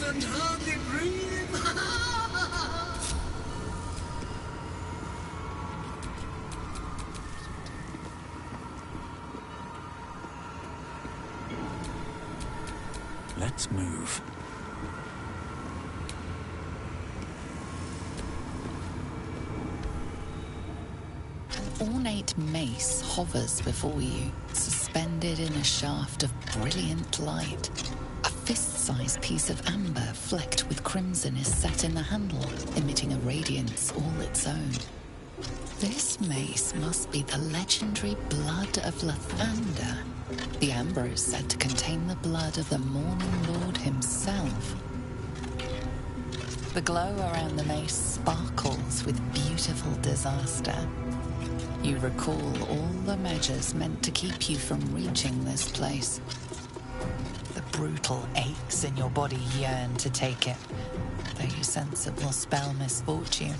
even hardly breathe. Let's move. An ornate mace hovers before you, suspended in a shaft of brilliant light. A fist-sized piece of amber flecked with crimson is set in the handle, emitting a radiance all its own. This mace must be the legendary blood of Lathander. The amber is said to contain the blood of the Morning Lord himself. The glow around the mace sparkles with beautiful disaster. You recall all the measures meant to keep you from reaching this place. The brutal aches in your body yearn to take it, though you sense it will spell misfortune.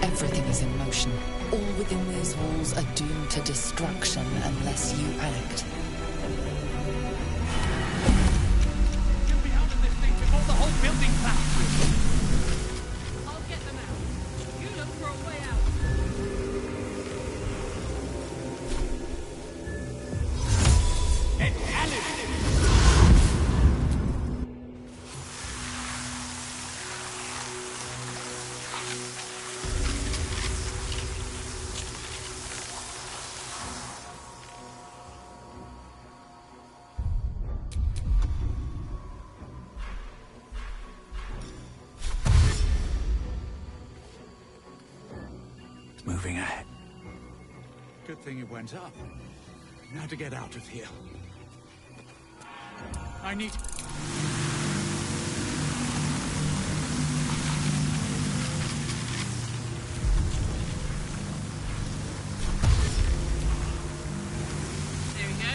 Everything is in motion. All within these walls are doomed to destruction unless you act. You'll be out of this thing before the whole building collapses. I'll get them out. You look for a way out. Moving ahead. Good thing it went up. Now to get out of here. I need... There we go.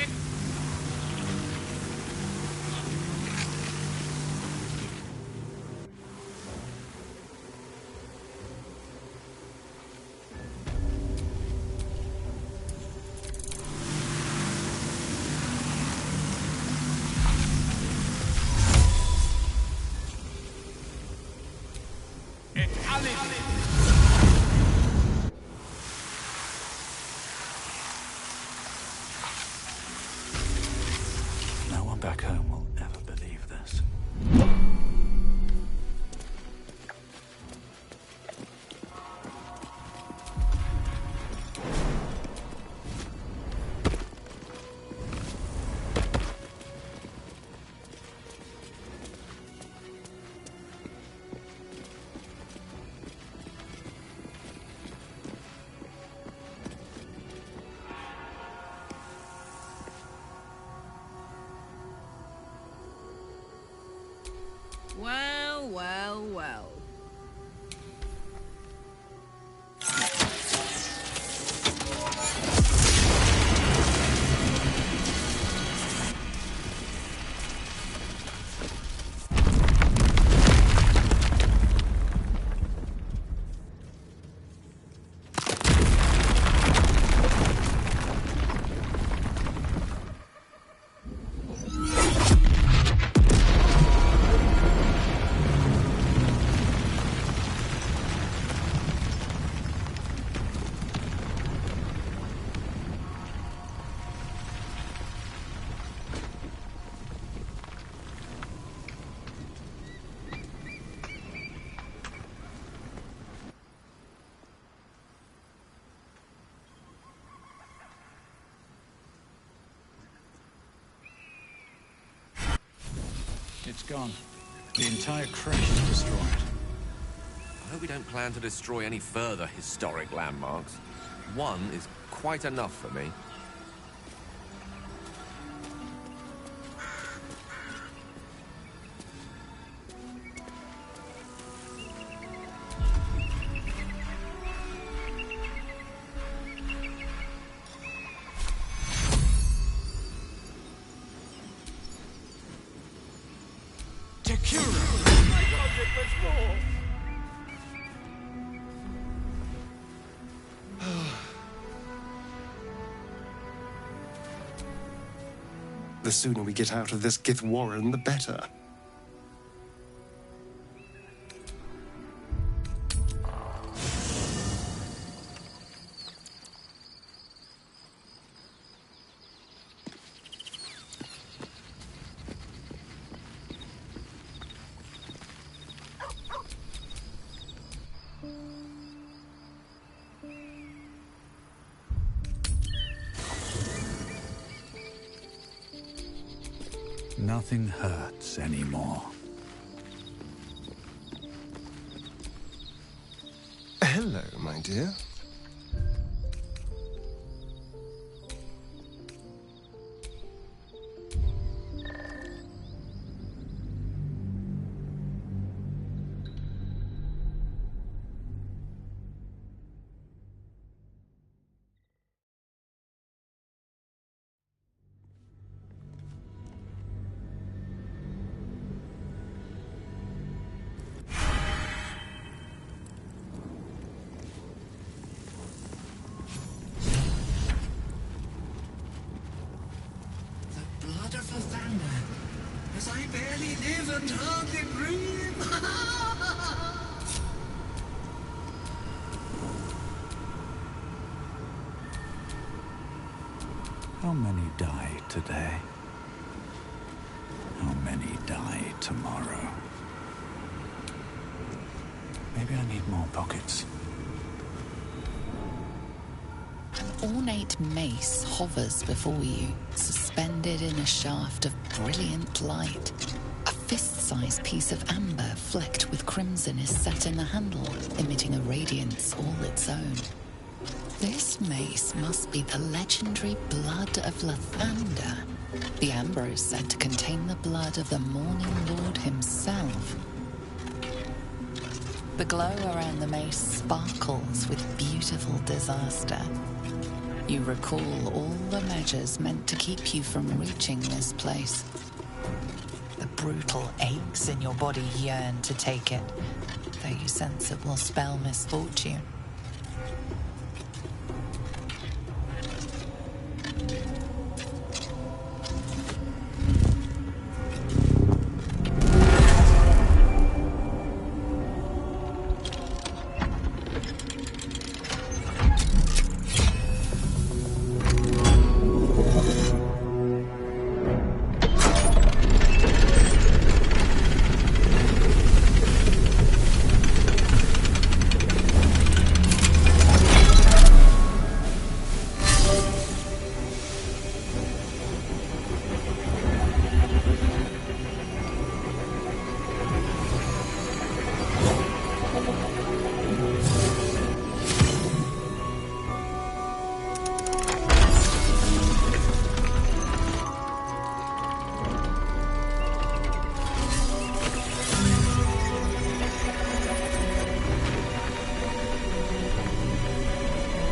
It's gone. The entire crate is destroyed. I hope we don't plan to destroy any further historic landmarks. One is quite enough for me. The sooner we get out of this Gith Warren, the better. Nothing hurts anymore. Hello, my dear. Blood of Lathander, as I barely live and hardly breathe. How many die today? How many die tomorrow? Maybe I need more pockets. An ornate mace hovers before you, suspended in a shaft of brilliant light. A fist-sized piece of amber flecked with crimson is set in the handle, emitting a radiance all its own. This mace must be the legendary blood of Lathander. The amber is said to contain the blood of the Morning Lord himself. The glow around the mace sparkles with beautiful disaster. You recall all the measures meant to keep you from reaching this place. The brutal aches in your body yearn to take it, though you sense it will spell misfortune.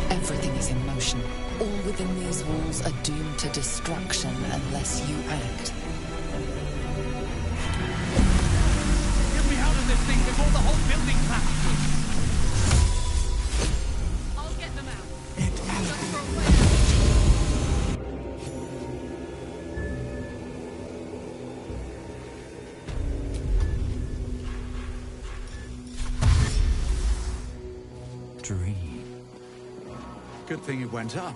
Everything is in motion. All within these walls are doomed to destruction unless you act. Get me out of this thing before the whole building collapses. I'll get them out. Look for a way out. Dream. Good thing it went up.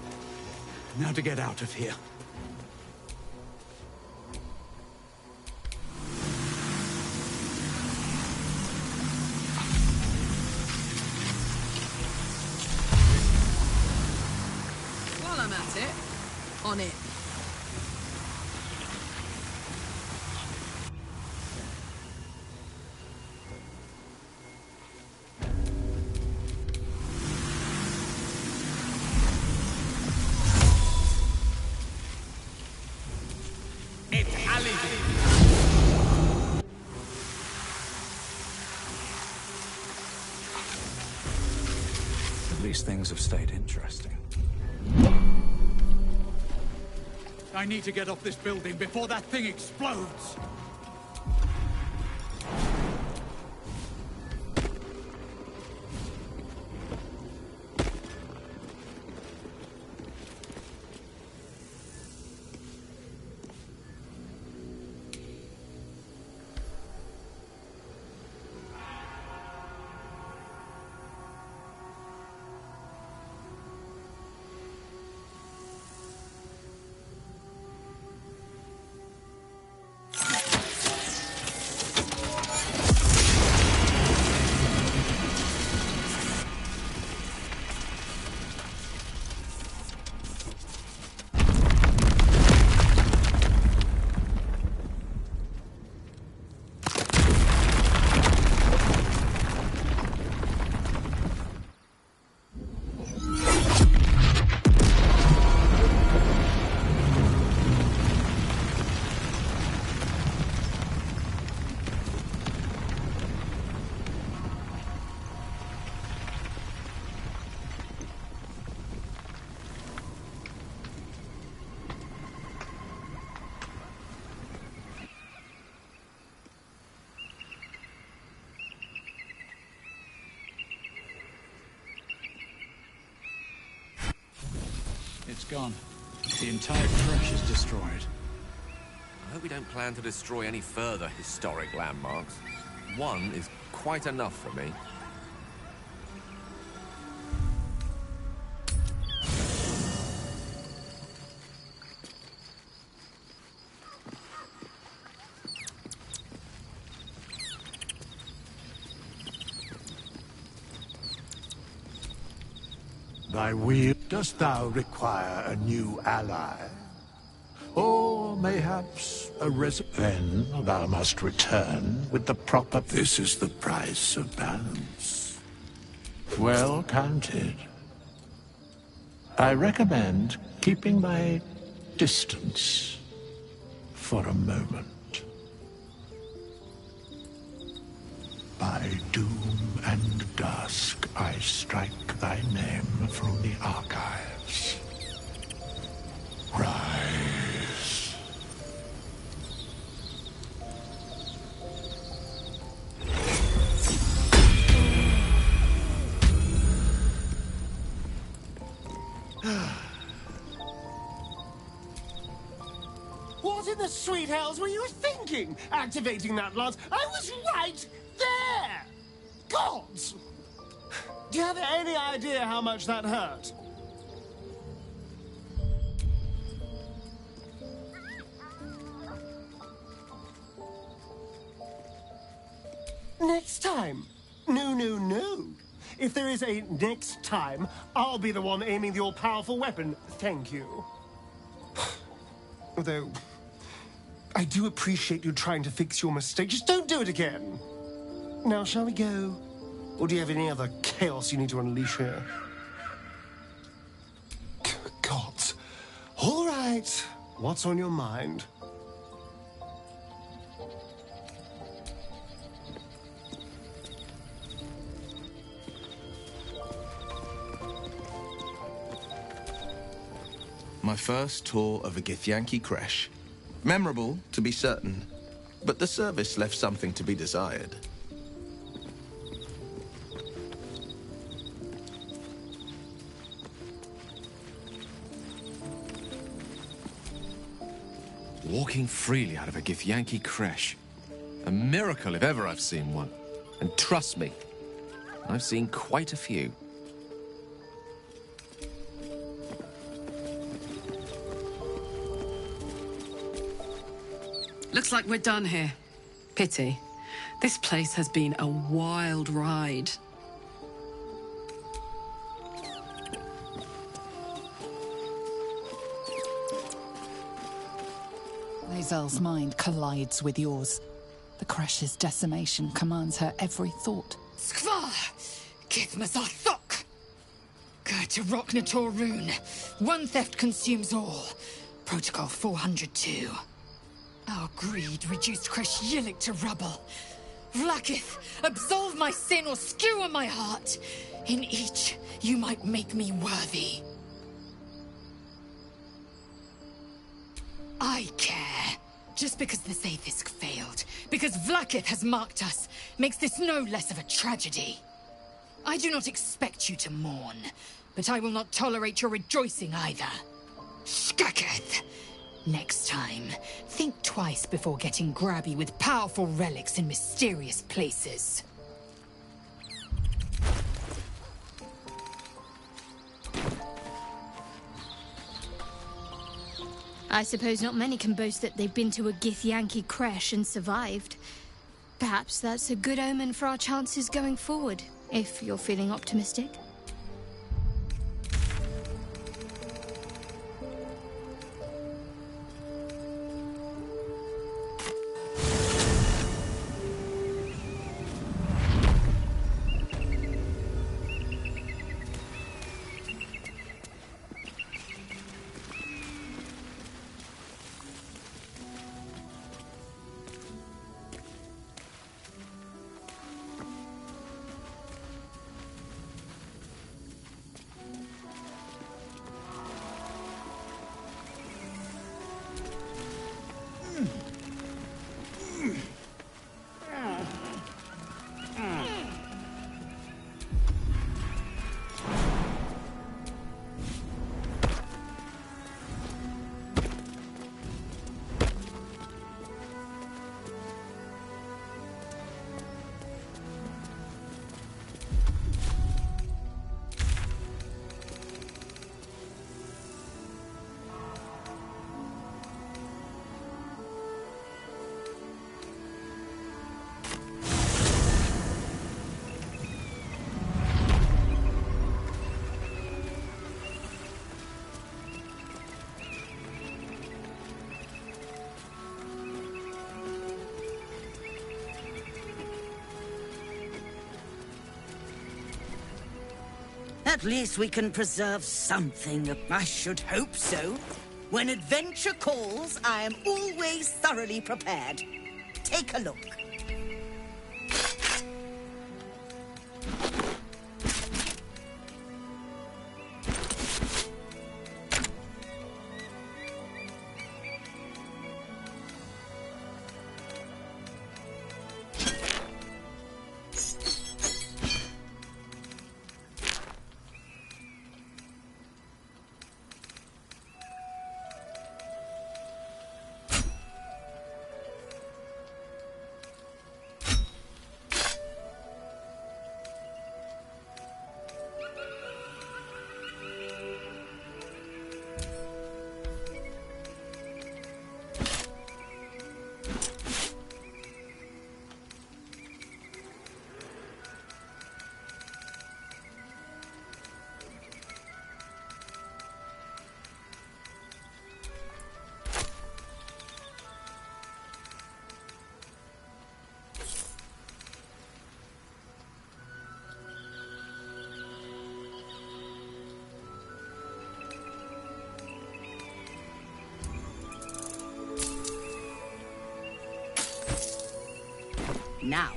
Now to get out of here. While I'm at it, on it. Things have stayed interesting. I need to get off this building before that thing explodes! It's gone. The entire crash is destroyed. I hope we don't plan to destroy any further historic landmarks. One is quite enough for me. Thy will, dost thou require a new ally? Or mayhaps a Then thou must return with the proper... This is the price of balance. Well counted. I recommend keeping thy distance for a moment. By doom and dusk I strike thy name from the archives. Rise. What in the sweet hells were you thinking, activating that lance? I was right there! Gods! Do you have any idea how much that hurt? Next time. No. If there is a next time, I'll be the one aiming the all-powerful weapon. Thank you. Although, I do appreciate you trying to fix your mistake. Just don't do it again. Now, shall we go? Or do you have any other chaos you need to unleash here? Gods. All right. What's on your mind? My first tour of a Githyanki creche. Memorable, to be certain, but the service left something to be desired. Walking freely out of a Githyanki creche. A miracle if ever I've seen one. And trust me, I've seen quite a few. Looks like we're done here. Pity. This place has been a wild ride. Lae'zel's mind collides with yours. The creche's decimation commands her every thought. Skvar! Kithmasathok! Go to Roknator Rune. One theft consumes all. Protocol 402. Our greed reduced Kresh Yillik to rubble. Vlaakith, absolve my sin or skewer my heart. In each, you might make me worthy. I care. Just because the Zaith'isk failed, because Vlaakith has marked us, makes this no less of a tragedy. I do not expect you to mourn, but I will not tolerate your rejoicing either. Skaketh! Next time, think twice before getting grabby with powerful relics in mysterious places. I suppose not many can boast that they've been to a Githyanki creche and survived. Perhaps that's a good omen for our chances going forward, if you're feeling optimistic. At least we can preserve something. I should hope so. When adventure calls, I am always thoroughly prepared. Take a look. Now.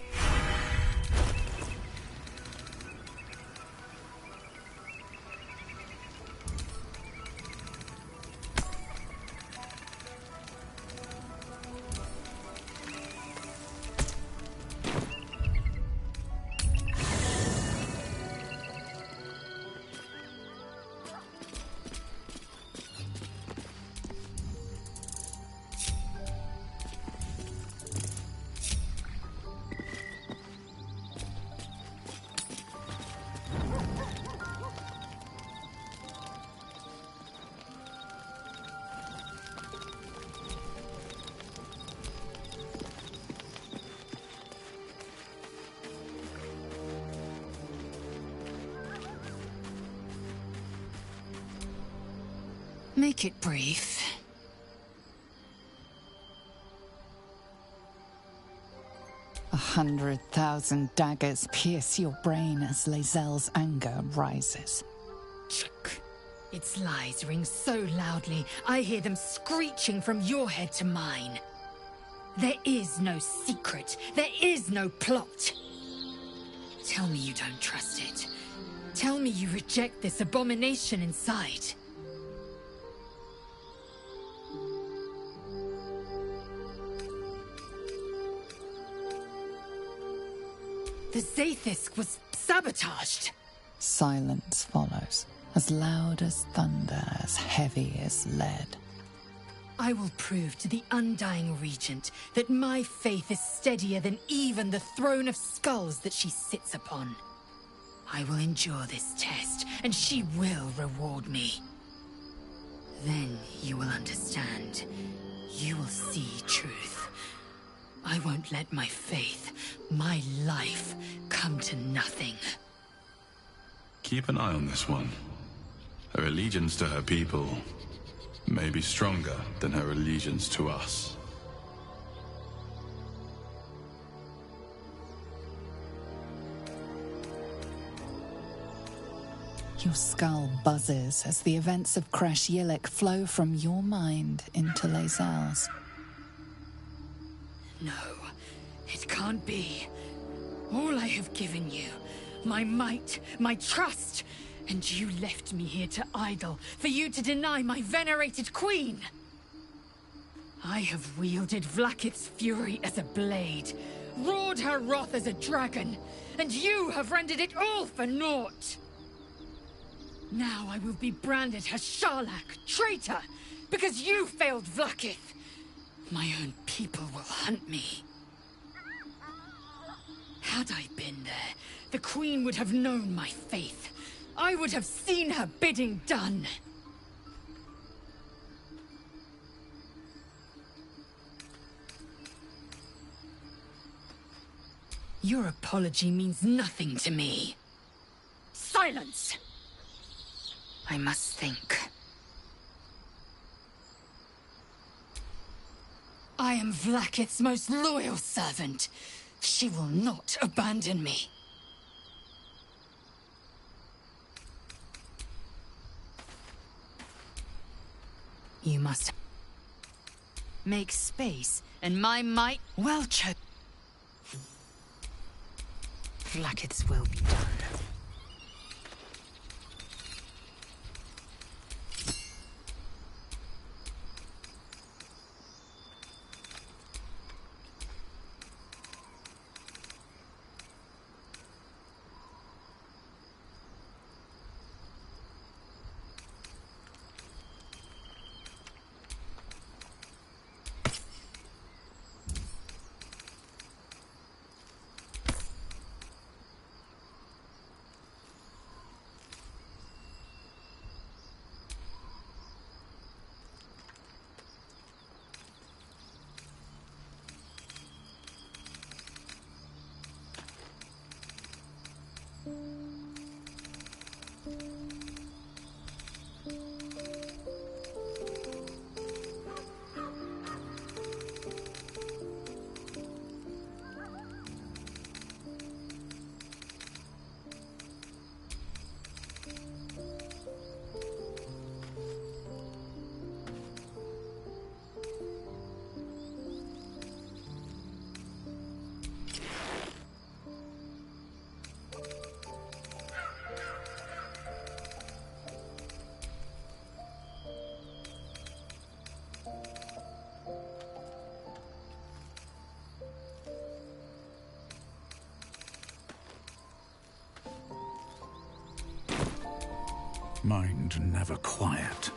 Make it brief. A 100,000 daggers pierce your brain as Lae'zel's anger rises. Its lies ring so loudly, I hear them screeching from your head to mine. There is no secret. There is no plot. Tell me you don't trust it. Tell me you reject this abomination inside. The Zaith'isk was sabotaged. Silence follows, as loud as thunder, as heavy as lead. I will prove to the Undying Regent that my faith is steadier than even the throne of skulls that she sits upon. I will endure this test, and she will reward me. Then you will understand. You will see truth. I won't let my faith, my life, come to nothing. Keep an eye on this one. Her allegiance to her people may be stronger than her allegiance to us. Your skull buzzes as the events of Crash Yillik flow from your mind into Lae'zel's. No, it can't be. All I have given you, my might, my trust, and you left me here to idle, for you to deny my venerated queen. I have wielded Vlaakith's fury as a blade, roared her wrath as a dragon, and you have rendered it all for naught. Now I will be branded as Sharlak, traitor, because you failed Vlaakith. My own people will hunt me. Had I been there, the Queen would have known my faith. I would have seen her bidding done. Your apology means nothing to me. Silence! I must think. I am Vlaakith's most loyal servant. She will not abandon me. You must make space, and my might well chosen. Vlaakith's will be done. Mind never quiet.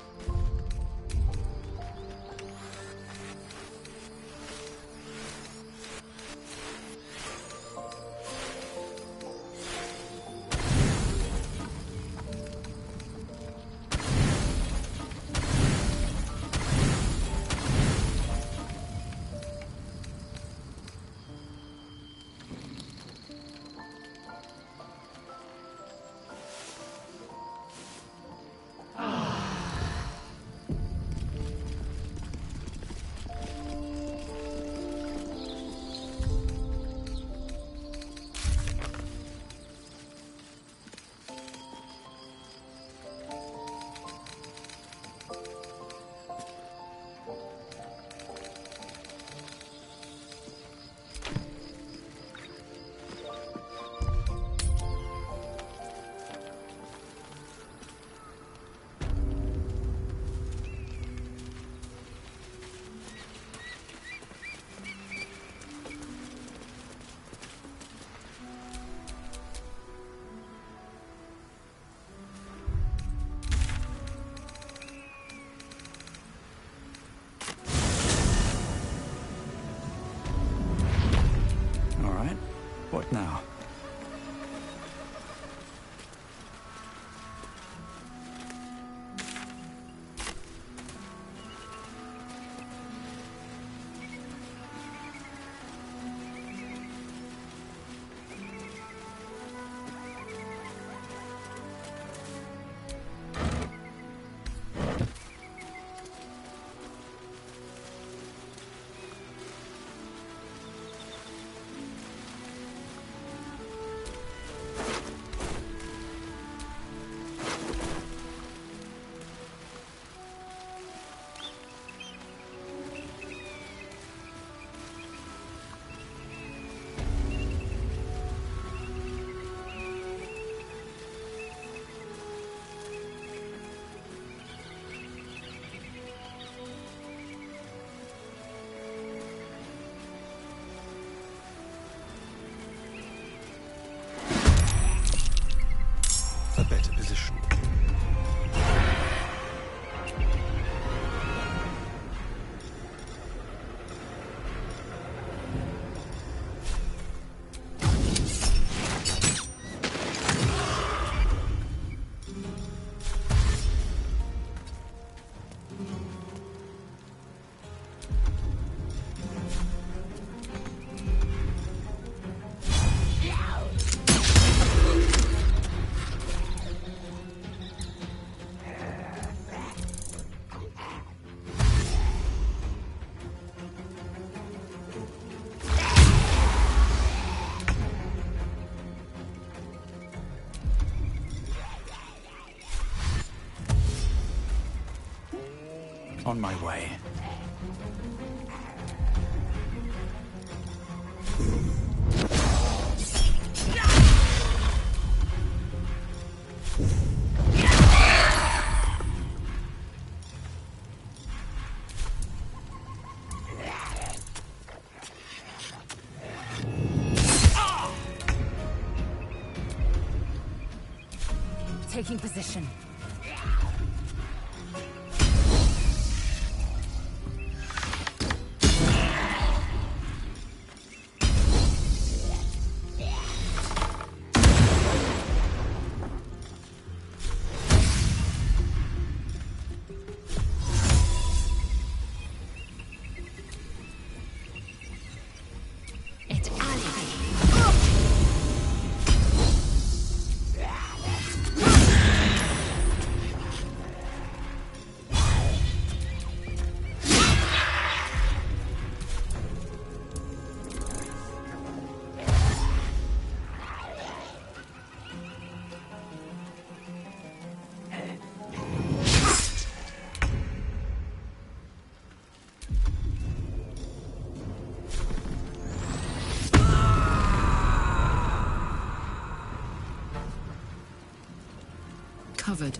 On my way. Taking position. Covered.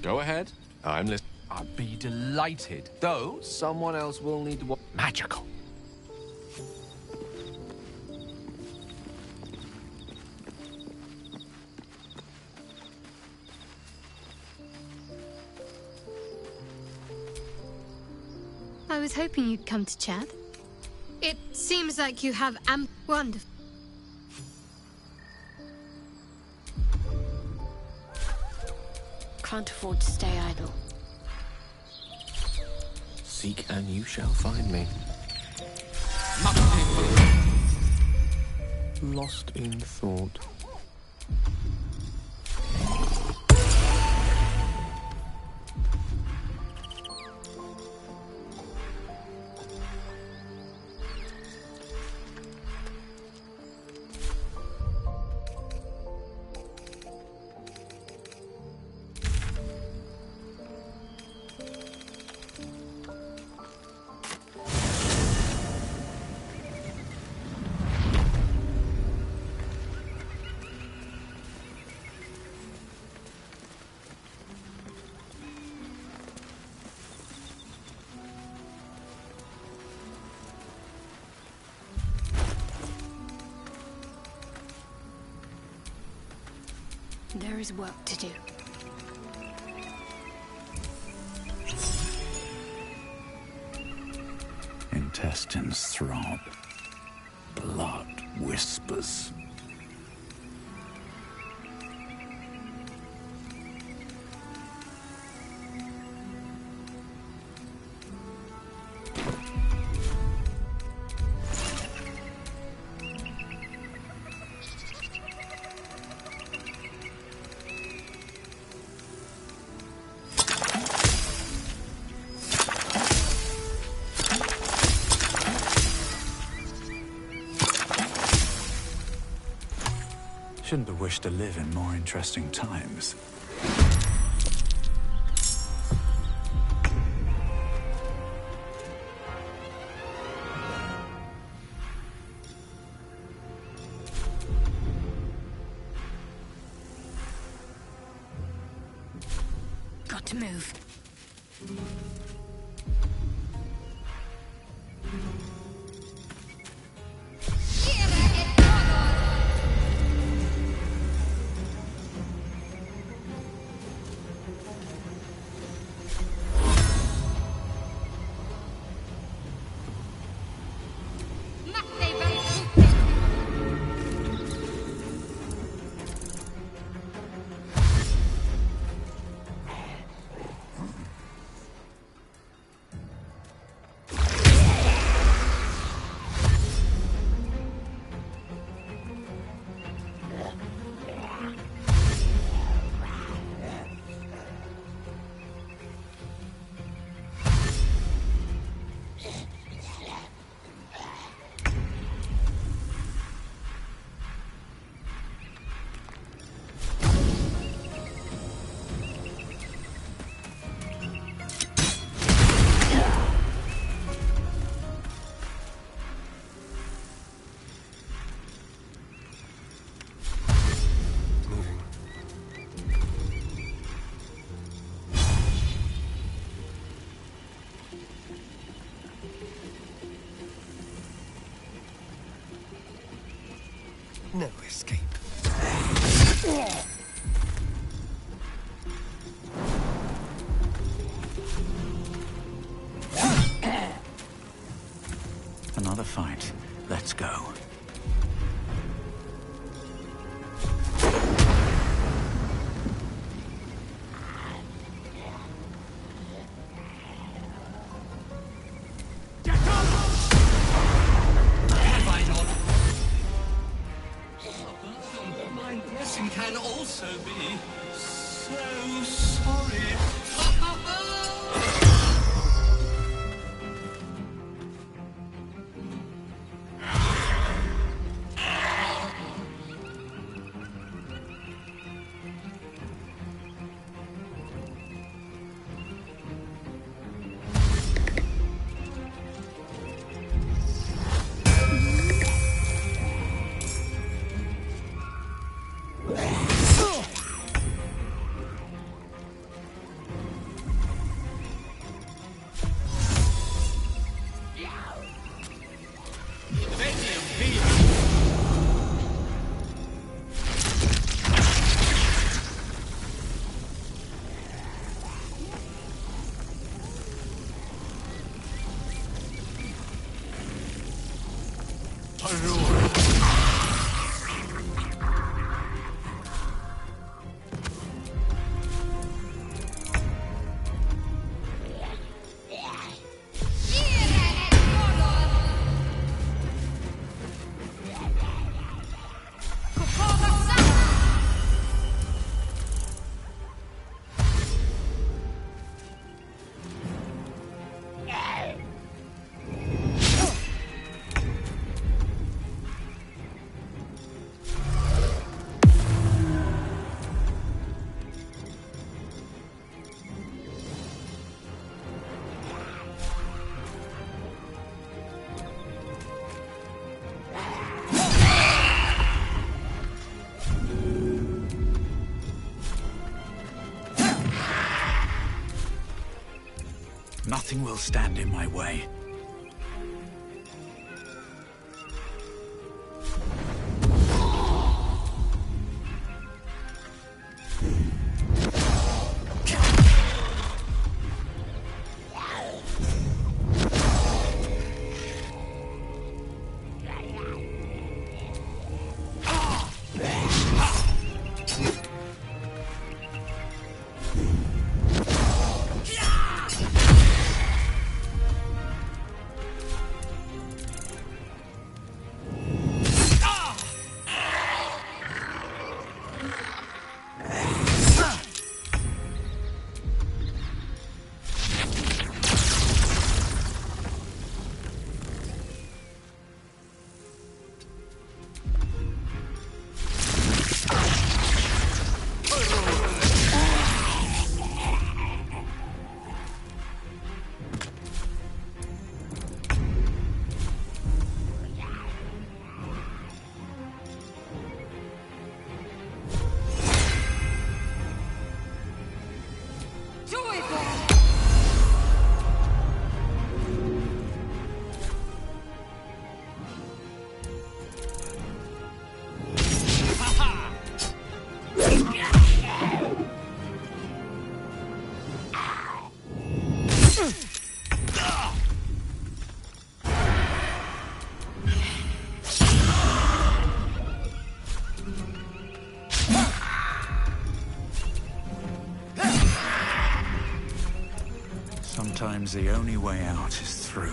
Go ahead. I'm listening. I'd be delighted, though someone else will need to watch. Magical. I was hoping you'd come to chat. It seems like you have wonderful. Can't afford to stay idle. Seek and you shall find me. Lost in thought. There is work to do. Intestines throb. Blood whispers. Shouldn't have wished to live in more interesting times. Got to move. No escape. Another fight. Let's go. Have I not? My blessing can also be so sorry. Nothing will stand in my way. Sometimes the only way out is through.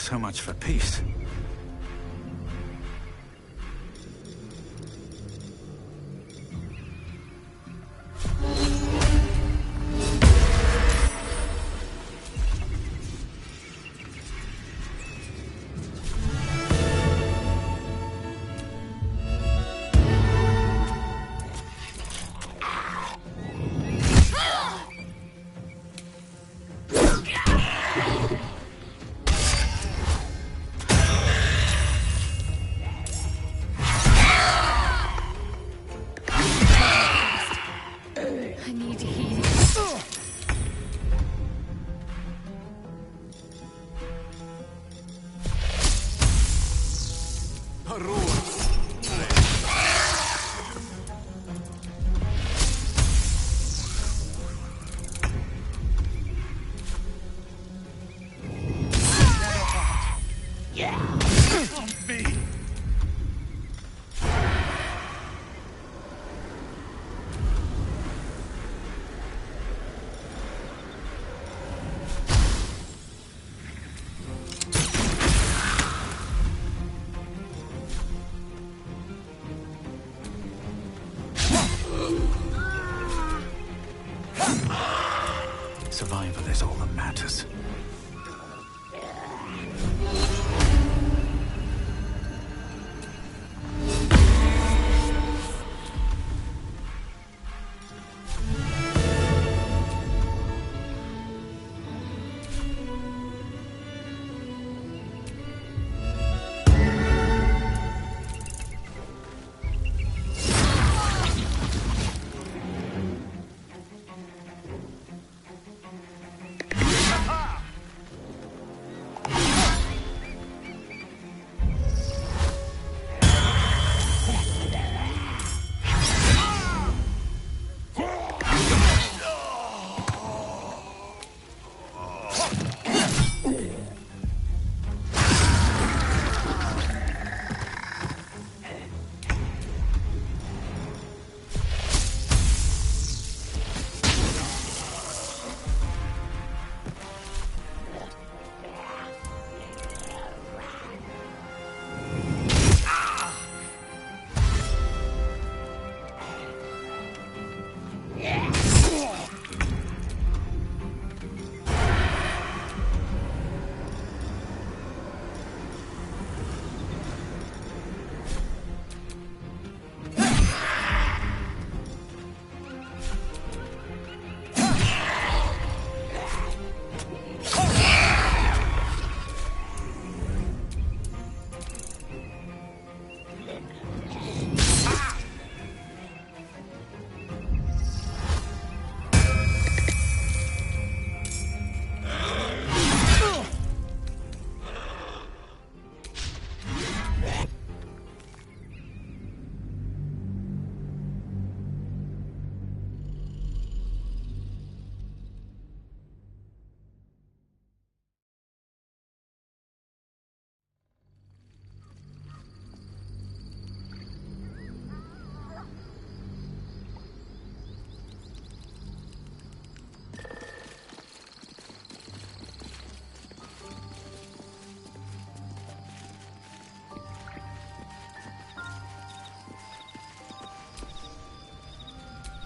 So much for peace. I need healing. Survival is all that matters.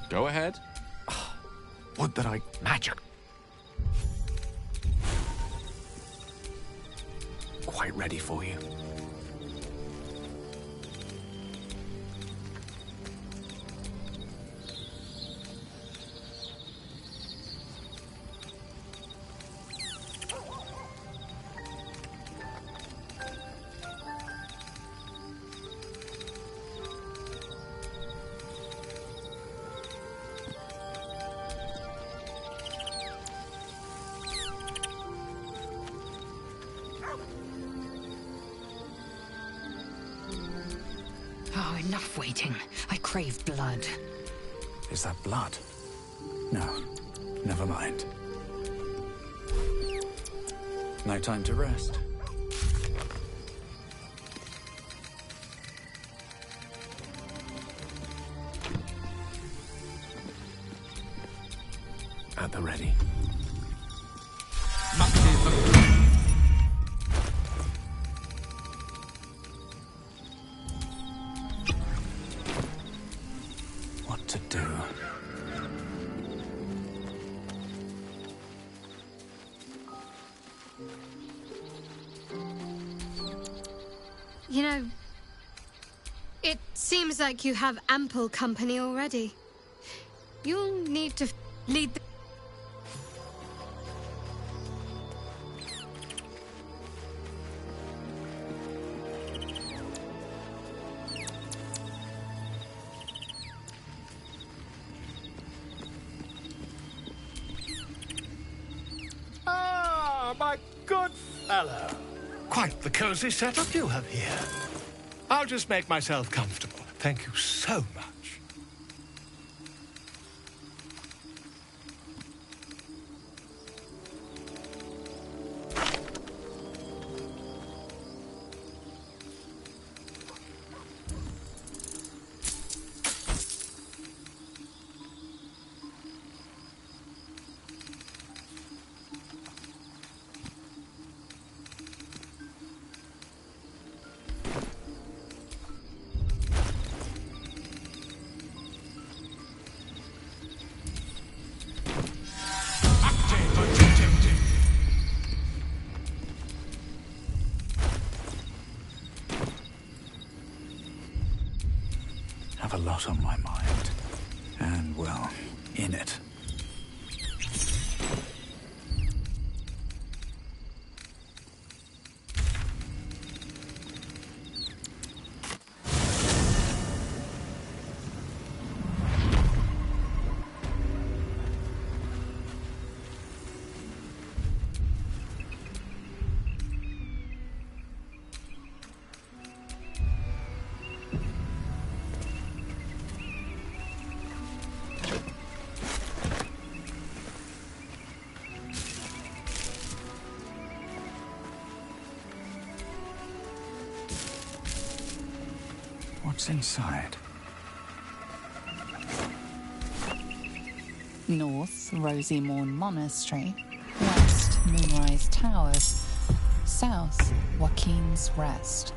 Go ahead. Would that I... Magic. Quite ready for you. Oh, enough waiting. I crave blood. Is that blood? No, never mind. No time to rest. At the ready. You know, it seems like you have ample company already. You'll need to lead the... Ah, my good fellow. Quite the cozy setup you have here. I'll just make myself comfortable. Thank you so much. Have a lot on my mind. And, well, in it. What's inside? North, Rosy Morn Monastery. West, Moonrise Towers. South, Joaquin's Rest.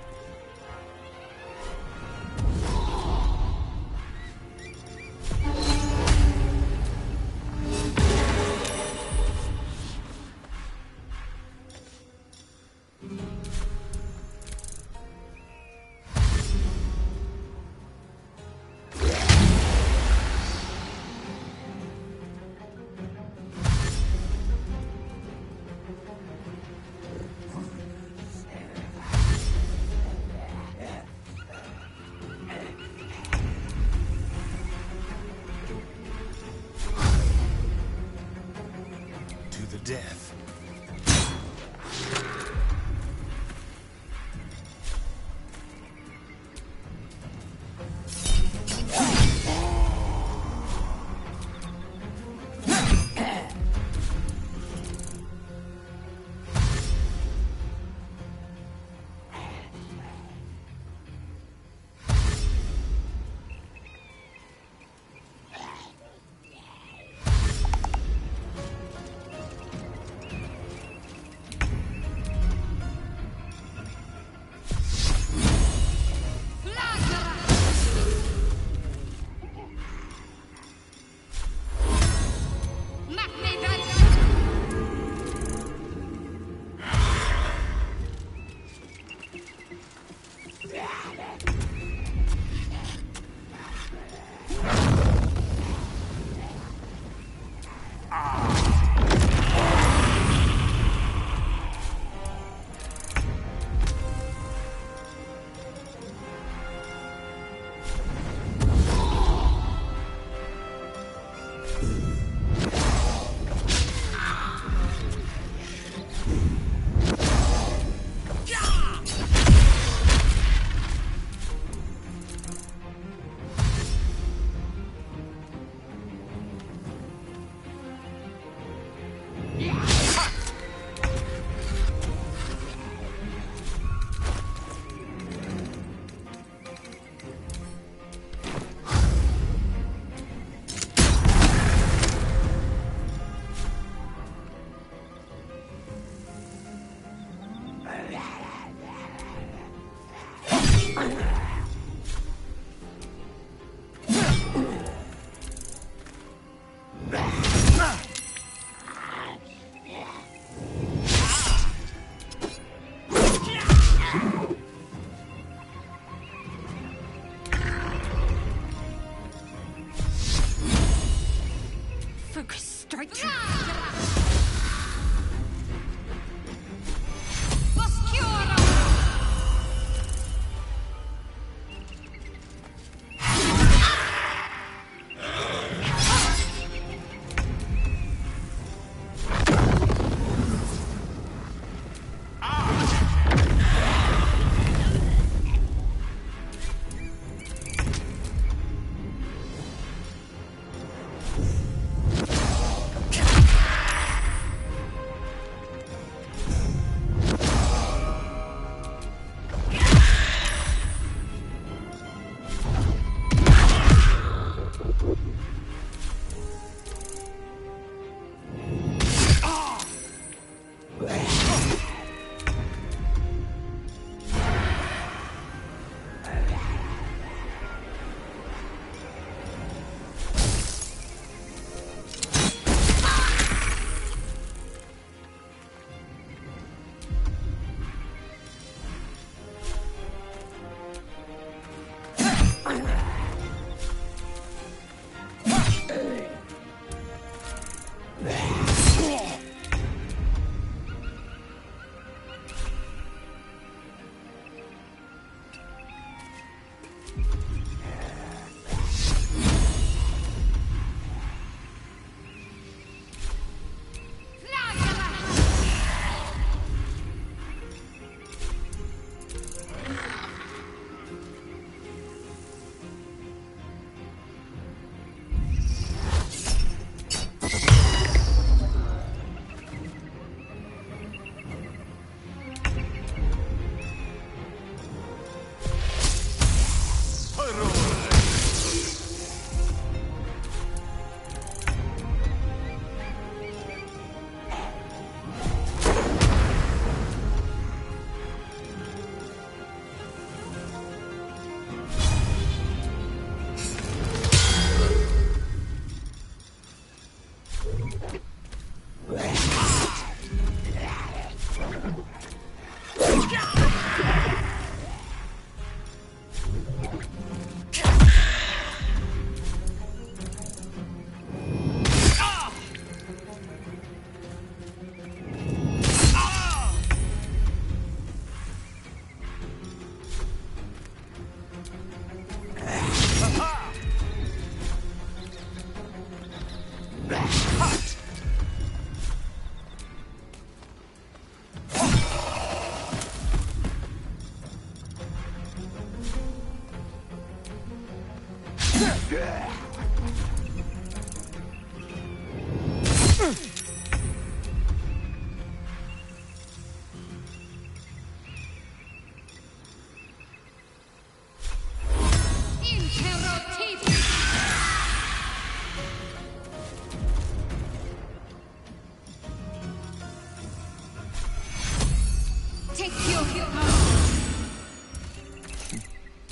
Death.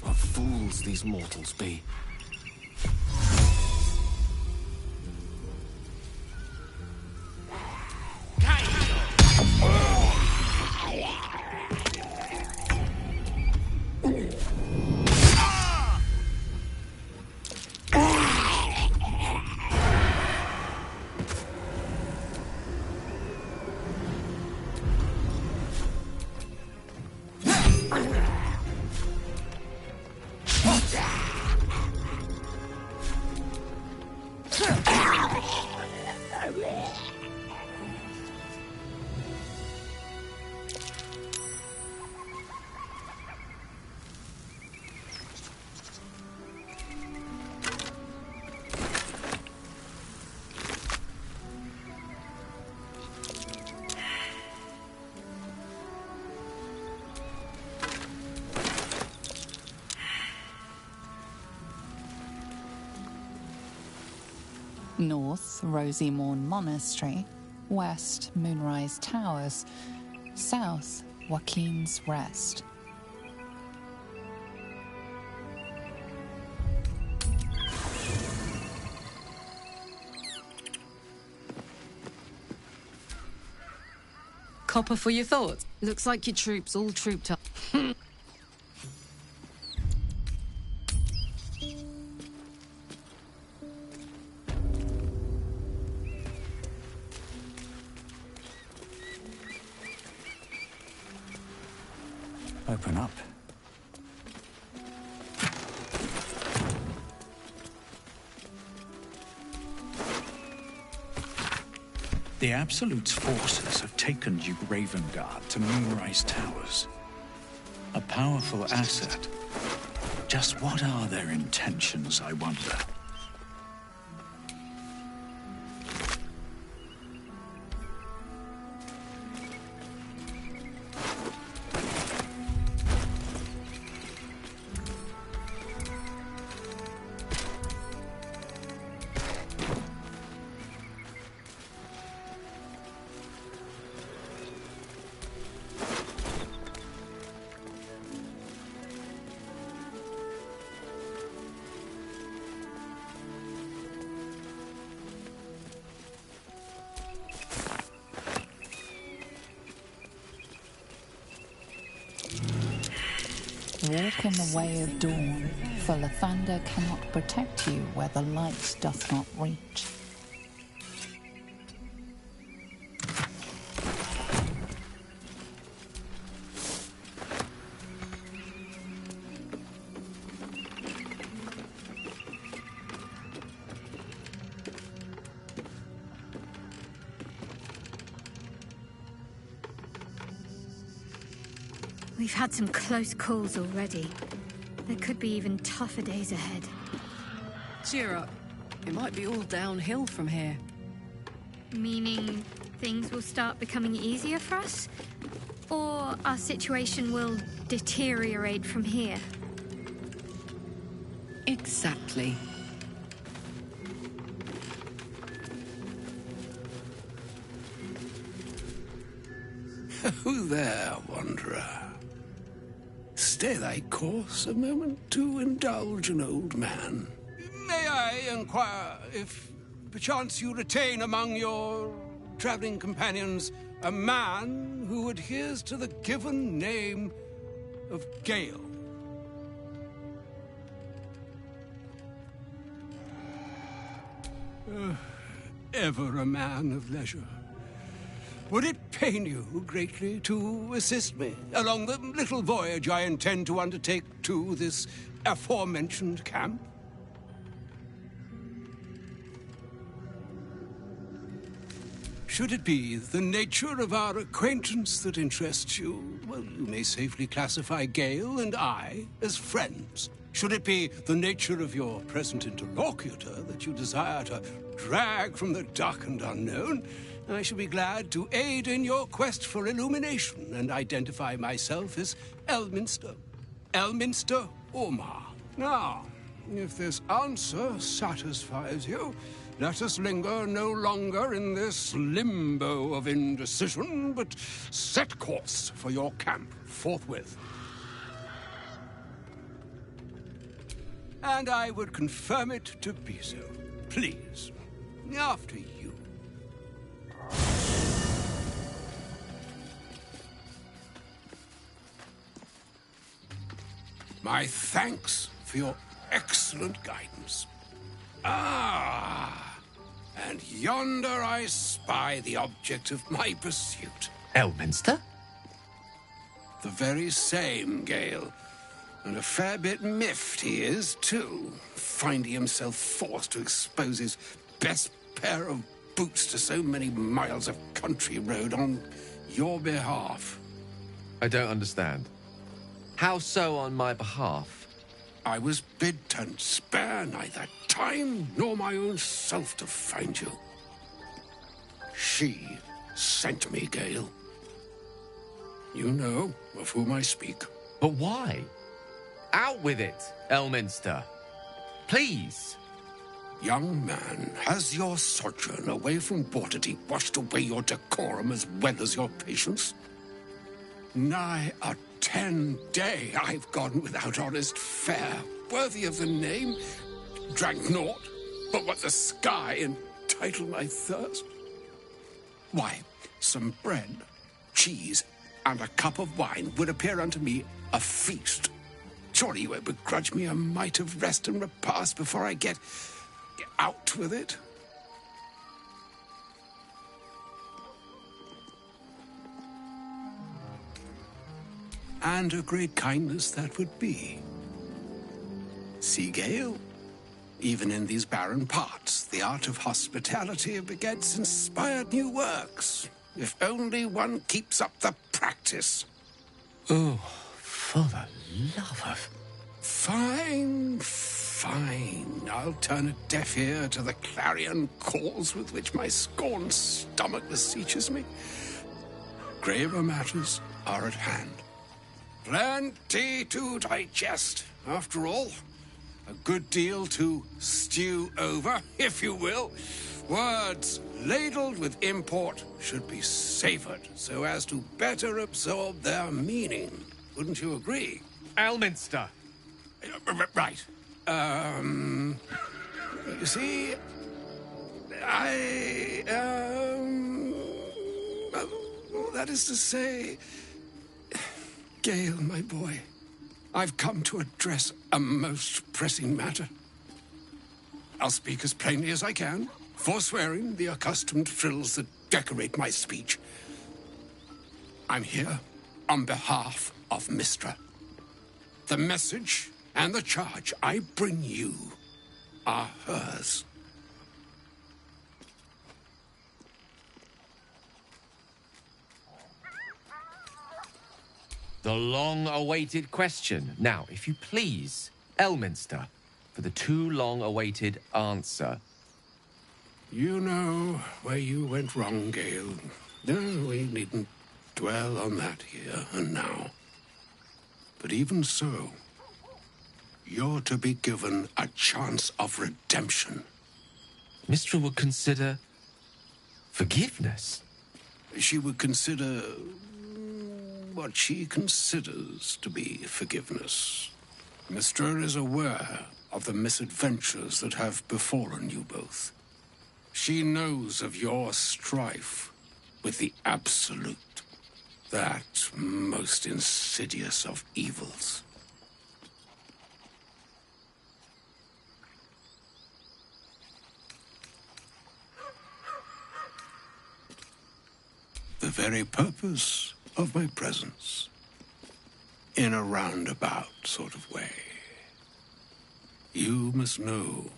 What fools these mortals be. North, Rosy Morn Monastery. West, Moonrise Towers. South, Joaquin's Rest. Copper for your thoughts. Looks like your troops all trooped up. Open up. The Absolute's forces have taken Duke Ravengard to Moonrise Towers. A powerful asset. Just what are their intentions, I wonder? Walk in the way of dawn, for Lathander cannot protect you where the light doth not reach. We've had some close calls already. There could be even tougher days ahead. Cheer up. It might be all downhill from here. Meaning things will start becoming easier for us? Or our situation will deteriorate from here? Exactly. Who there, wanderer? Stay thy course a moment to indulge an old man. May I inquire if perchance you retain among your traveling companions a man who adheres to the given name of Gale? Ever a man of leisure. Would it pain you greatly to assist me along the little voyage I intend to undertake to this aforementioned camp? Should it be the nature of our acquaintance that interests you, well, you may safely classify Gale and I as friends. Should it be the nature of your present interlocutor that you desire to drag from the dark and unknown, I shall be glad to aid in your quest for illumination and identify myself as Elminster. Elminster Ormar. Now, if this answer satisfies you, let us linger no longer in this limbo of indecision, but set course for your camp forthwith. And I would confirm it to be so. Please, after you. My thanks for your excellent guidance. Ah, and yonder I spy the object of my pursuit. Elminster? The very same, Gale. And a fair bit miffed he is, too, finding himself forced to expose his best pair of boots to so many miles of country road on your behalf. I don't understand. How so on my behalf? I was bid to spare neither time nor my own self to find you. She sent me, Gale. You know of whom I speak. But why? Out with it, Elminster. Please. Young man, has your sojourn away from Bortity washed away your decorum as well as your patience? Nigh a 10-day I've gone without honest fare, worthy of the name. Drank naught but what the sky entitled my thirst. Why, some bread, cheese, and a cup of wine would appear unto me a feast. Surely you won't begrudge me a mite of rest and repast before I get out with it? And a great kindness that would be. See, Gale, even in these barren parts, the art of hospitality begets inspired new works, if only one keeps up the practice. Oh, for the love of... Fine, fine. I'll turn a deaf ear to the clarion calls with which my scorned stomach beseeches me. Graver matters are at hand. Plenty to digest, after all. A good deal to stew over, if you will. Words ladled with import should be savored so as to better absorb their meaning. Wouldn't you agree? Elminster. Right. You see, well, that is to say, Gale, my boy, I've come to address a most pressing matter. I'll speak as plainly as I can, forswearing the accustomed frills that decorate my speech. I'm here on behalf of Mystra. The message and the charge I bring you are hers. The long-awaited question. Now, if you please, Elminster, for the too long-awaited answer. You know where you went wrong, Gale. No, we needn't dwell on that here and now. But even so, you're to be given a chance of redemption. Mystra would consider forgiveness. She would consider what she considers to be forgiveness. Mystra is aware of the misadventures that have befallen you both. She knows of your strife with the Absolute, that most insidious of evils. The very purpose of my presence, in a roundabout sort of way. You must know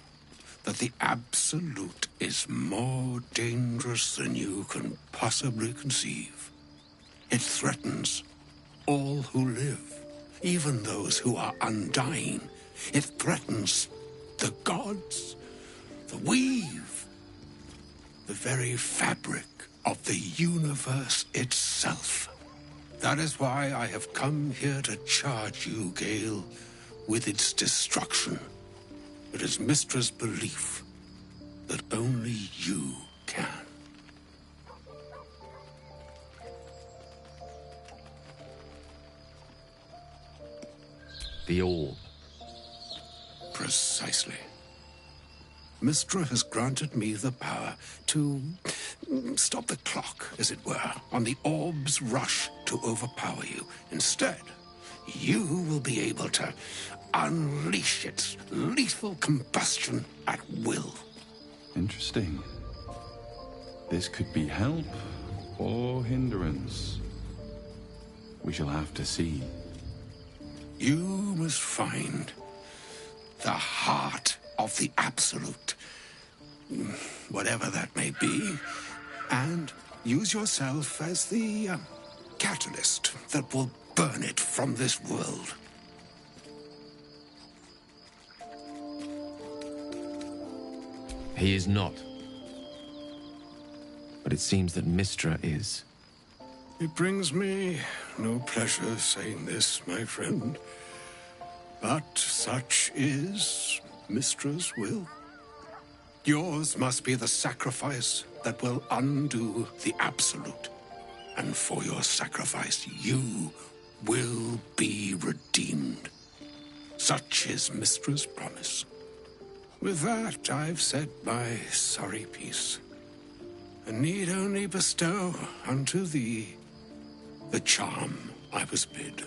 that the Absolute is more dangerous than you can possibly conceive. It threatens all who live, even those who are undying. It threatens the gods, the weave, the very fabric of the universe itself. That is why I have come here to charge you, Gale, with its destruction. It is Mystra's belief that only you can. The orb. Precisely. Mystra has granted me the power to stop the clock, as it were, on the orb's rush to overpower you. Instead, you will be able to unleash its lethal combustion at will. Interesting. This could be help or hindrance. We shall have to see. You must find the heart of the Absolute, whatever that may be, and use yourself as the catalyst that will burn it from this world. He is not. But it seems that Mystra is. It brings me no pleasure saying this, my friend, but such is Mystra's will. Yours must be the sacrifice that will undo the Absolute. And for your sacrifice, you will be redeemed. Such is Mystra's promise. With that, I've said my sorry piece, and need only bestow unto thee the charm I was bid.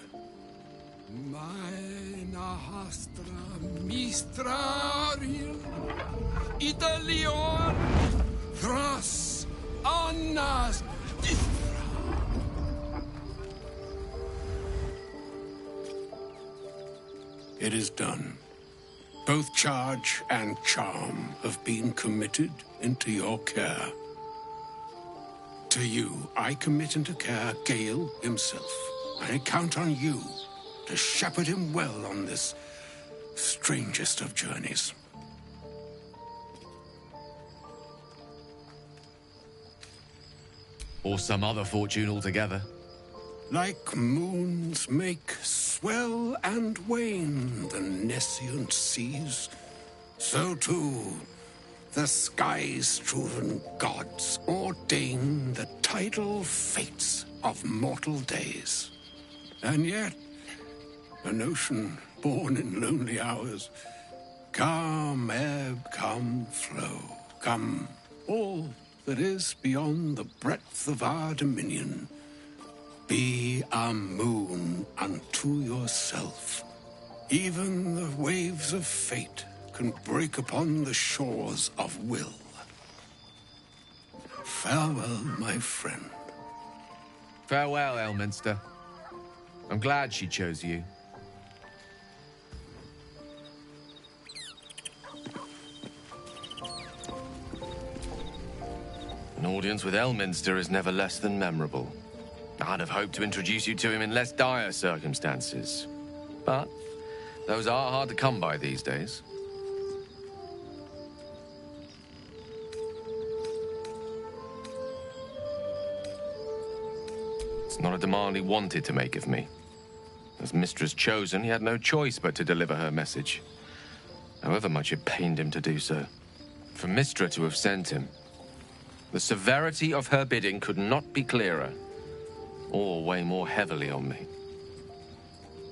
Maena hastra mistraril Italion Thras annas It is done. Both charge and charm have been committed into your care. To you, I commit into care Gale himself. I count on you to shepherd him well on this strangest of journeys. Or some other fortune altogether. Like moons make swell and wane the nescient seas, so too the sky-strewn gods ordain the tidal fates of mortal days. And yet, an ocean born in lonely hours, come ebb, come flow, come all that is beyond the breadth of our dominion. Be a moon unto yourself. Even the waves of fate can break upon the shores of will. Farewell, my friend. Farewell, Elminster. I'm glad she chose you. An audience with Elminster is never less than memorable. I'd have hoped to introduce you to him in less dire circumstances. But those are hard to come by these days. It's not a demand he wanted to make of me. As Mistress chosen, he had no choice but to deliver her message, however much it pained him to do so. For Mystra to have sent him, the severity of her bidding could not be clearer, or weigh more heavily on me.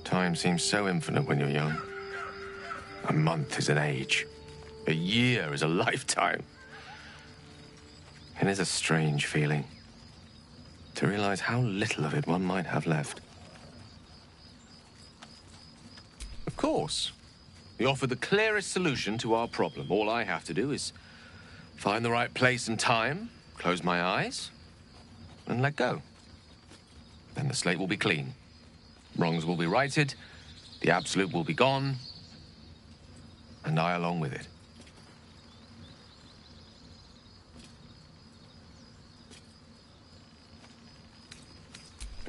Time seems so infinite when you're young. A month is an age. A year is a lifetime. It is a strange feeling to realize how little of it one might have left. Of course, you offer the clearest solution to our problem. All I have to do is find the right place and time, close my eyes, and let go. Then the slate will be clean. Wrongs will be righted, the Absolute will be gone, and I along with it.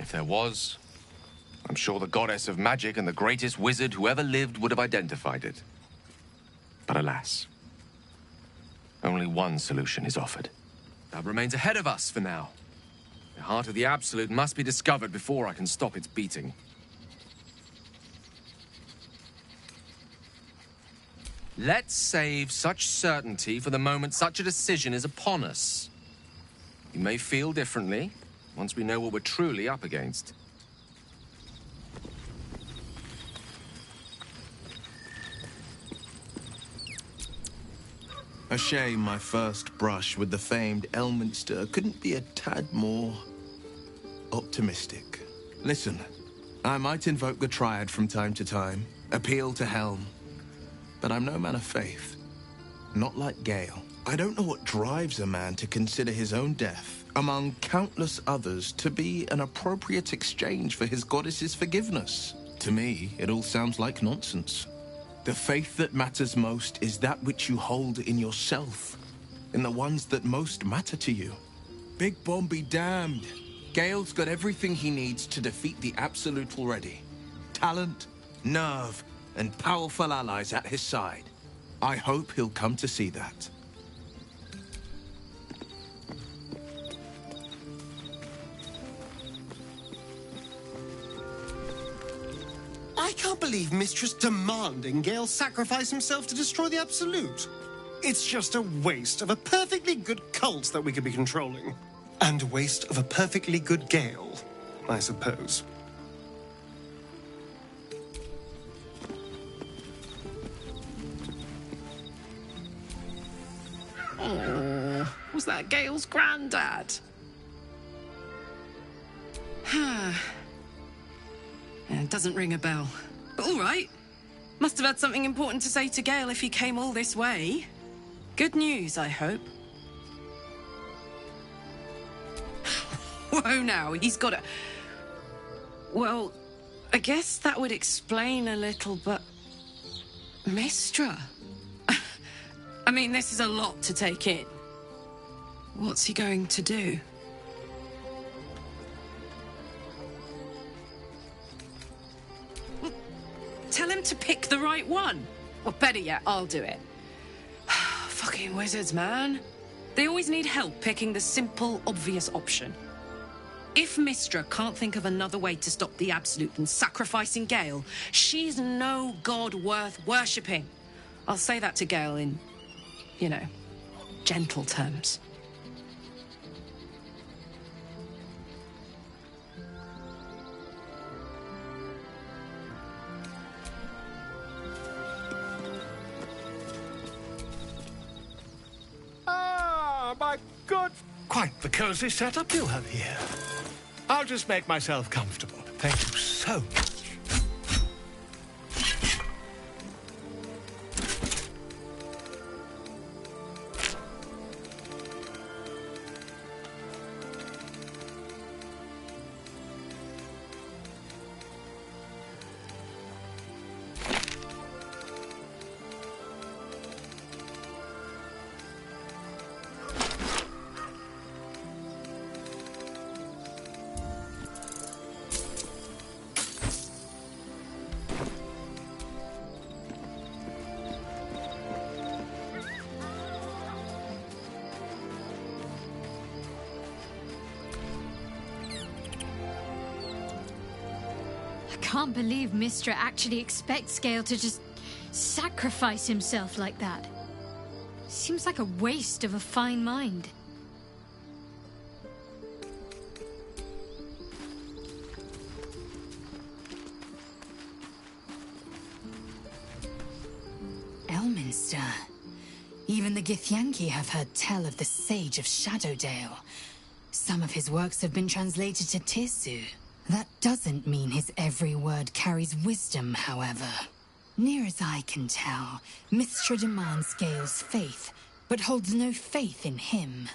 if there was, I'm sure the goddess of magic and the greatest wizard who ever lived would have identified it. But alas, only one solution is offered. That remains ahead of us for now. The heart of the Absolute must be discovered before I can stop its beating. Let's save such certainty for the moment such a decision is upon us. You may feel differently once we know what we're truly up against. A shame my first brush with the famed Elminster couldn't be a tad more optimistic. Listen, I might invoke the Triad from time to time, appeal to Helm, but I'm no man of faith. Not like Gale. I don't know what drives a man to consider his own death, among countless others, to be an appropriate exchange for his goddess's forgiveness. To me, it all sounds like nonsense. The faith that matters most is that which you hold in yourself, in the ones that most matter to you. Big Bomb be damned. Gale's got everything he needs to defeat the Absolute already. Talent, nerve, and powerful allies at his side. I hope he'll come to see that. I can't believe Mistress demanding Gale sacrifice himself to destroy the Absolute. It's just a waste of a perfectly good cult that we could be controlling. And a waste of a perfectly good Gale, I suppose. Oh, was that Gale's granddad? It doesn't ring a bell. But all right. Must have had something important to say to Gale if he came all this way. Good news, I hope. Whoa now, he's got a... Well, I guess that would explain a little, but... Mystra? I mean, this is a lot to take in. What's he going to do? Well, tell him to pick the right one. Or better yet, I'll do it. Fucking wizards, man. They always need help picking the simple, obvious option. If Mystra can't think of another way to stop the Absolute than sacrificing Gale, she's no god worth worshipping. I'll say that to Gale in, you know, gentle terms. Ah, my good... Quite the cozy setup you have here. I'll just make myself comfortable. Thank you so much. I can't believe Mystra actually expects Gale to just sacrifice himself like that. Seems like a waste of a fine mind. Elminster. Even the Githyanki have heard tell of the Sage of Shadowdale. Some of his works have been translated to Tirsu. That doesn't mean his every word carries wisdom, however. Near as I can tell, Mystra demands Gale's faith, but holds no faith in him.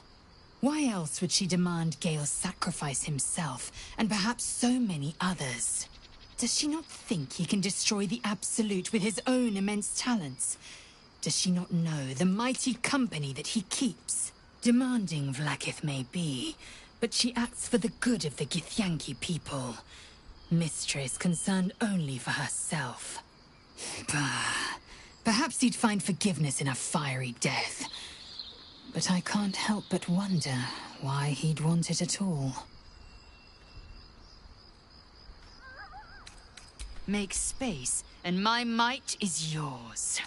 Why else would she demand Gale sacrifice himself, and perhaps so many others? Does she not think he can destroy the Absolute with his own immense talents? Does she not know the mighty company that he keeps? Demanding Vlaakith may be, but she acts for the good of the Githyanki people. Mystra is concerned only for herself. Bah. Perhaps he'd find forgiveness in a fiery death. But I can't help but wonder why he'd want it at all. Make space, and my might is yours.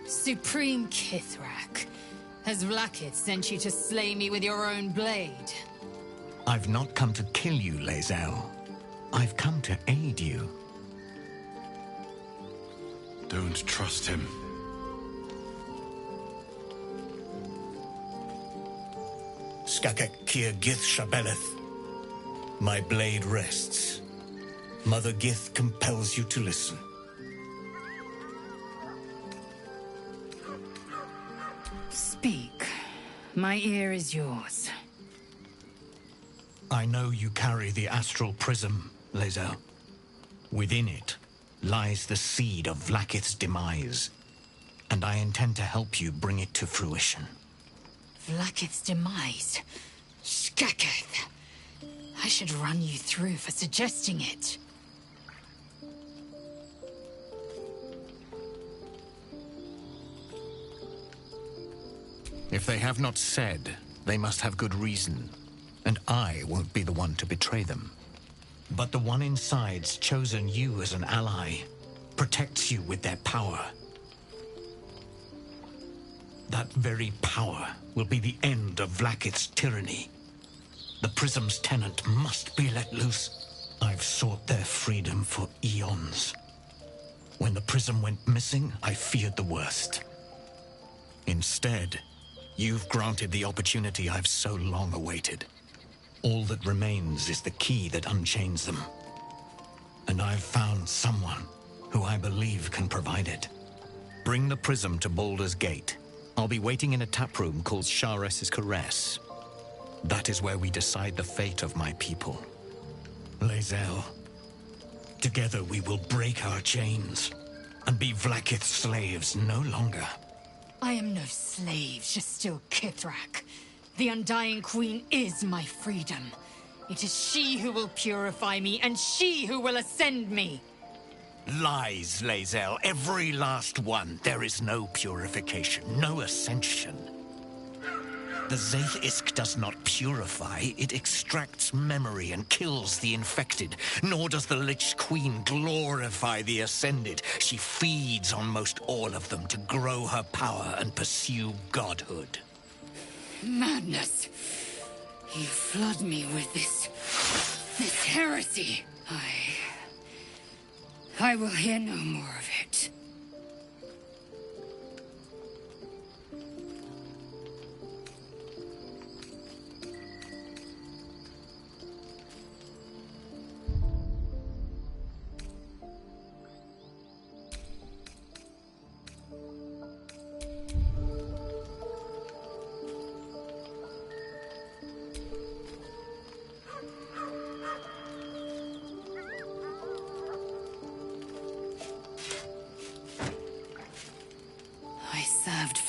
Supreme Kithrak, has Vlaakith sent you to slay me with your own blade? I've not come to kill you, Lae'zel. I've come to aid you. Don't trust him. Skakek Kir Gith Shabeleth. My blade rests. Mother Gith compels you to listen. Speak. My ear is yours. I know you carry the astral prism, Lae'zel. Within it lies the seed of Vlaakith's demise, and I intend to help you bring it to fruition. Vlaakith's demise? Skaketh! I should run you through for suggesting it. If they have not said, they must have good reason, and I won't be the one to betray them. But the one inside's chosen you as an ally, protects you with their power. That very power will be the end of Vlaakith's tyranny. The Prism's tenant must be let loose. I've sought their freedom for eons. When the Prism went missing, I feared the worst. Instead, you've granted the opportunity I've so long awaited. All that remains is the key that unchains them. And I've found someone who I believe can provide it. Bring the Prism to Baldur's Gate. I'll be waiting in a taproom called Sharess's Caress. That is where we decide the fate of my people. Lae'zel, together we will break our chains and be Vlaakith's slaves no longer. I am no slave, Jastil Kithrak. The Undying Queen is my freedom. It is she who will purify me, and she who will ascend me. Lies, Lae'zel, every last one. There is no purification, no ascension. The Zaith Isk does not purify, it extracts memory and kills the infected. Nor does the Lich Queen glorify the ascended. She feeds on most all of them to grow her power and pursue godhood. Madness! You flood me with this heresy. I will hear no more of it.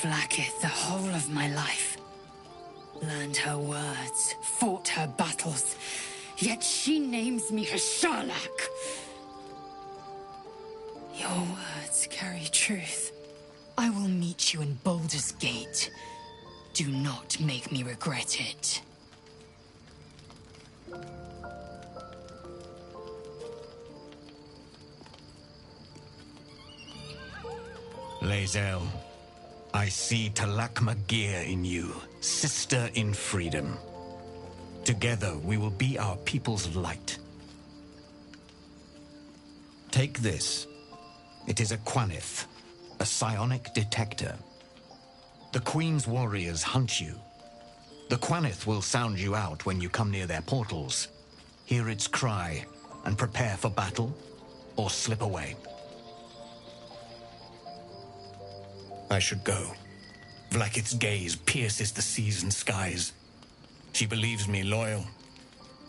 Vlaakith the whole of my life. Learned her words, fought her battles, yet she names me her Sharlak. Your words carry truth. I will meet you in Baldur's Gate. Do not make me regret it. Lae'zel, I see Talak Magir in you, sister in freedom. Together, we will be our people's light. Take this. It is a Quanith, a psionic detector. The Queen's warriors hunt you. The Quanith will sound you out when you come near their portals. Hear its cry and prepare for battle, or slip away. I should go. Vlakith's gaze pierces the seas and skies. She believes me loyal,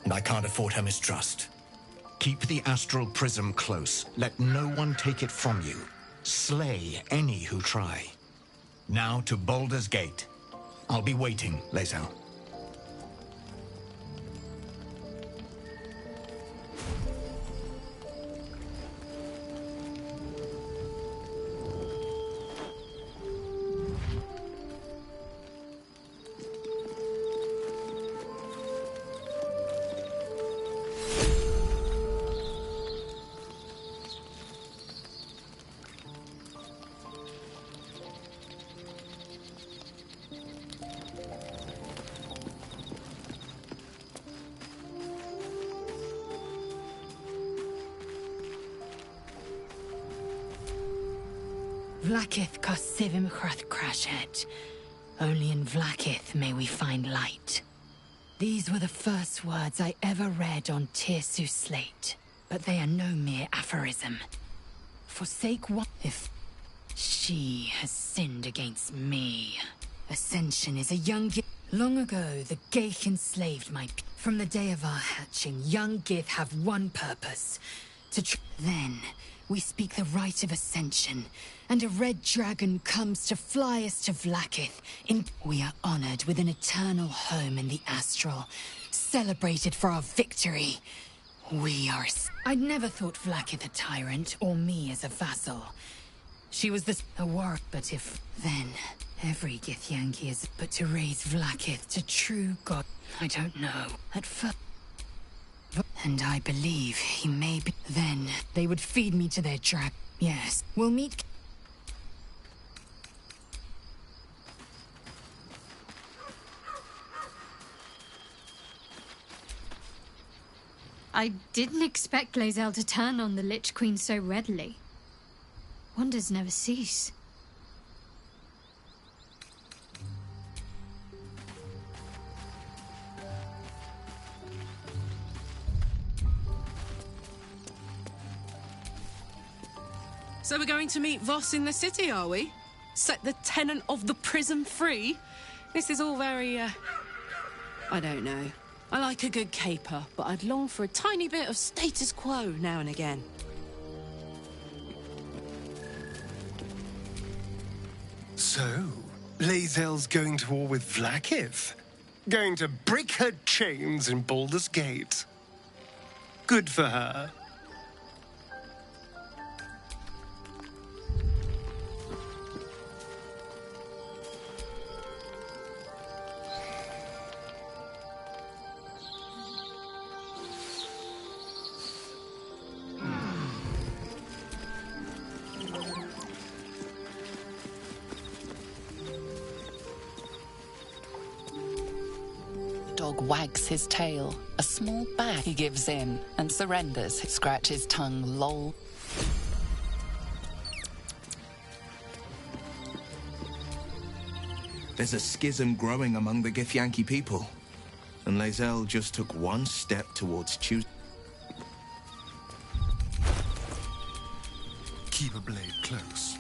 and I can't afford her mistrust. Keep the astral prism close. Let no one take it from you. Slay any who try. Now to Baldur's Gate. I'll be waiting, Lae'zel. Vlakith Kosivim Chrath Crashet. Only in Vlakith may we find light. These were the first words I ever read on Tirsu's slate, but they are no mere aphorism. Forsake one if she has sinned against me. Ascension is a young Gith. Long ago, the Geich enslaved my From the day of our hatching, young Gith have one purpose. Then, we speak the rite of ascension, and a red dragon comes to fly us to Vlakith. We are honored with an eternal home in the astral, celebrated for our victory. We are... I'd never thought Vlakith a tyrant, or me as a vassal. She was a war, but if... Then, every Githyanki is... But to raise Vlakith to true god... I don't know. At first... And I believe he may be... Then, they would feed me to their drag... Yes, we'll meet... I didn't expect Lae'zel to turn on the Lich Queen so readily. Wonders never cease. So we're going to meet Voss in the city, are we? Set the tenant of the prism free? This is all very, I don't know. I like a good caper, but I'd long for a tiny bit of status quo now and again. So, Lae'zel's going to war with Vlakith? Going to break her chains in Baldur's Gate? Good for her. Dog wags his tail. A small back he gives in and surrenders. Scratches tongue, lol. There's a schism growing among the Githyanki people, and Lae'zel just took one step towards choosing. Keep a blade close.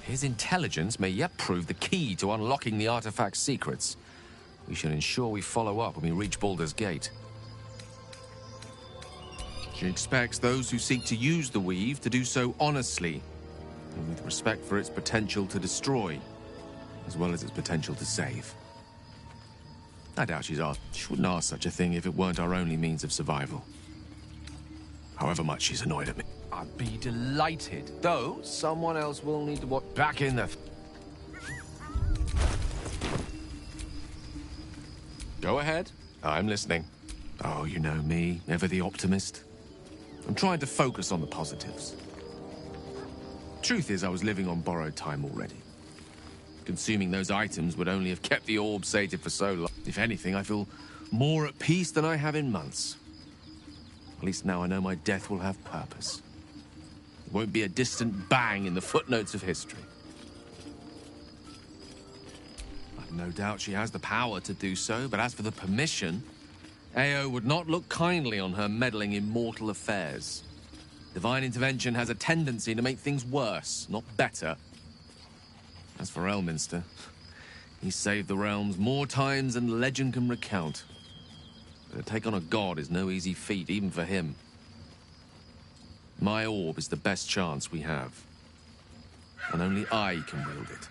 His intelligence may yet prove the key to unlocking the artifact's secrets. We should ensure we follow up when we reach Baldur's Gate. She expects those who seek to use the Weave to do so honestly, and with respect for its potential to destroy, as well as its potential to save. I doubt she wouldn't ask such a thing if it weren't our only means of survival. However much she's annoyed at me. I'd be delighted, though someone else will need to watch back in the... Go ahead. I'm listening. Oh, you know me, ever the optimist. I'm trying to focus on the positives. Truth is, I was living on borrowed time already. Consuming those items would only have kept the orb sated for so long. If anything, I feel more at peace than I have in months. At least now I know my death will have purpose. It won't be a distant bang in the footnotes of history. I've no doubt she has the power to do so, but as for the permission, Ao would not look kindly on her meddling in mortal affairs. Divine intervention has a tendency to make things worse, not better. As for Elminster, he saved the realms more times than legend can recount. But to take on a god is no easy feat, even for him. My orb is the best chance we have. And only I can wield it.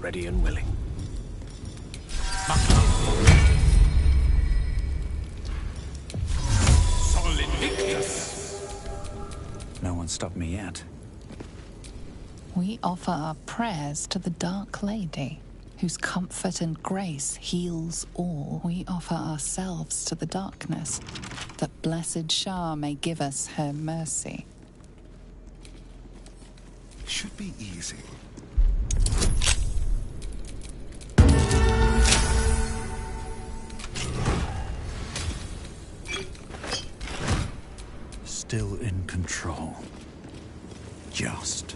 Ready and willing. Solid Victus! No one stopped me yet. We offer our prayers to the Dark Lady, whose comfort and grace heals all. We offer ourselves to the darkness, that blessed Shah may give us her mercy. Should be easy. Still in control. Just.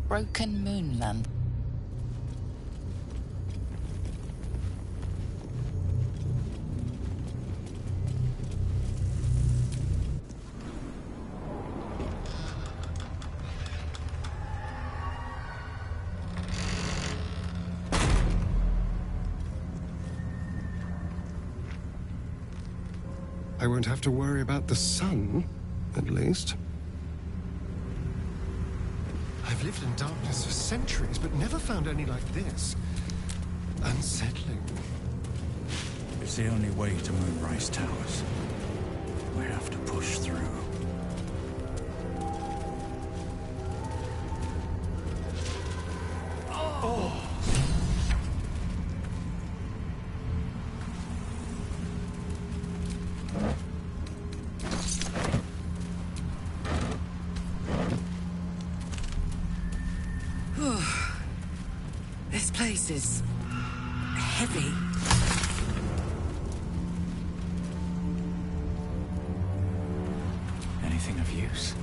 Broken moonland. I won't have to worry about the sun, at least. I've lived in darkness for centuries, but never found any like this. Unsettling. It's the only way to Moonrise Towers. We have to push through. Oh! This place is heavy. Anything of use?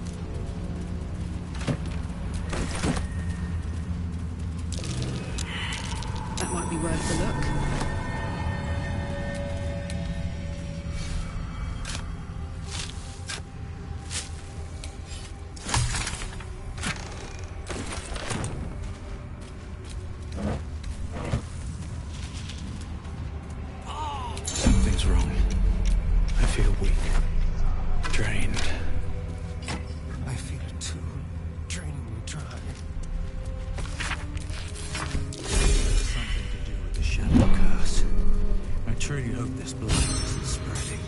That might be worth a look. Something's wrong. I feel weak. Drained. I feel it too. Draining me dry. Something to do with the Shadow Curse. I truly hope this blood isn't spreading.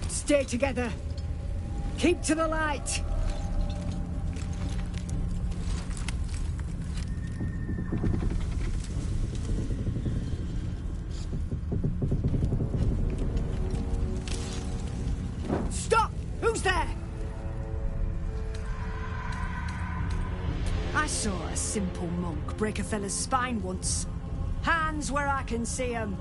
Stay together. Keep to the light. Stop! Who's there? I saw a simple monk break a fella's spine once. Hands where I can see 'em.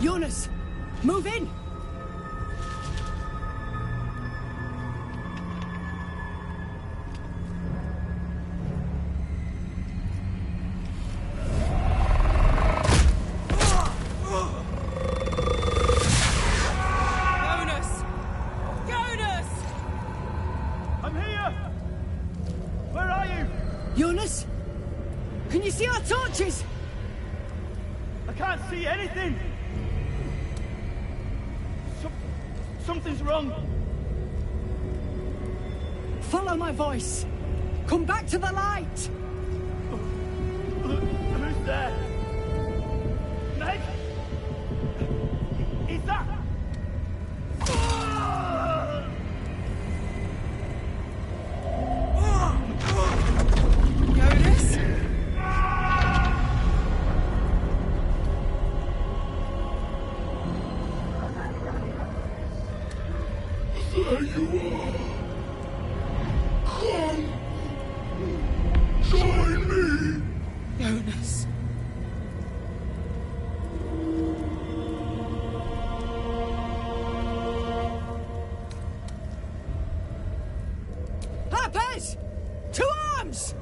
Jonas, move in! Jonas! Jonas! I'm here! Where are you? Jonas? Can you see our torches? I can't see anything! Something's wrong. Follow my voice. Come back to the light. Who's there? Meg? Is that? Jonas? There you are. Come. Join me. Jonas. Harpers! To arms!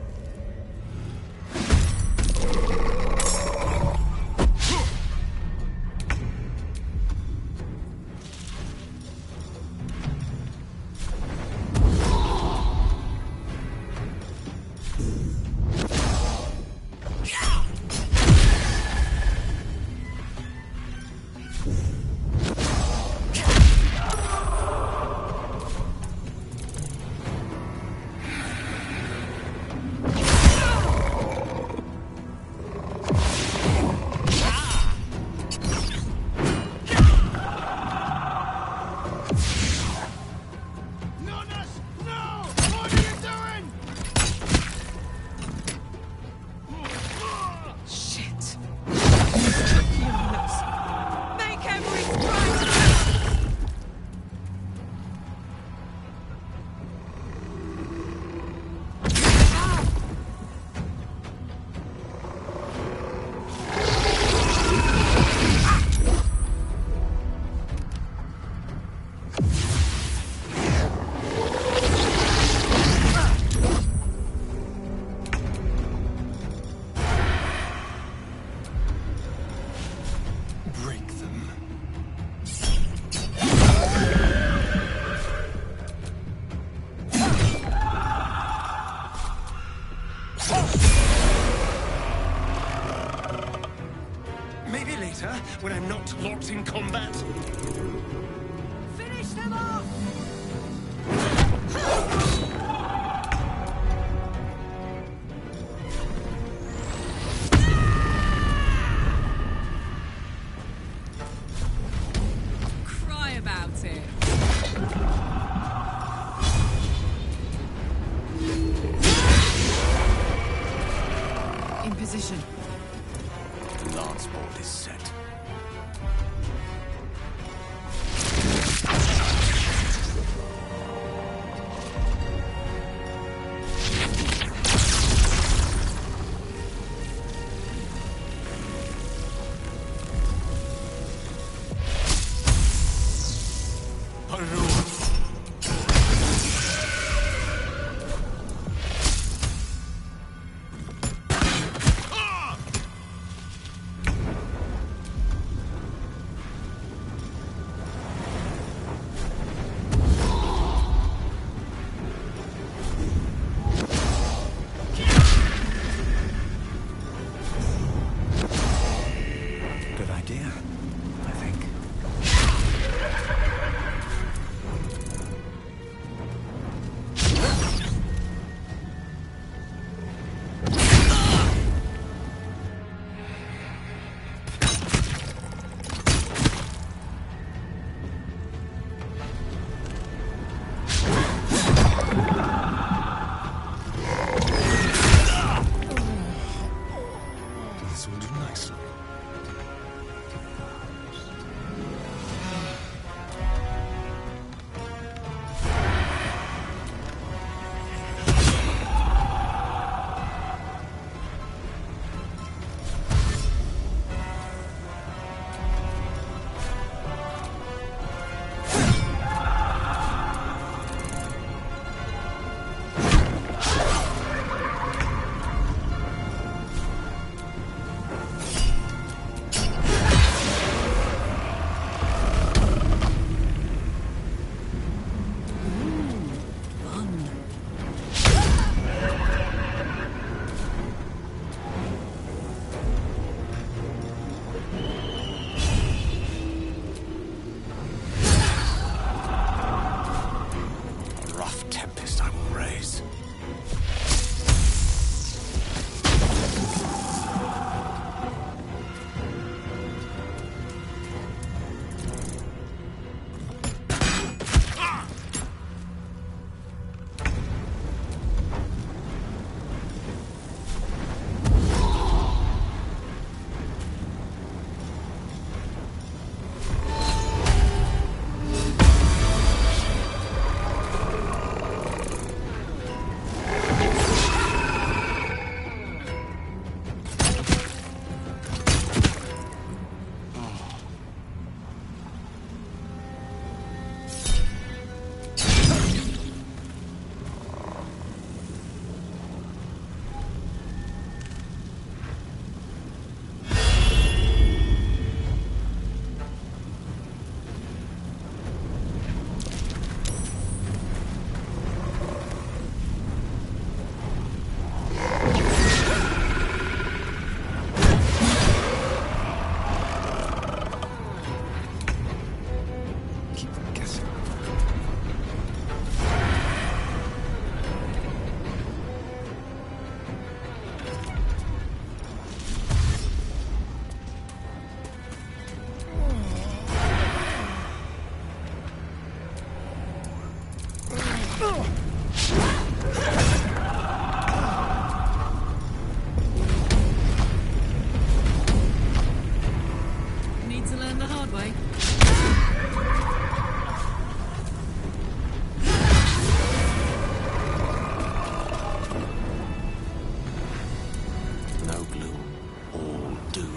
Shit. Jonas. Make him Maybe later, when I'm not locked in combat. Finish them off! Cry about it. In position. Lance board is set. Good idea, I think. This will do nicely. A rough tempest I will raise. Keep them guessing. Need to learn the hard way. No gloom, all doom.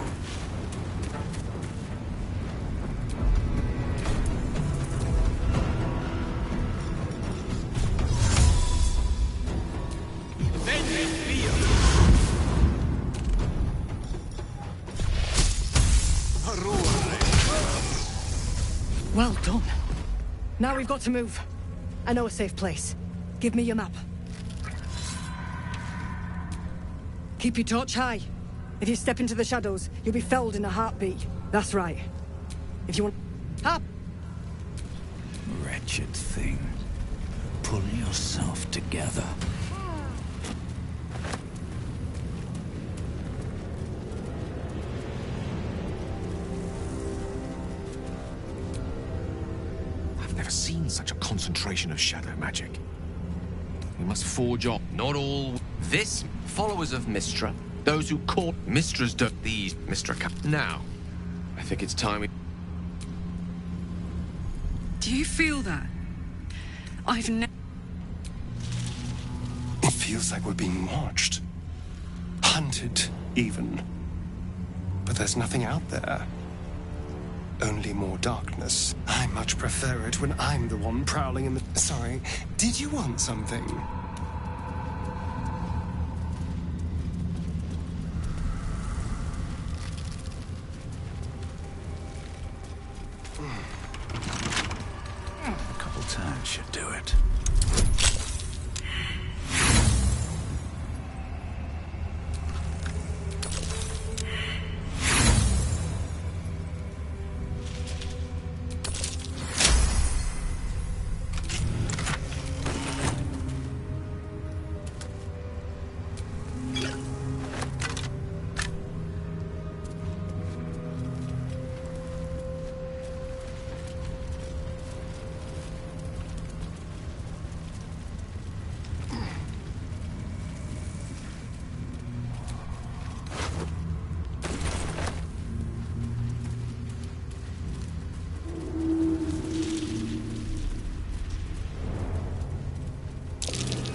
Well done. Now we've got to move. I know a safe place. Give me your map. Keep your torch high. If you step into the shadows, you'll be felled in a heartbeat. That's right. If you want... Up! Wretched thing. Pull yourself together. I've never seen such a concentration of shadow magic. We must forge on. Not all. This, followers of Mystra. Those who call Mistras do these Mystra. Now, I think it's time we... Do you feel that? I've never... It feels like we're being watched. Hunted, even. But there's nothing out there. Only more darkness. I much prefer it when I'm the one prowling in the... Sorry, did you want something? A couple turns should do it.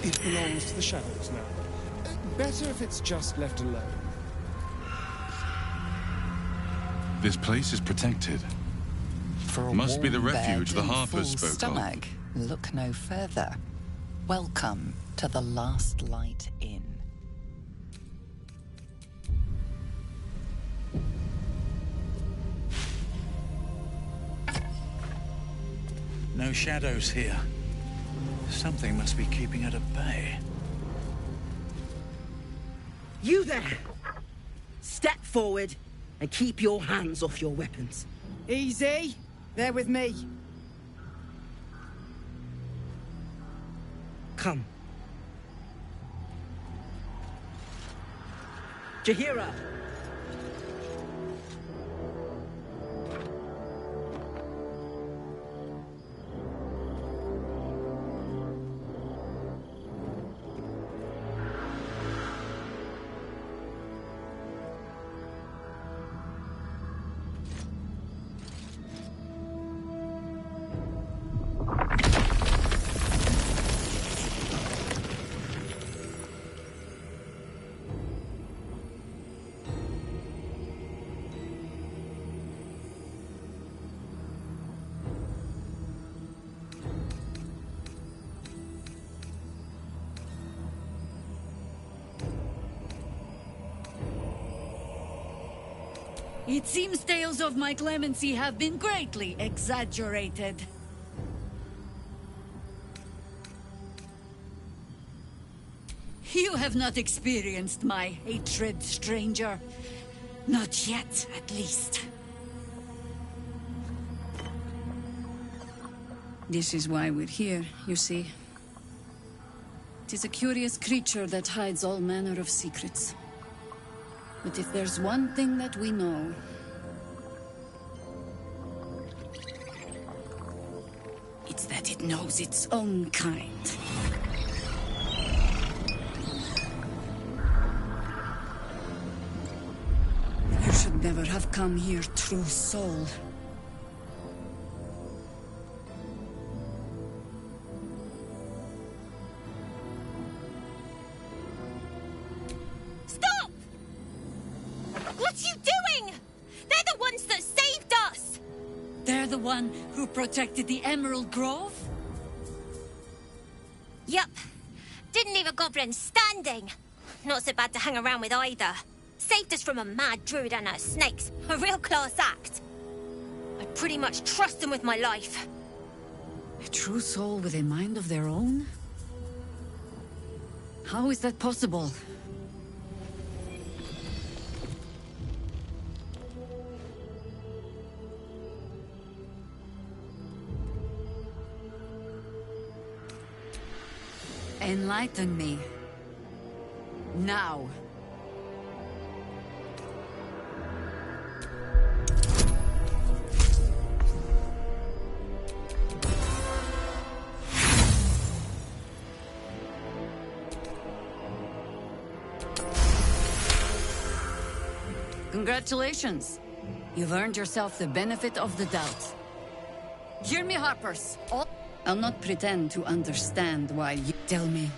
It belongs to the shadows now. Better if it's just left alone. This place is protected. For a Must be the warm refuge bed the and Harpers full spoke of. stomach, look no further. Welcome to the Last Light Inn. No shadows here. Something must be keeping it at bay. You there! Step forward and keep your hands off your weapons. Easy. They're with me. Come. Jaheira! It seems tales of my clemency have been greatly exaggerated. You have not experienced my hatred, stranger. Not yet, at least. This is why we're here, you see. It is a curious creature that hides all manner of secrets. But if there's one thing that we know... it's that it knows its own kind. You should never have come here, true soul. Stop! What are you doing? They're the ones that saved us! They're the one who protected the Emerald Grove? Yup. Didn't leave a goblin standing. Not so bad to hang around with either. Saved us from a mad druid and her snakes. A real class act. I pretty much trust them with my life. A true soul with a mind of their own? How is that possible? Enlighten me. Now. Congratulations. You've earned yourself the benefit of the doubt. Hear me, Harpers. I'll not pretend to understand why you... Tell me.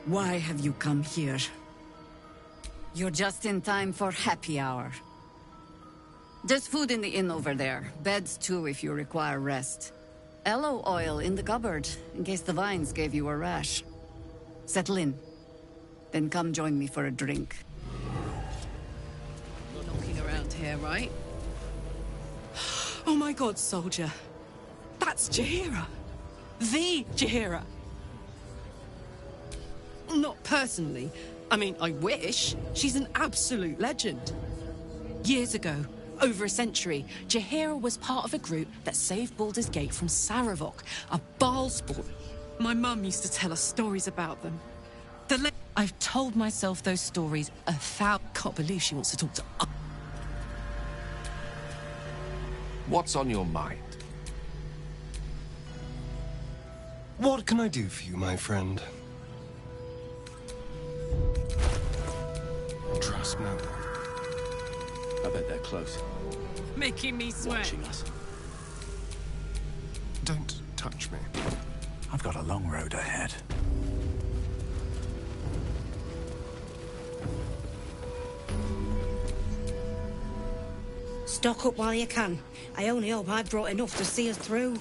Why have you come here? You're just in time for happy hour. There's food in the inn over there. Beds too if you require rest. Aloe oil in the cupboard, in case the vines gave you a rash. Settle in. Then come join me for a drink. You're knocking around here, right? Oh my god, soldier. That's Jaheira. The Jaheira. Not personally. I mean, I wish. She's an absolute legend. Years ago, over a century, Jaheira was part of a group that saved Baldur's Gate from Sarevok, a Baalspawn. My mum used to tell us stories about them. I've told myself those stories 1,000... Can't believe she wants to talk to... What's on your mind? What can I do for you, my friend? Trust no one. I bet they're close. Making me sweat. Watching us. Don't touch me. I've got a long road ahead. Stock up while you can. I only hope I've brought enough to see us through.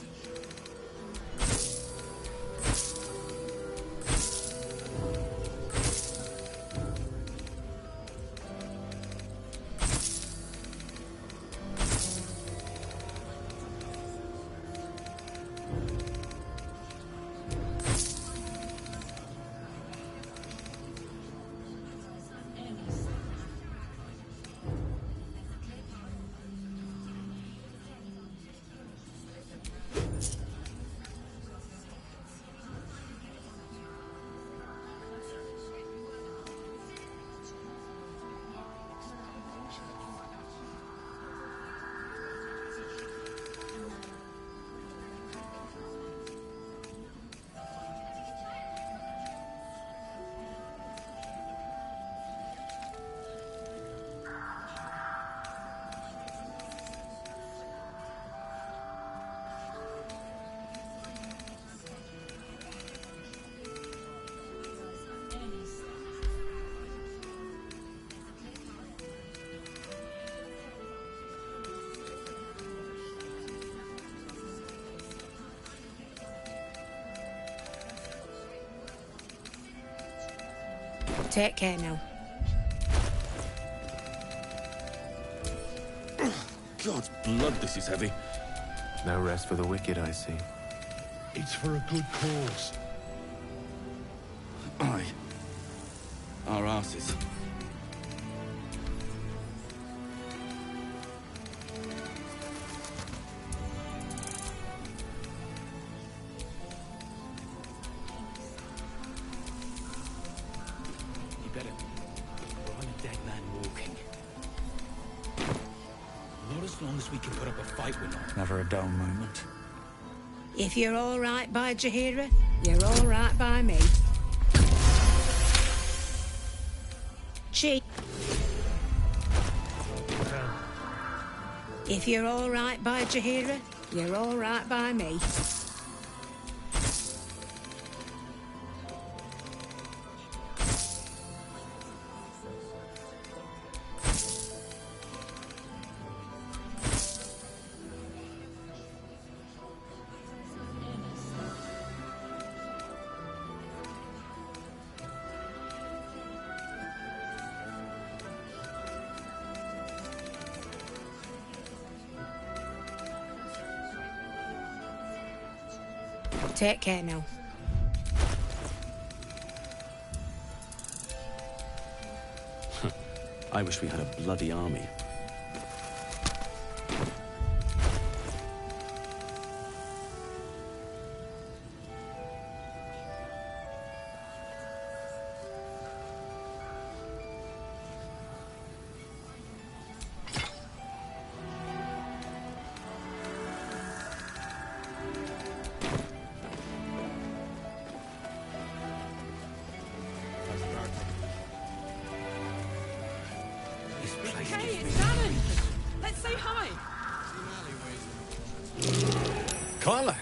Take care now. God's blood, this is heavy. No rest for the wicked, I see. It's for a good cause. Aye. Our asses. We can put up a fight with them. Never a dull moment. If you're all right by Jaheira, you're all right by me. If you're all right by Jaheira, you're all right by me. Take care now. I wish we had a bloody army. Karlach!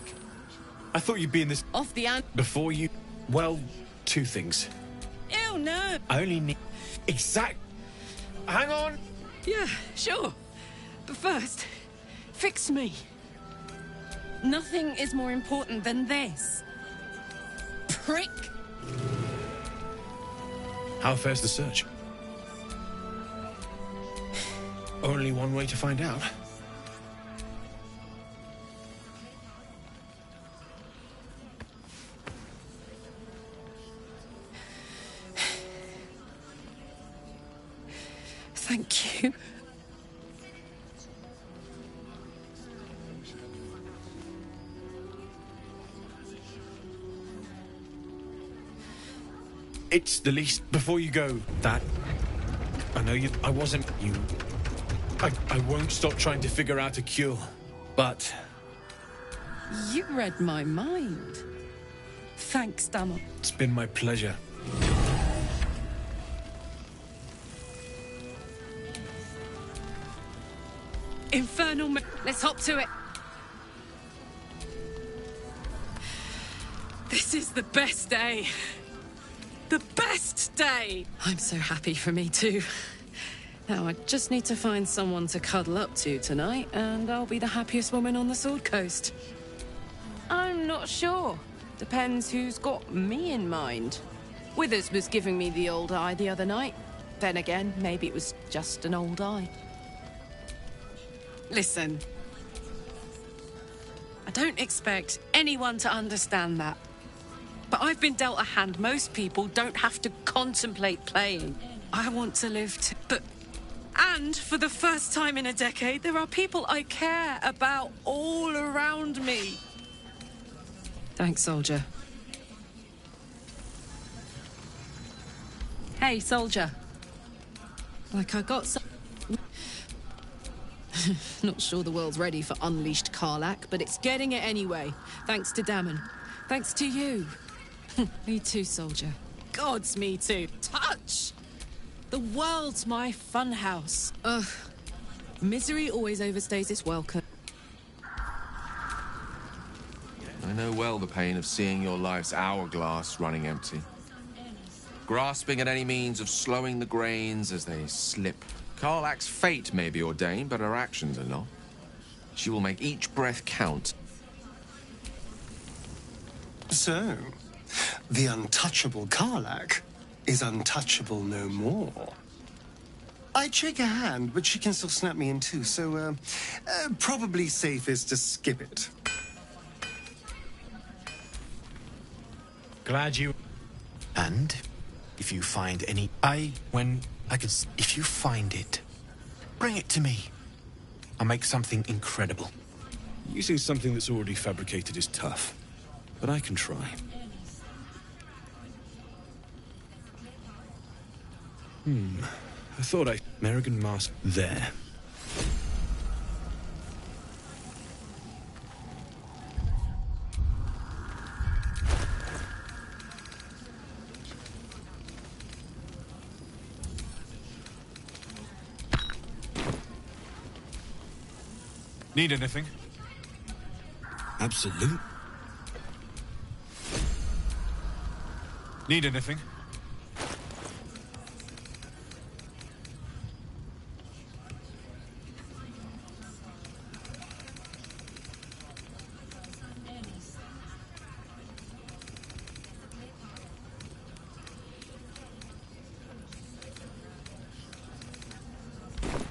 I thought you'd be in this... Off the end. Before you... Well, two things. Ew, no! I only need... Exact... Hang on! Yeah, sure. But first, fix me. Nothing is more important than this. Prick! How fares the search? Only one way to find out. Thank you. It's the least... Before you go, that... I know you... I wasn't... You... I won't stop trying to figure out a cure, but... You read my mind. Thanks, Damon. It's been my pleasure. Infernal... Let's hop to it. This is the best day. The best day! I'm so happy for me too. Now I just need to find someone to cuddle up to tonight, and I'll be the happiest woman on the Sword Coast. I'm not sure. Depends who's got me in mind. Withers was giving me the old eye the other night. Then again, maybe it was just an old eye. Listen. I don't expect anyone to understand that. But I've been dealt a hand most people don't have to contemplate playing. I want to live too. And for the first time in a decade, there are people I care about all around me. Thanks, soldier. Hey, soldier. Like I got some... Not sure the world's ready for unleashed Karlach, but it's getting it anyway. Thanks to Damon. Thanks to you. Me too, soldier. Gods, me too. Touch! The world's my funhouse. Ugh. Misery always overstays its welcome. I know well the pain of seeing your life's hourglass running empty. Grasping at any means of slowing the grains as they slip. Karlach's fate may be ordained, but her actions are not. She will make each breath count. So, the untouchable Karlach is untouchable no more. I'd shake her hand, but she can still snap me in two, so, probably safest to skip it. Glad you... And if you find any... If you find it, bring it to me. I'll make something incredible. Using something that's already fabricated is tough, but I can try. I thought Merrigan mask there. Need anything? Absolute. Need anything?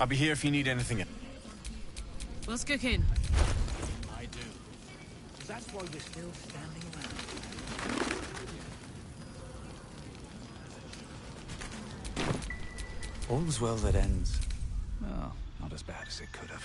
I'll be here if you need anything. What's cooking? I do. That's why you're still standing around. All's well that ends. Well, not as bad as it could have.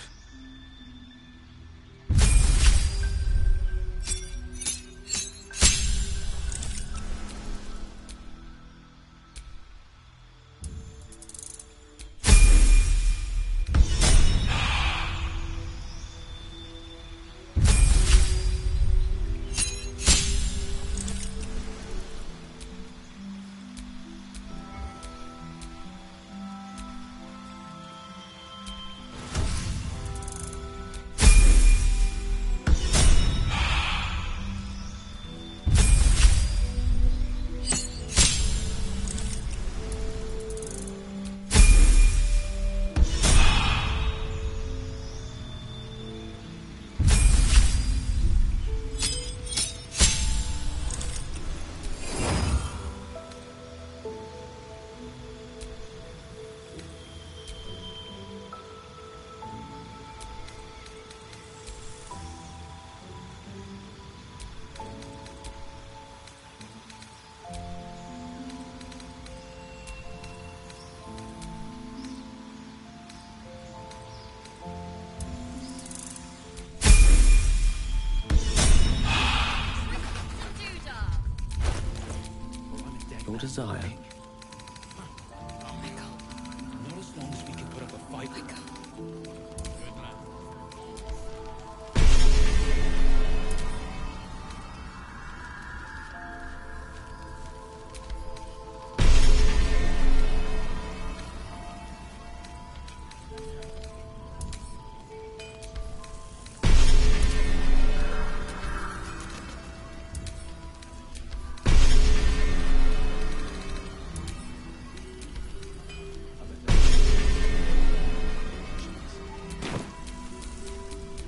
your desire. Not as long as we can put up a fight.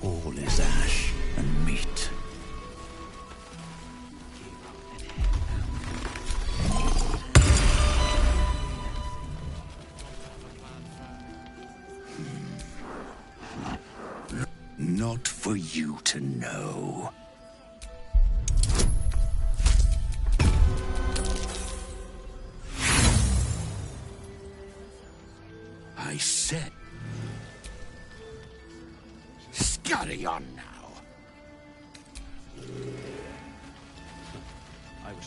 All is ash and meat. Not for you to know. I said, scurry on now. I wish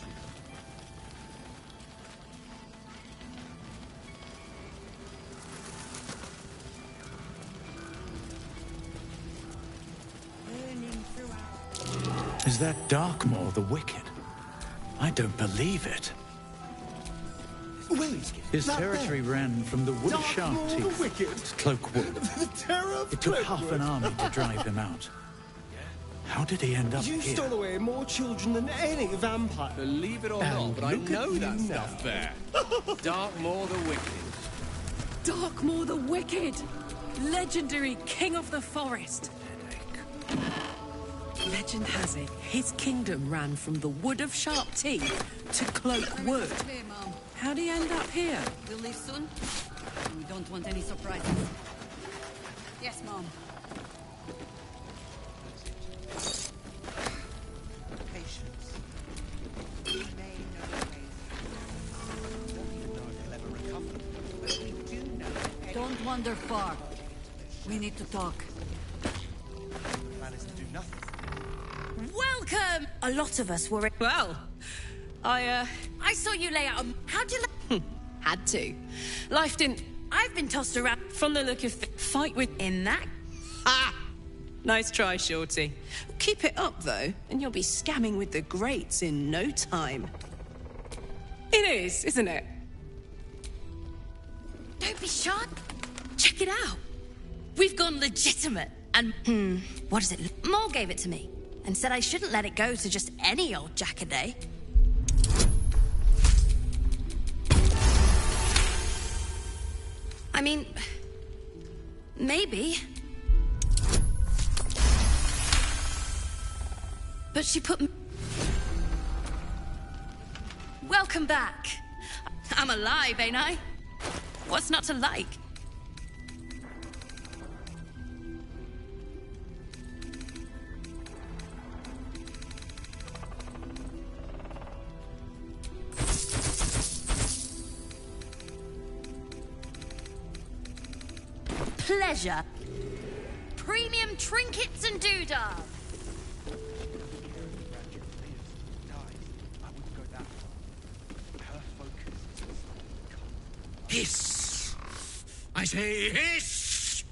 Is that Darkmoor the Wicked? I don't believe it. His territory ran from the Wood of Sharp Teeth to Cloakwood. The terror of It took Cloakwood. half an army to drive him out. How did he end up You here? stole away more children than any vampire. Believe it or And not, but I look at know you that now. stuff there. Darkmoor the Wicked. Darkmoor the Wicked! Legendary King of the Forest! Legend has it, his kingdom ran from the Wood of Sharp Teeth to Cloakwood. Hey, Mom. How'd he end up here? We'll leave soon. We don't want any surprises. Yes, Mom. Don't wander far. We need to talk. Welcome! A lot of us were. Well, I saw you lay out a. How'd you. had to. Life didn't. I've been tossed around. From the look of fight with. In that. Ah! Nice try, Shorty. Keep it up, though, and you'll be scamming with the greats in no time. It is, isn't it? Don't be shy. Check it out. We've gone legitimate. And, what does it look? Mole gave it to me and said I shouldn't let it go to just any old Jackaday. I mean, maybe. But she put. Welcome back. I'm alive, ain't I? What's not to like? Pleasure. Premium trinkets and doodah. Hiss! I say hiss!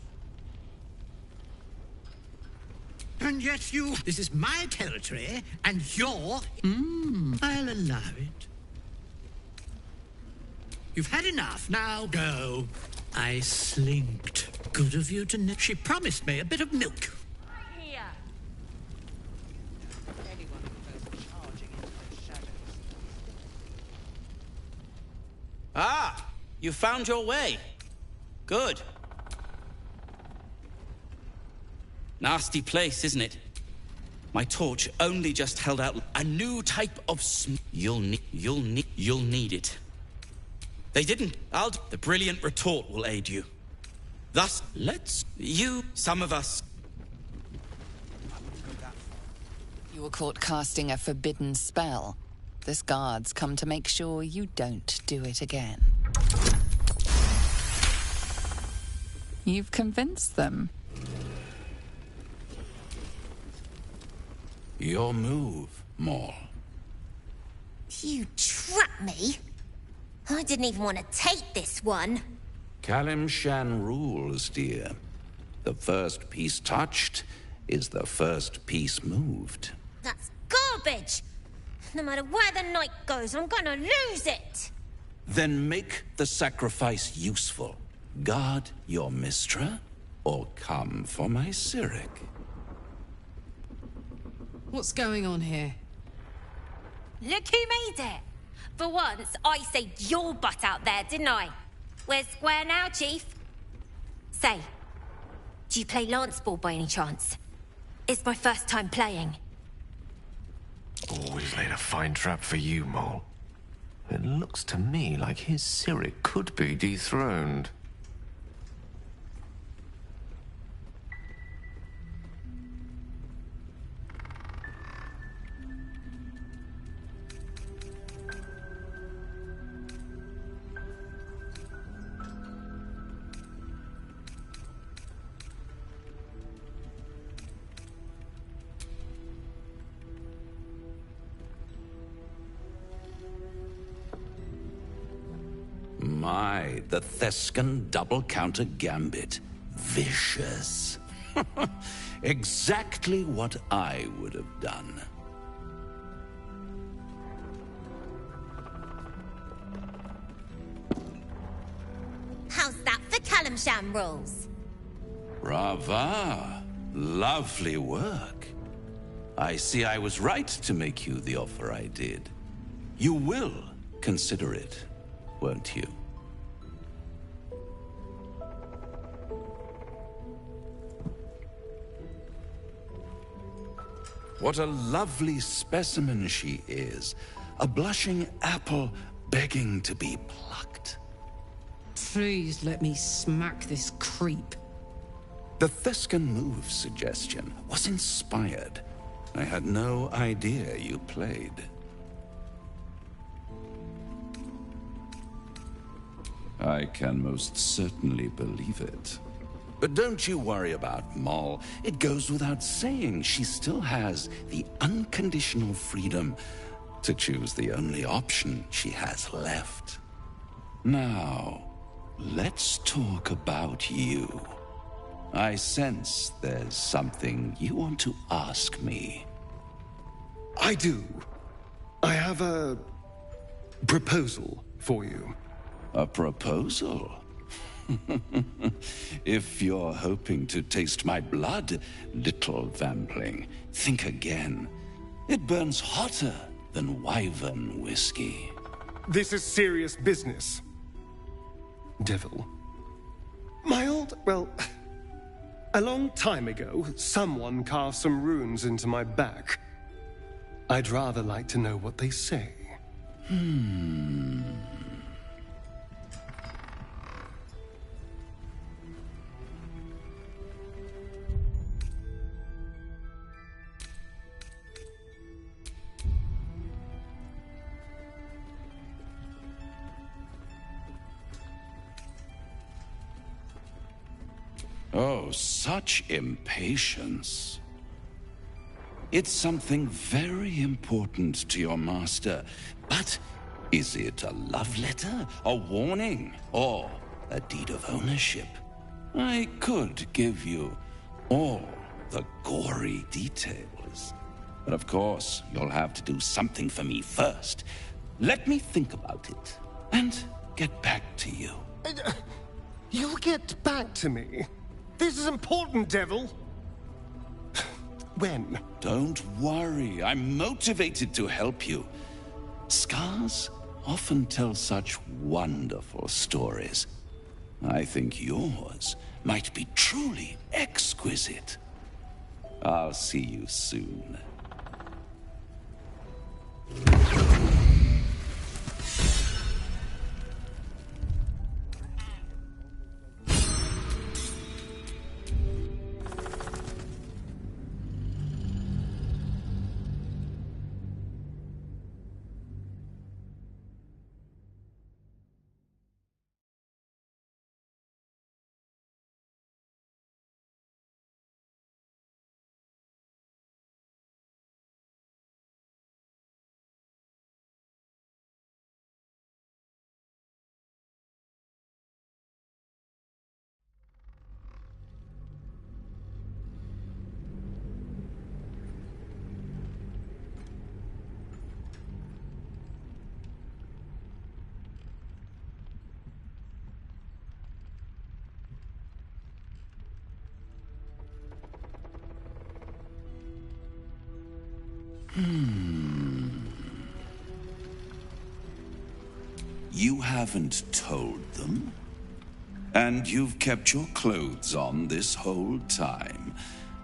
And yet you... This is my territory, and you're... I'll allow it. You've had enough, now go. I slinked. Good of you to know. She promised me a bit of milk. Here. Ah! You found your way. Good. Nasty place, isn't it? My torch only just held out a new type of You'll need it. They didn't. The brilliant retort will aid you. Thus, some of us. You were caught casting a forbidden spell. This guard's come to make sure you don't do it again. You've convinced them. Your move, Maul. You trap me? I didn't even want to take this one. Kalimshan rules, dear. The first piece touched is the first piece moved. That's garbage! No matter where the night goes, I'm gonna lose it! Then make the sacrifice useful. Guard your Mystra, or come for my Cyric. What's going on here? Look who made it! For once, I saved your butt out there, didn't I? We're square now, Chief. Say, do you play lance ball by any chance? It's my first time playing. Always laid a fine trap for you, Mole. It looks to me like his Cyric could be dethroned. My, the Thescan double-counter gambit. Vicious. Exactly what I would have done. How's that for Kalimshan rules? Brava. Lovely work. I see I was right to make you the offer I did. You will consider it, won't you? What a lovely specimen she is. A blushing apple begging to be plucked. Please let me smack this creep. The Thescan move suggestion was inspired. I had no idea you played. I can most certainly believe it. But don't you worry about Moll. It goes without saying she still has the unconditional freedom to choose the only option she has left. Now, let's talk about you. I sense there's something you want to ask me. I do. I have a proposal for you. A proposal? If you're hoping to taste my blood, little vampling, think again. It burns hotter than wyvern whiskey. This is serious business. Devil. Well, a long time ago, someone carved some runes into my back. I'd rather like to know what they say. Oh, such impatience. It's something very important to your master, but is it a love letter, a warning, or a deed of ownership? I could give you all the gory details, but of course, you'll have to do something for me first. Let me think about it, and get back to you. You'll get back to me? This is important, Devil. When? Don't worry, I'm motivated to help you. Scars often tell such wonderful stories. I think yours might be truly exquisite. I'll see you soon. You haven't told them? And you've kept your clothes on this whole time.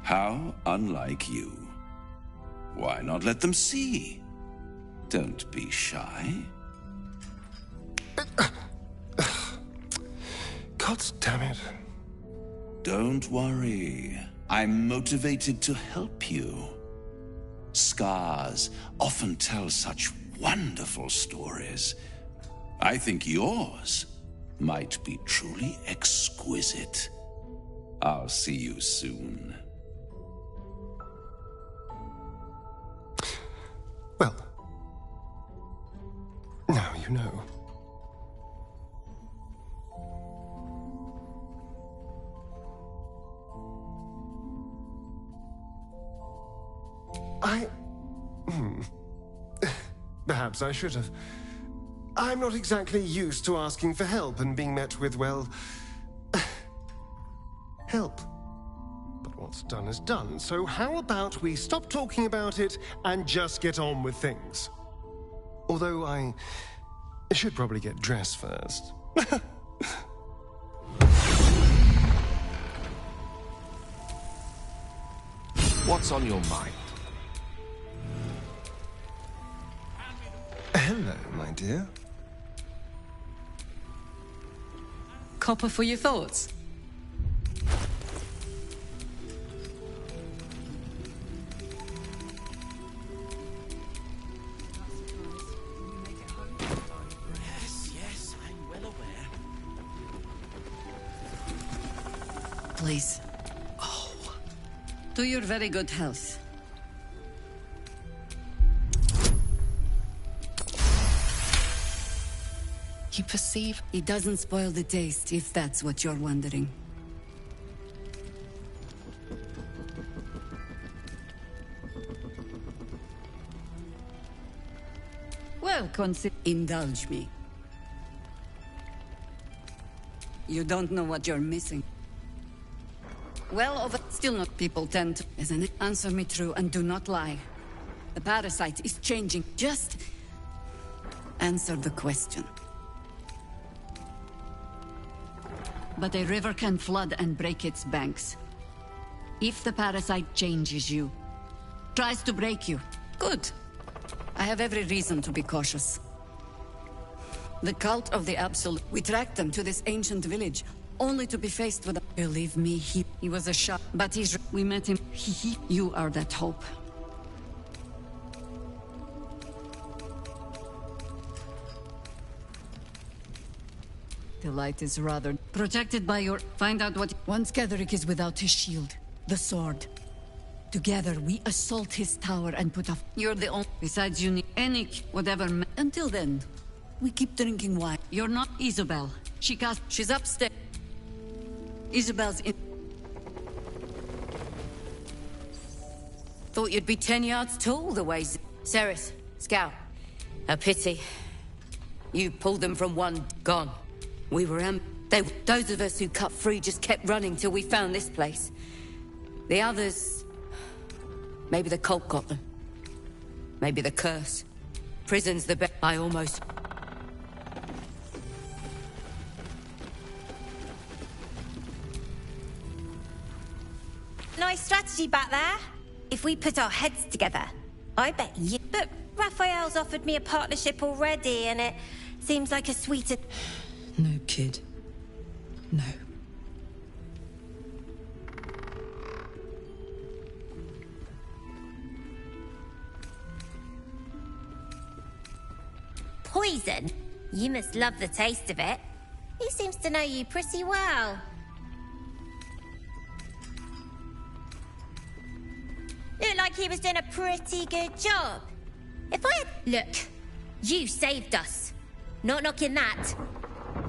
How unlike you. Why not let them see? Don't be shy. God damn it. Don't worry. I'm motivated to help you. Scars often tell such wonderful stories. I think yours might be truly exquisite. I'll see you soon. Well, now you know. Perhaps I should have. I'm not exactly used to asking for help and being met with, well, help. But what's done is done, so how about we stop talking about it and just get on with things? Although I should probably get dressed first. What's on your mind? Hello, my dear. Copper for your thoughts. Yes, I'm well aware. Please. Oh. To your very good health. You perceive? It doesn't spoil the taste, if that's what you're wondering. Well, indulge me. You don't know what you're missing. Well, still not people tend to... Isn't it? Answer me true and do not lie. The parasite is changing. Just... answer the question. But a river can flood and break its banks. If the parasite changes you, tries to break you, good. I have every reason to be cautious. The cult of the Absolute. We tracked them to this ancient village, only to be faced with... Believe me, he was a shot, but we met him. You are that hope. The light is rather protected by your... Find out what... Once Ketheric is without his shield, the sword. Together, we assault his tower and put off... You're the only... Besides, you need... Enic, whatever... Until then, we keep drinking wine. You're not Isabel. She's upstairs. Isabel's in... Thought you'd be 10 yards tall the way... Cerys, Scout. A pity. You pulled them from one, gone. We were those of us who cut free just kept running till we found this place. The others... Maybe the cult got them. Maybe the curse. Prison's the best. I almost... Nice strategy back there. If we put our heads together, I bet you... But Raphael's offered me a partnership already, and it seems like a sweeter... No, kid. No. Poison? You must love the taste of it. He seems to know you pretty well. Looked like he was doing a pretty good job. If I had... Look, you saved us. Not knocking that.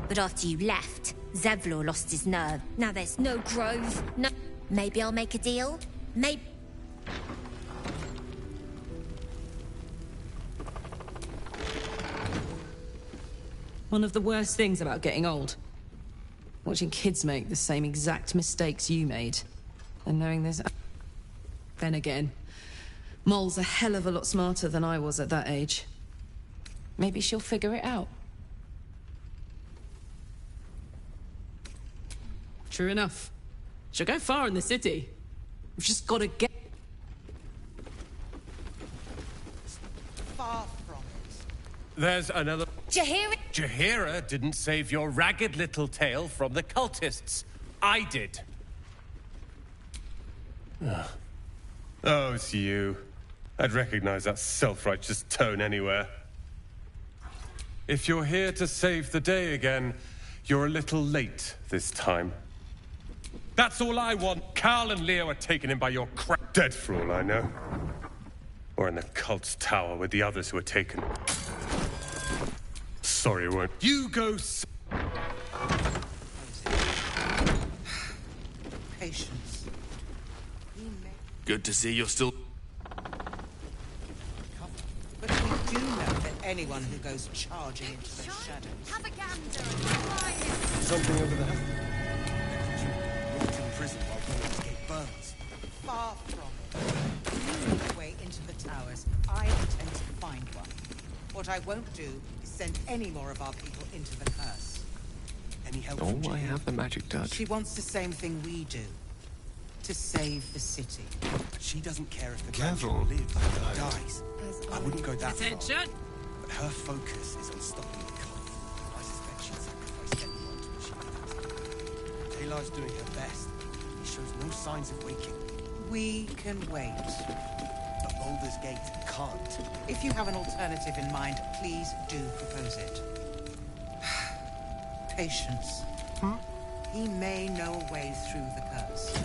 But after you left, Zevlor lost his nerve. Now there's no grove, no... Maybe I'll make a deal? Maybe... One of the worst things about getting old. Watching kids make the same exact mistakes you made. And knowing there's... Then again, Mol's a hell of a lot smarter than I was at that age. Maybe she'll figure it out. True enough. She'll go far in the city. We've just got to get... Far from it. There's another... Jaheira? Jaheira didn't save your ragged little tail from the cultists. I did. Oh, it's you. I'd recognize that self-righteous tone anywhere. If you're here to save the day again, you're a little late this time. That's all I want. Carl and Leo are taken in by your crap. Dead for all I know. Or in the cult's tower with the others who were taken. Sorry, won't you go... Patience. Good to see you're still... But we do know that anyone who goes charging into the shadows... Have a gander. Something over there. Locked in prison while Baldur's Gate burns. Far from it. You need a way into the towers. I intend to find one. What I won't do is send any more of our people into the curse. Any help from Oh, I Jaheira? have the magic touch. She wants the same thing we do. To save the city. But she doesn't care if the Careful. Grandeur lives or dies. I wouldn't go that Attention. far. But her focus is on stopping the cult. I suspect she'd sacrifice anyone to achieve that. Taylor's doing her best. He shows no signs of waking. We can wait. But Baldur's Gate can't. If you have an alternative in mind, please do propose it. Patience. He may know a way through the curse.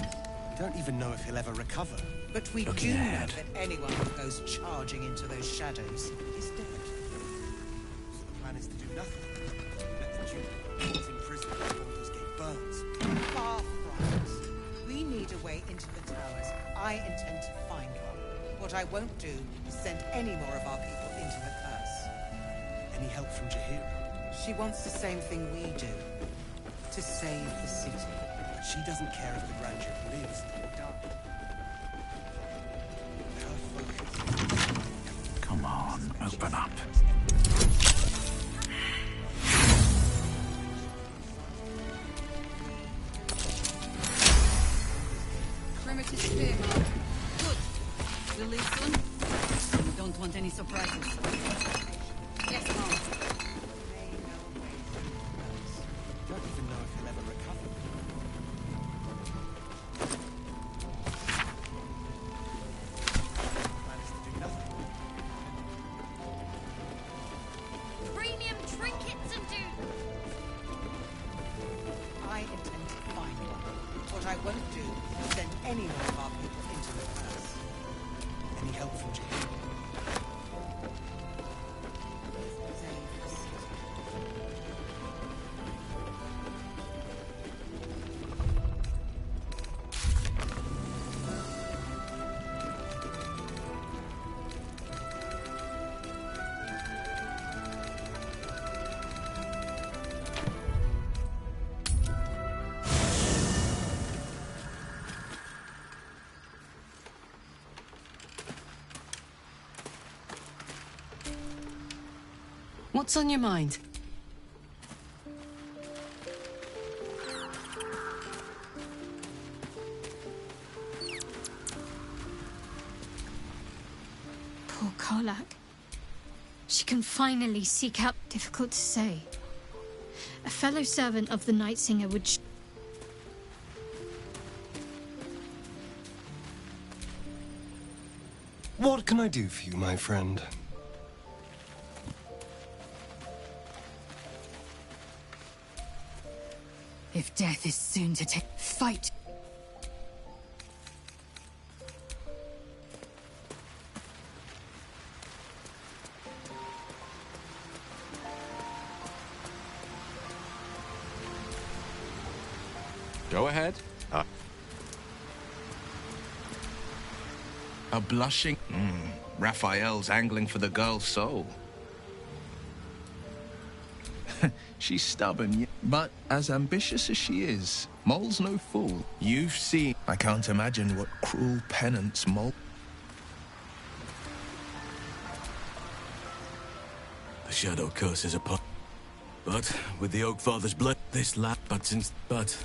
I don't even know if he'll ever recover. But we Looking do know ahead. that anyone who goes charging into those shadows is dead. So the plan is to do nothing. Let the Duke rot in prison while Baldur's Gate burns. Far from it. We need a way into the towers. I intend to find one. What I won't do is send any more of our people into the curse. Any help from Jaheira? She wants the same thing we do. To save the city. But she doesn't care if the Grandeur lives or dies. Her focus... Come on, open up. Primitive spear, Mark. Good. We'll leave soon. We don't want any surprises. Yes, Mom. Don't even know if he'll ever recover. Plan is to do nothing. Premium trinkets and do. I intend to find one. What I won't do is send any more of our people into the curse. Any help from Jaheira? Save the city. What's on your mind? Poor Karlach. She can finally seek out... Difficult to say. A fellow servant of the Night Singer would... What can I do for you, my friend? If death is soon to take... Fight! Go ahead. A blushing... Raphael's angling for the girl's soul. She's stubborn, but as ambitious as she is, Mole's no fool. You've seen... I can't imagine what cruel penance Mole... Shadow curse is upon. But with the Oak Father's blood, this lad. But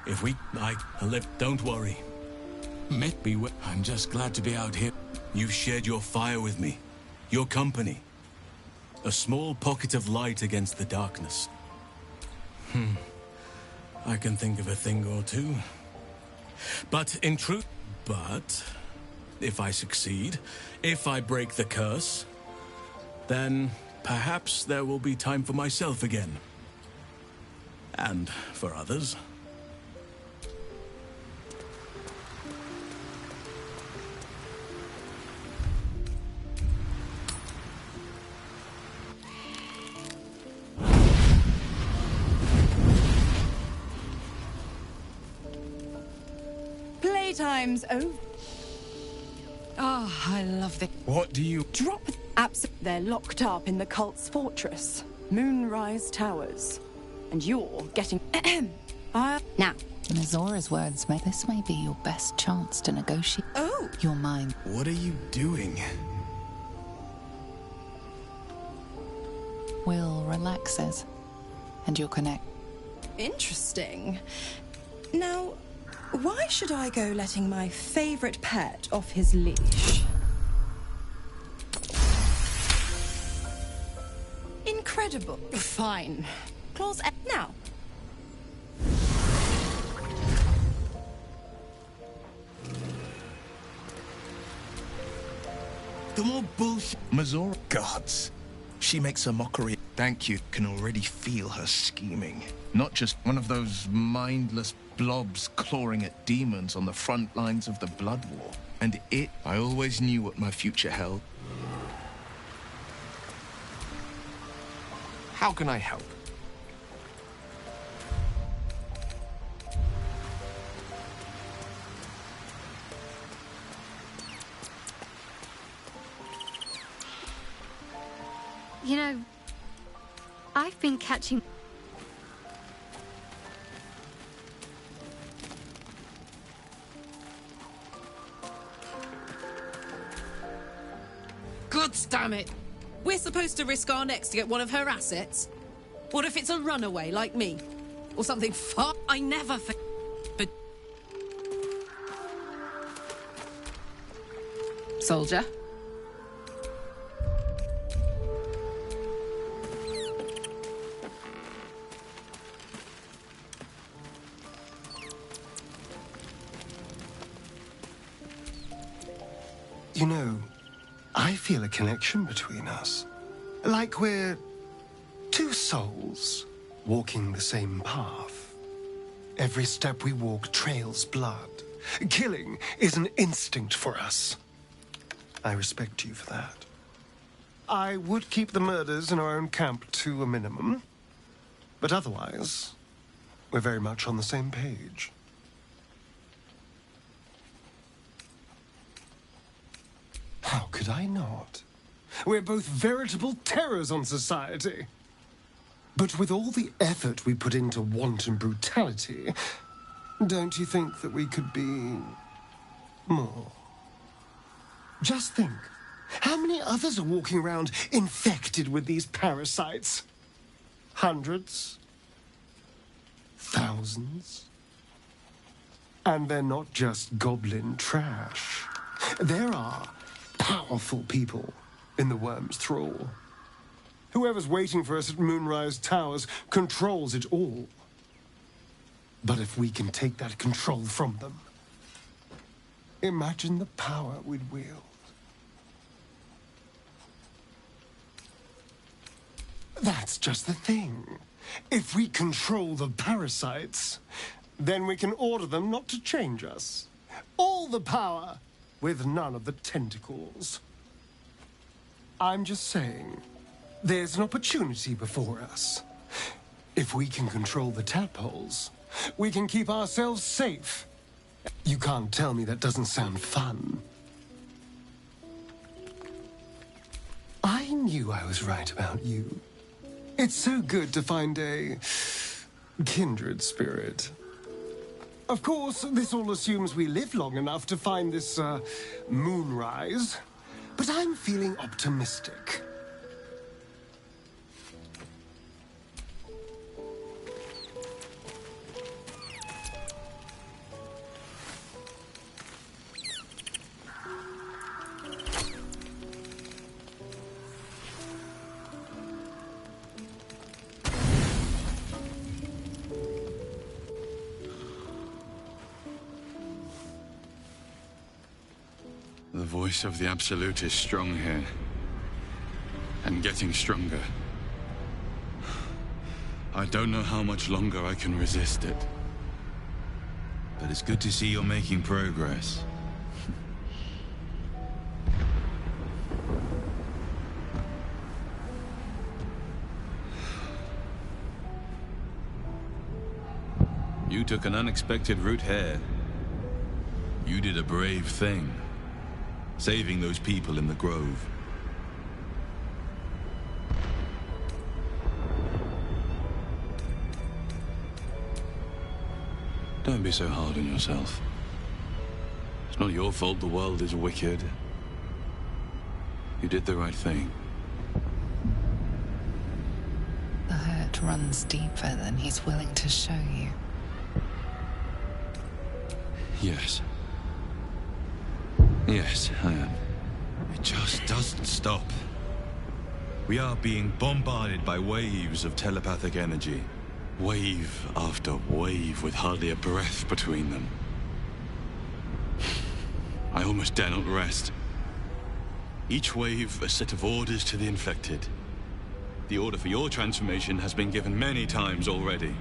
if we, I live. Don't worry. I'm just glad to be out here. You've shared your fire with me, your company. A small pocket of light against the darkness. I can think of a thing or two. But in truth, if I succeed, if I break the curse, then perhaps there will be time for myself again. And for others. Playtime's over. Oh, I love this. What do you... Drop apps. They're locked up in the cult's fortress, Moonrise Towers. And you're getting... Now. In Azora's words, this may be your best chance to negotiate your mind. What are you doing? Will relaxes, and you'll connect. Interesting. Now, why should I go letting my favorite pet off his leash? Incredible. Fine. Claws now. The more bullshit. Mazora. Gods. She makes a mockery. Thank you. Can already feel her scheming. Not just one of those mindless blobs clawing at demons on the front lines of the Blood War. And I always knew what my future held. How can I help? You know, I've been catching... God damn it! We're supposed to risk our necks to get one of her assets? What if it's a runaway like me? Or something far... I never... But... Soldier? You know, I feel a connection between us. Like we're two souls walking the same path. Every step we walk trails blood. Killing is an instinct for us. I respect you for that. I would keep the murders in our own camp to a minimum. But otherwise, we're very much on the same page. How could I not? We're both veritable terrors on society. But with all the effort we put into wanton brutality, don't you think that we could be more? Just think, how many others are walking around infected with these parasites? Hundreds? Thousands? And they're not just goblin trash. There are powerful people in the Worm's thrall. Whoever's waiting for us at Moonrise Towers controls it all. But if we can take that control from them, imagine the power we'd wield. That's just the thing. If we control the parasites, then we can order them not to change us. All the power, with none of the tentacles. I'm just saying, there's an opportunity before us. If we can control the tadpoles, we can keep ourselves safe. You can't tell me that doesn't sound fun. I knew I was right about you. It's so good to find a kindred spirit. Of course, this all assumes we live long enough to find this, moonrise. But I'm feeling optimistic. The voice of the Absolute is strong here. And getting stronger. I don't know how much longer I can resist it. But it's good to see you're making progress. You took an unexpected route here. You did a brave thing. Saving those people in the grove. Don't be so hard on yourself. It's not your fault the world is wicked. You did the right thing. The hurt runs deeper than he's willing to show you. Yes. Yes, I am. It just doesn't stop. We are being bombarded by waves of telepathic energy. Wave after wave with hardly a breath between them. I almost dare not rest. Each wave a set of orders to the infected. The order for your transformation has been given many times already.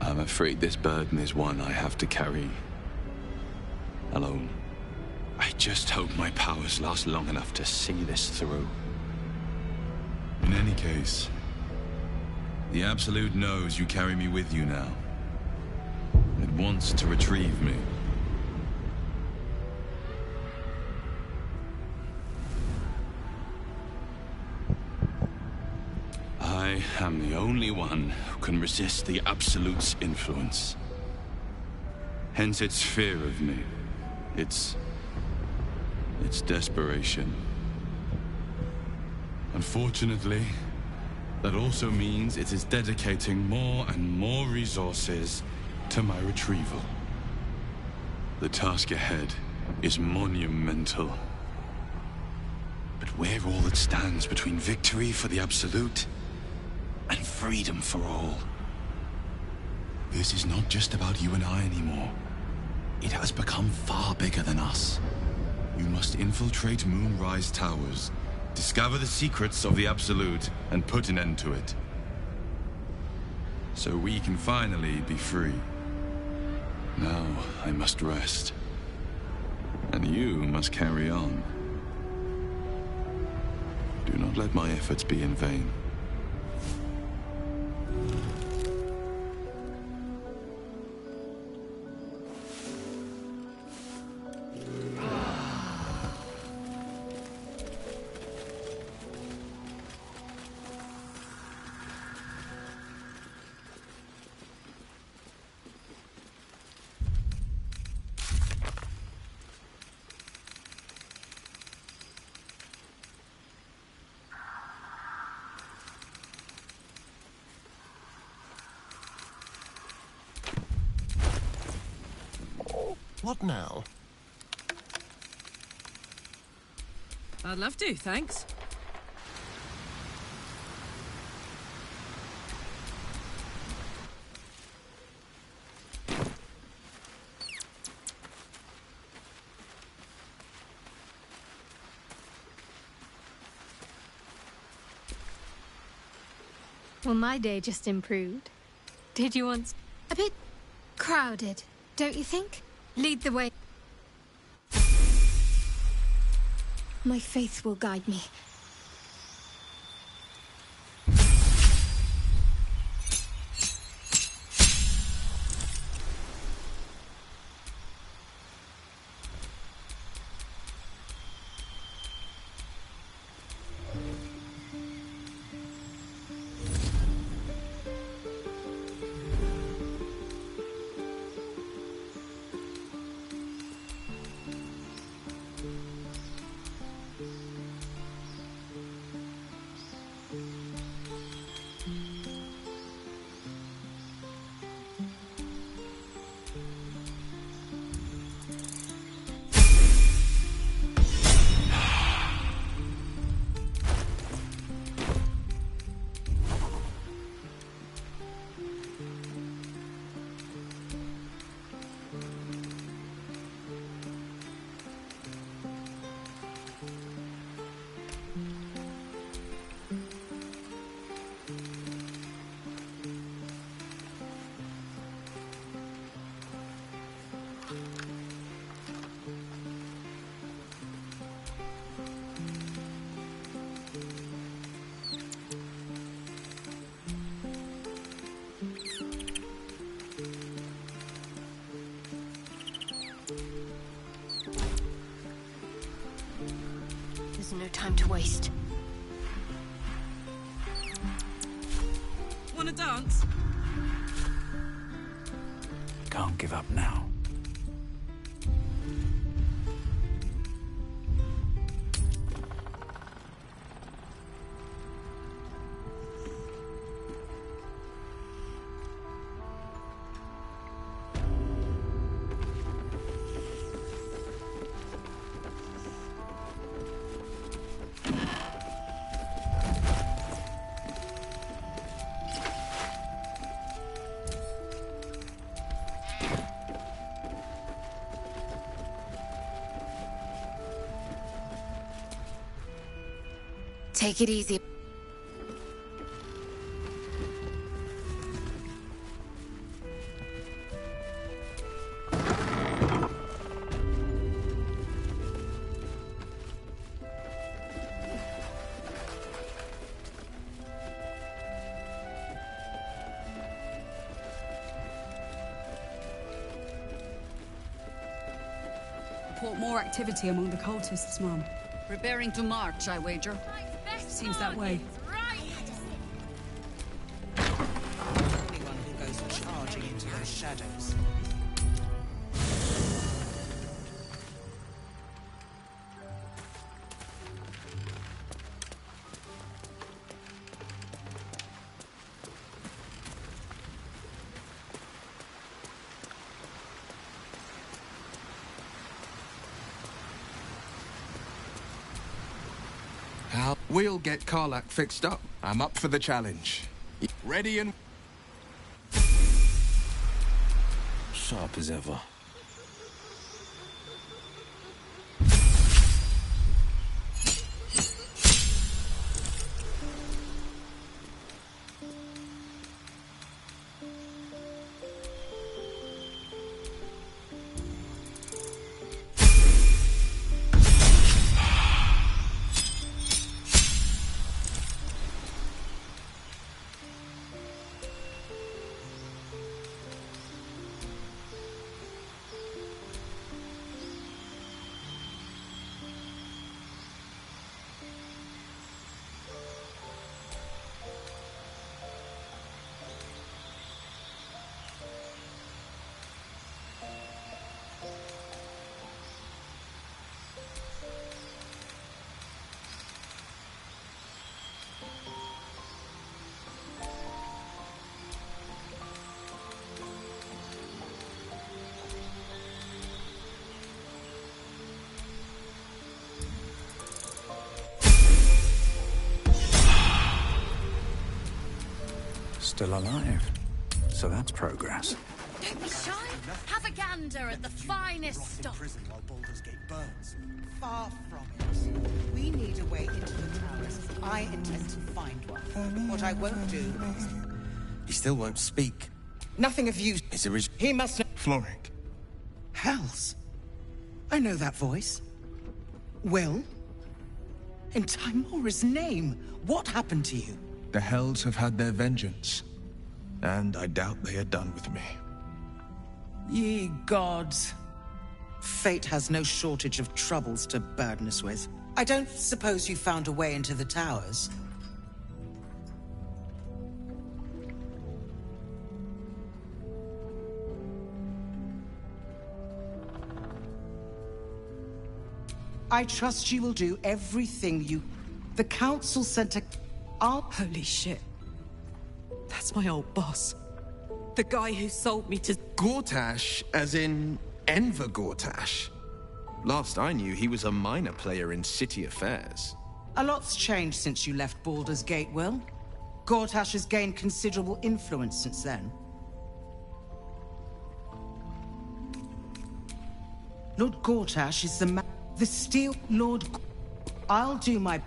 I'm afraid this burden is one I have to carry alone. I just hope my powers last long enough to see this through. In any case, the Absolute knows you carry me with you now. It wants to retrieve me. I am the only one who can resist the Absolute's influence. Hence its fear of me. Its desperation. Unfortunately, that also means it is dedicating more and more resources to my retrieval. The task ahead is monumental. But we're all that stands between victory for the Absolute and freedom for all. This is not just about you and I anymore. It has become far bigger than us. You must infiltrate Moonrise Towers, discover the secrets of the Absolute, and put an end to it. So we can finally be free. Now I must rest. And you must carry on. Do not let my efforts be in vain. What now? I'd love to, thanks. Well, my day just improved. Did you want... A bit crowded, don't you think? Lead the way. My faith will guide me. no time to waste. Wanna dance? Can't give up now. Take it easy. Report more activity among the cultists, Mom. Preparing to march, I wager. Seems that way. Anyone who goes charging into those shadows. We'll get Karlach fixed up. I'm up for the challenge. Ready and... Sharp as ever. Still alive. So that's progress. Don't be shy. Have a gander at the finest stuff. Prison while Baldur's Gate burns. Far from it. We need a way into the towers. I intend to find one. What I won't do is... He still won't speak. Nothing of use. His original... He must know... Florrick. Hells. I know that voice. Will? In Timora's name, what happened to you? The Hells have had their vengeance, and I doubt they are done with me. Ye gods. Fate has no shortage of troubles to burden us with. I don't suppose you found a way into the towers? I trust you will do everything you... The Council sent a... Holy shit. That's my old boss. The guy who sold me to... Gortash, as in Enver Gortash. Last I knew, he was a minor player in city affairs. A lot's changed since you left Baldur's Gate, Will. Gortash has gained considerable influence since then. Lord Gortash is the man... The Steel Lord... I'll do my...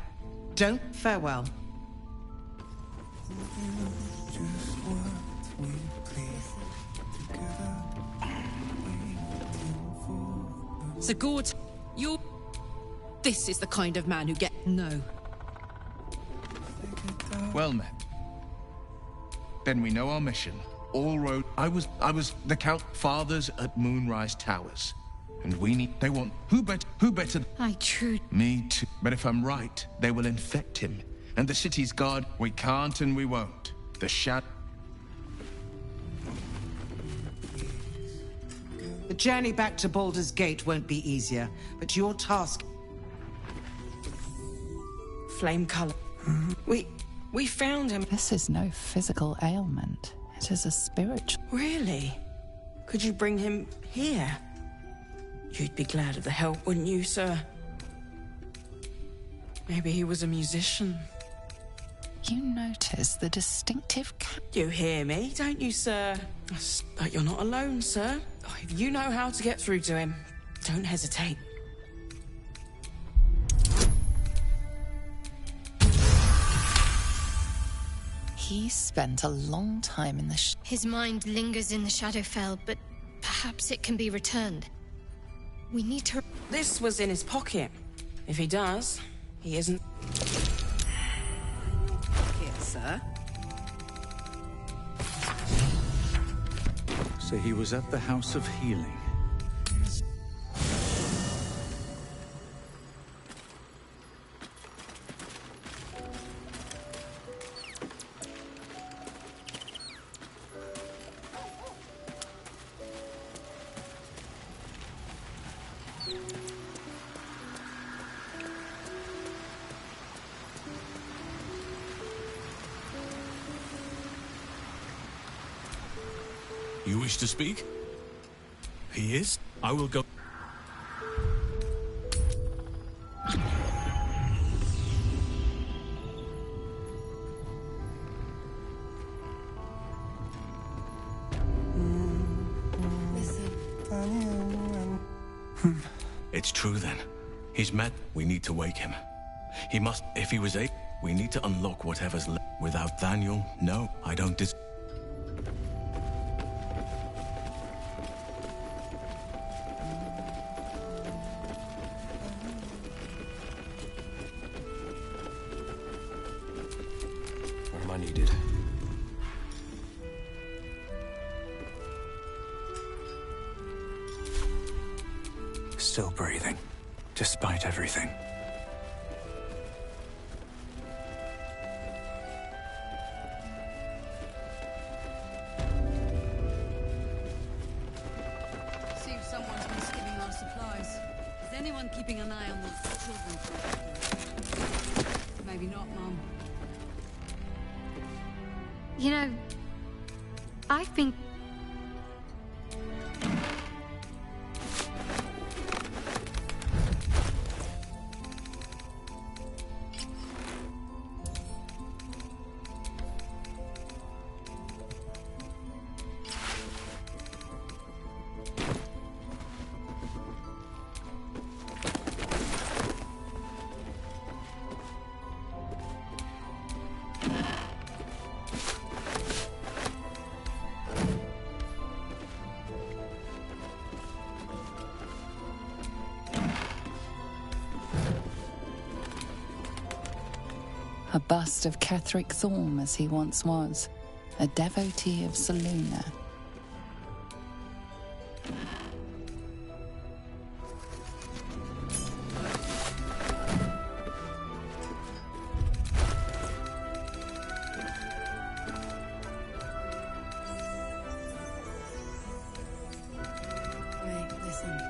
Don't farewell. So Gord, you're... This is the kind of man who get... No. Well met. Then we know our mission. All road... I was the Count Fathers at Moonrise Towers. And we need... They want... Who better... I true... Me too. But if I'm right, they will infect him. And the city's guard... We can't and we won't. The shadow... The journey back to Baldur's Gate won't be easier, but your task... Flame color. We found him. This is no physical ailment. It is a spiritual... Really? Could you bring him here? You'd be glad of the help, wouldn't you, sir? Maybe he was a musician. You notice the distinctive... You hear me, don't you, sir? But you're not alone, sir. If you know how to get through to him, don't hesitate. He spent a long time in the... His mind lingers in the Shadowfell, but perhaps it can be returned. We need to... This was in his pocket. If he does, he isn't... Here, sir. So he was at the House of Healing. You wish to speak? He is? I will go. It's true then. He's met. We need to wake him. He must, if he was a... We need to unlock whatever's left. Without Daniel, no, I don't Where am I needed? Still breathing, despite everything. Seems someone's been skimming our supplies. Is anyone keeping an eye on the children? Maybe not, Mum. You know, I've been... A bust of Ketheric Thorm as he once was, a devotee of Selûne. Wait, listen.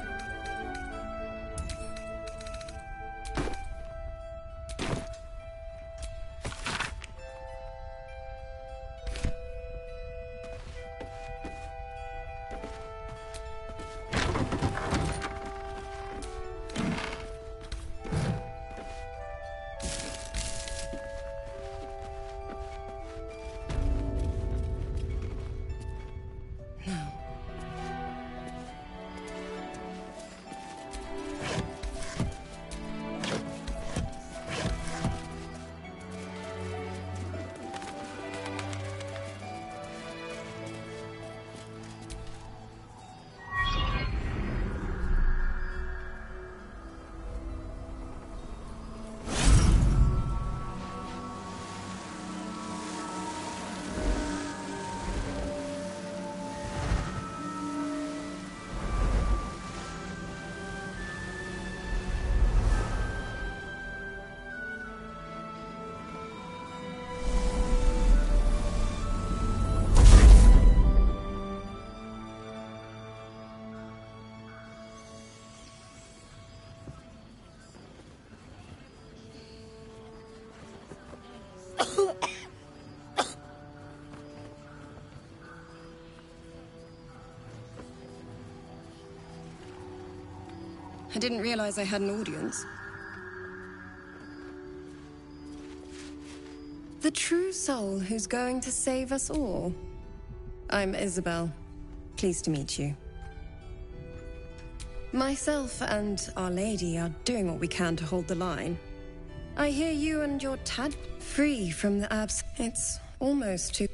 I didn't realize I had an audience. The true soul who's going to save us all. I'm Isabel. Pleased to meet you. Myself and Our Lady are doing what we can to hold the line. I hear you and your Tad free from the abs. It's almost too...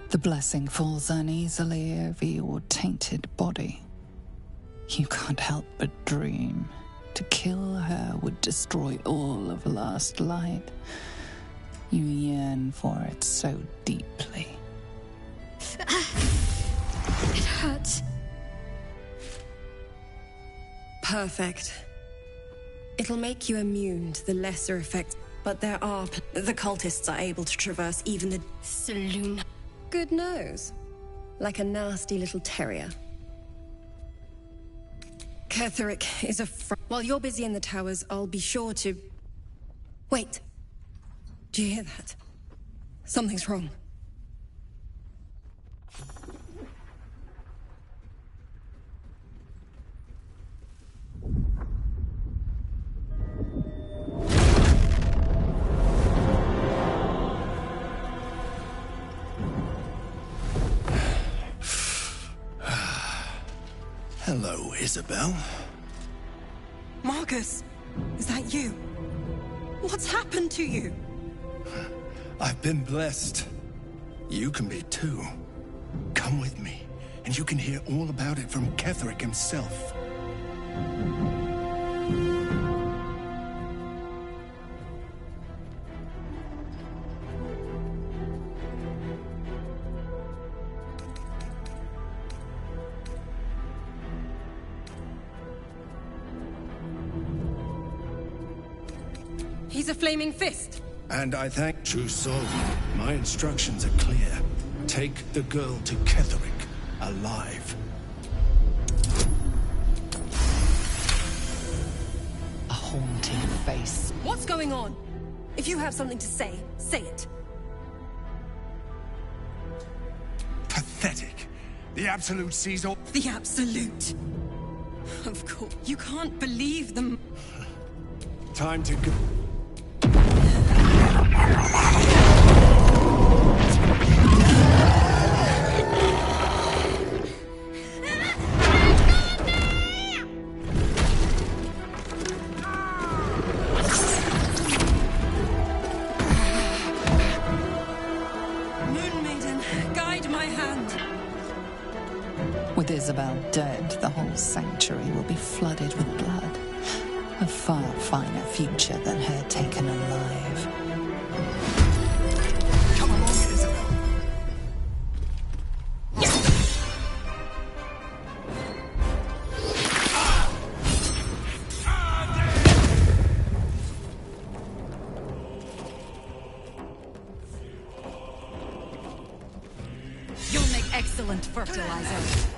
The blessing falls uneasily over your tainted body. You can't help but dream. To kill her would destroy all of Last Light. You yearn for it so deeply. It hurts. Perfect. It'll make you immune to the lesser effects, but there are... The cultists are able to traverse even the... Saloon. Good nose. Like a nasty little terrier. Ketheric is a While you're busy in the towers, I'll be sure to... Wait. Do you hear that? Something's wrong. Hello, Isabel. Marcus, is that you? What's happened to you? I've been blessed. You can be too. Come with me, and you can hear all about it from Ketheric himself. He's a flaming fist. And I thank True Soul. My instructions are clear. Take the girl to Ketheric, alive. A haunting face. What's going on? If you have something to say, say it. Pathetic. The Absolute sees all... The Absolute. Of course. You can't believe them. Time to go... Moon Maiden, guide my hand. With Isabel dead, the whole sanctuary will be flooded with blood. A far finer future than her taken alive. Come along, Isabel. You'll make excellent fertilizer.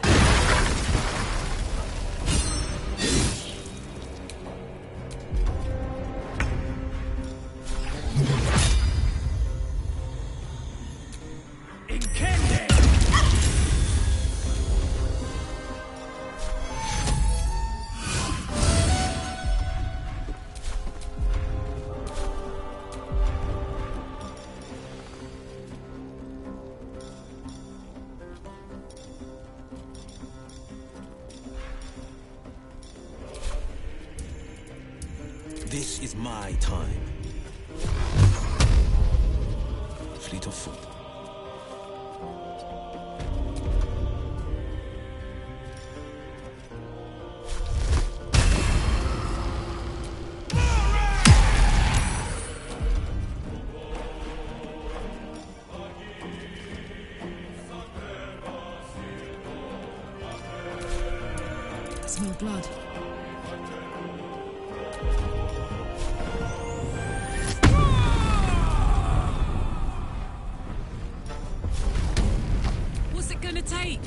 This is my time. Fleet of foot. Smell blood. What's it gonna take?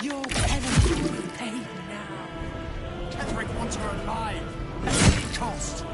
Your penalty will be paid now. Ketheric wants her alive at any cost.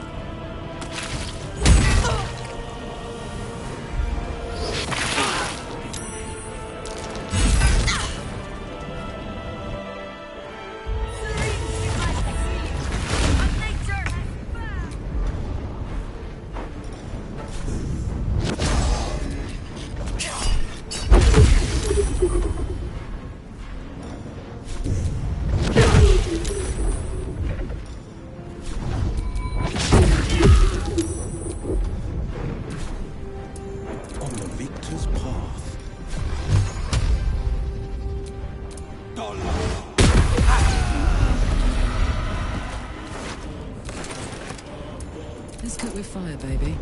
Let's cook with fire, baby.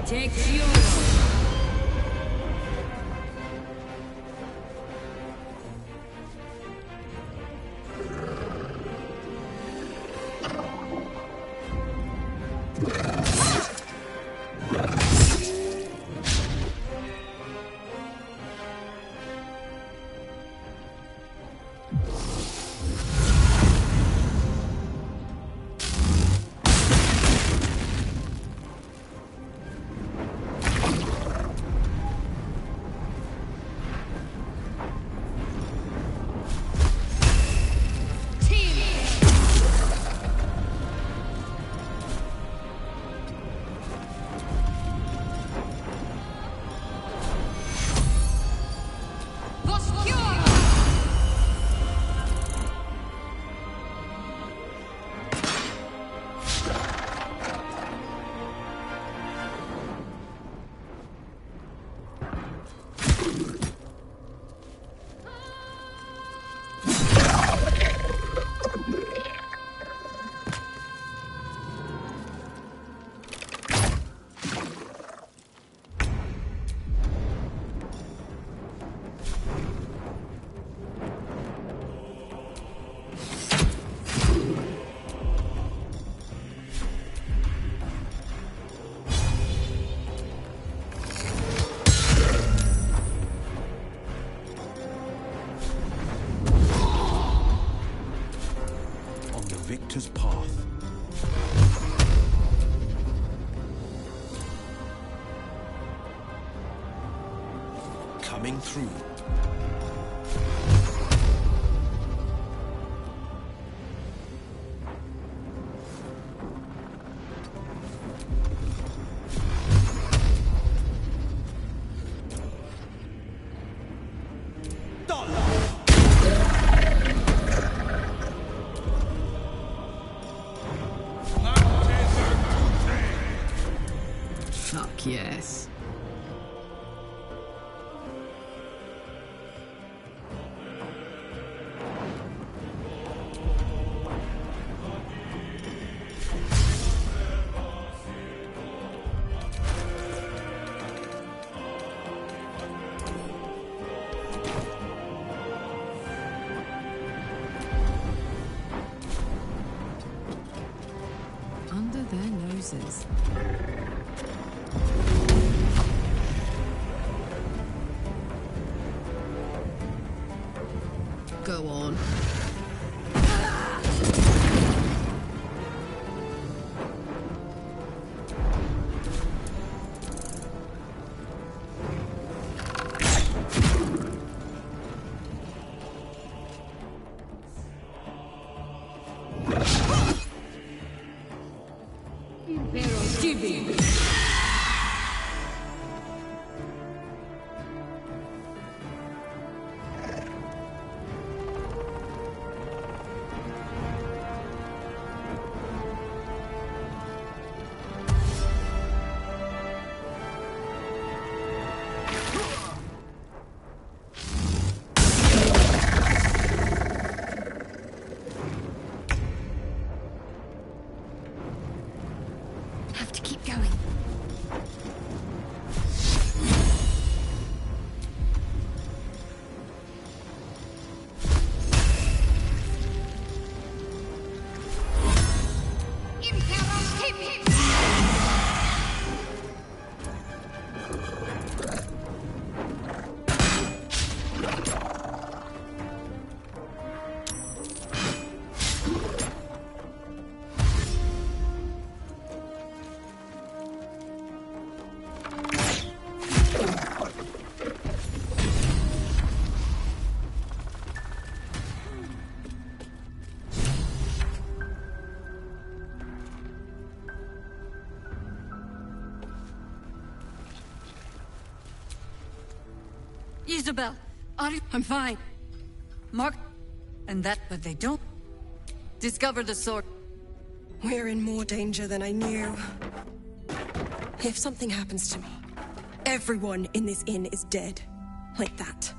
Take fuel. Victor's path. Coming through. Fuck yes. Under their noses. Go on. Isabel, I'm fine. Mark... And that, but they don't... Discover the sword. We're in more danger than I knew. If something happens to me, everyone in this inn is dead. Like that.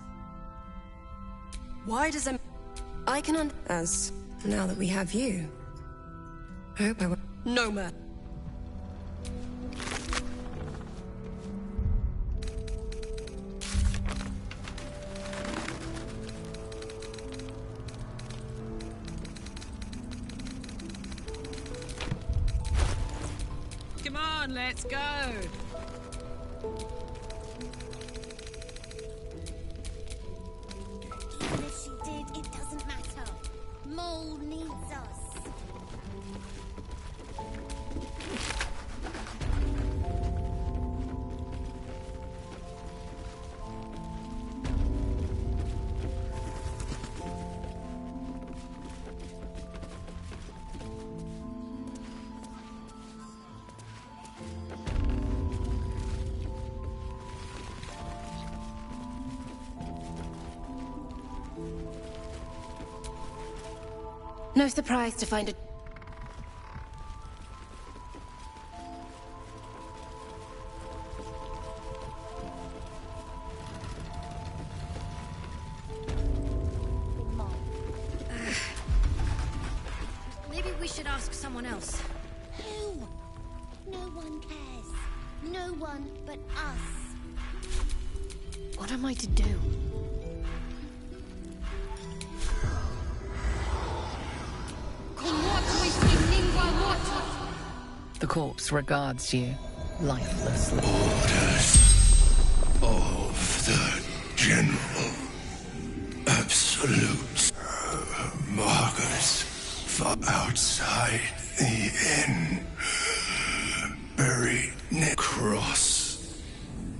Why does I can as now that we have you. I hope I will. No man. Come on, let's go. Even if she did, it doesn't matter. Mole needs us. No surprise to find a... Maybe we should ask someone else. Who? No one cares. No one but us. What am I to do? The corpse regards you, lifelessly. Orders of the General. Absolute. Markers far outside the inn. Buried cross.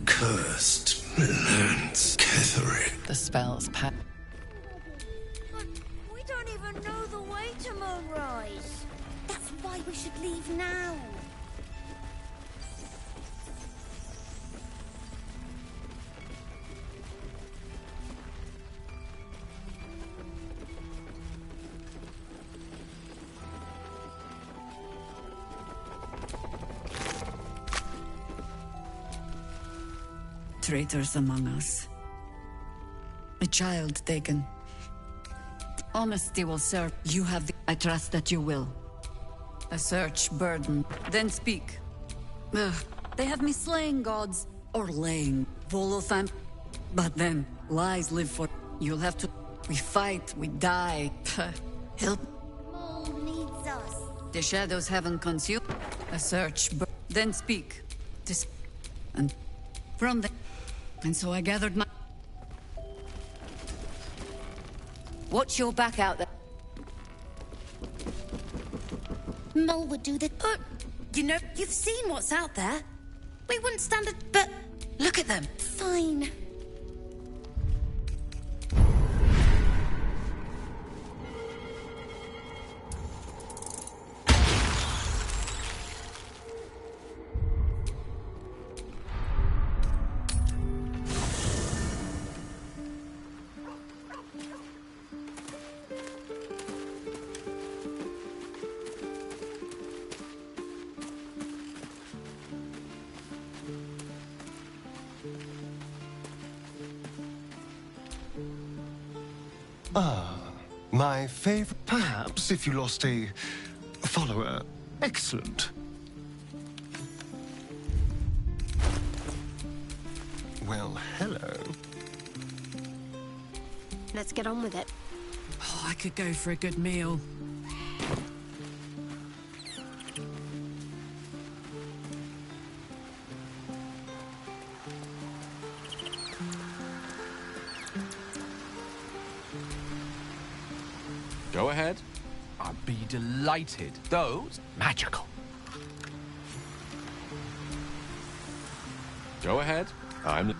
Cursed lands. Catherine. The spell's pat. We don't even know the way to Moonrise. That's why we should leave now. Traitors among us. A child taken. Honesty will serve. You have the... I trust that you will. A search burden. Then speak. Ugh. They have me slaying gods or laying Volothan. But then, lies live for... You'll have to... We fight, we die. Help. Mole needs us. The shadows haven't consumed. A search then speak. And from the... And so I gathered my... Watch your back out there. Mole would do the... You know, you've seen what's out there. We wouldn't stand it, but look at them. Fine. Ah, my favorite. Perhaps if you lost a follower. Excellent. Well, hello. Let's get on with it. Oh, I could go for a good meal. Go ahead. I'd be delighted. Those magical. Go ahead. I'm...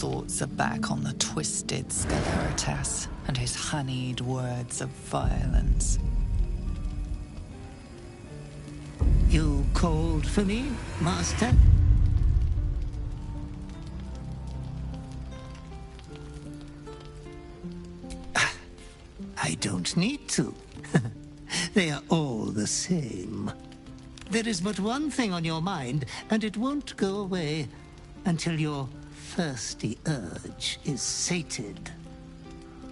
thoughts are back on the twisted Scaleritas and his honeyed words of violence. You called for me, Master? I don't need to. They are all the same. There is but one thing on your mind, and it won't go away until your thirsty urge is sated.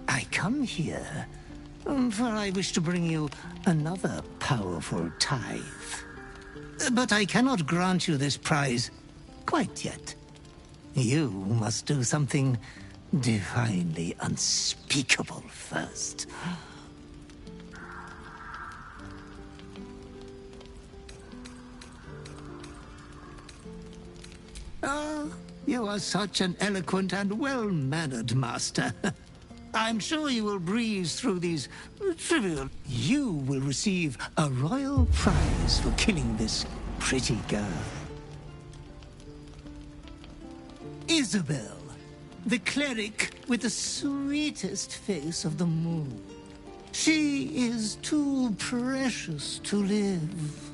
I come here, for I wish to bring you another powerful tithe. But I cannot grant you this prize quite yet. You must do something divinely unspeakable first. Ah, you are such an eloquent and well-mannered master. I'm sure you will breeze through these trivial... You will receive a royal prize for killing this pretty girl. Isabel, the cleric with the sweetest face of them all. She is too precious to live.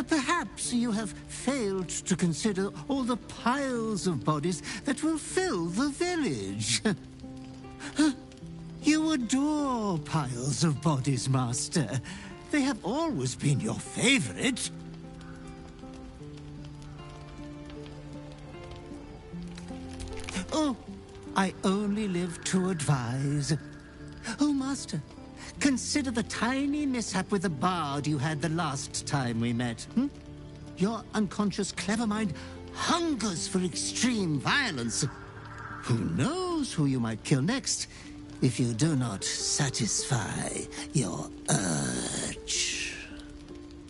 Perhaps you have failed to consider all the piles of bodies that will fill the village. You adore piles of bodies, Master. They have always been your favorite. Oh, I only live to advise. Oh, Master, consider the tiny mishap with the bard you had the last time we met. Your unconscious clever mind hungers for extreme violence. Who knows who you might kill next if you do not satisfy your urge.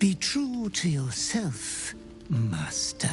Be true to yourself, Master.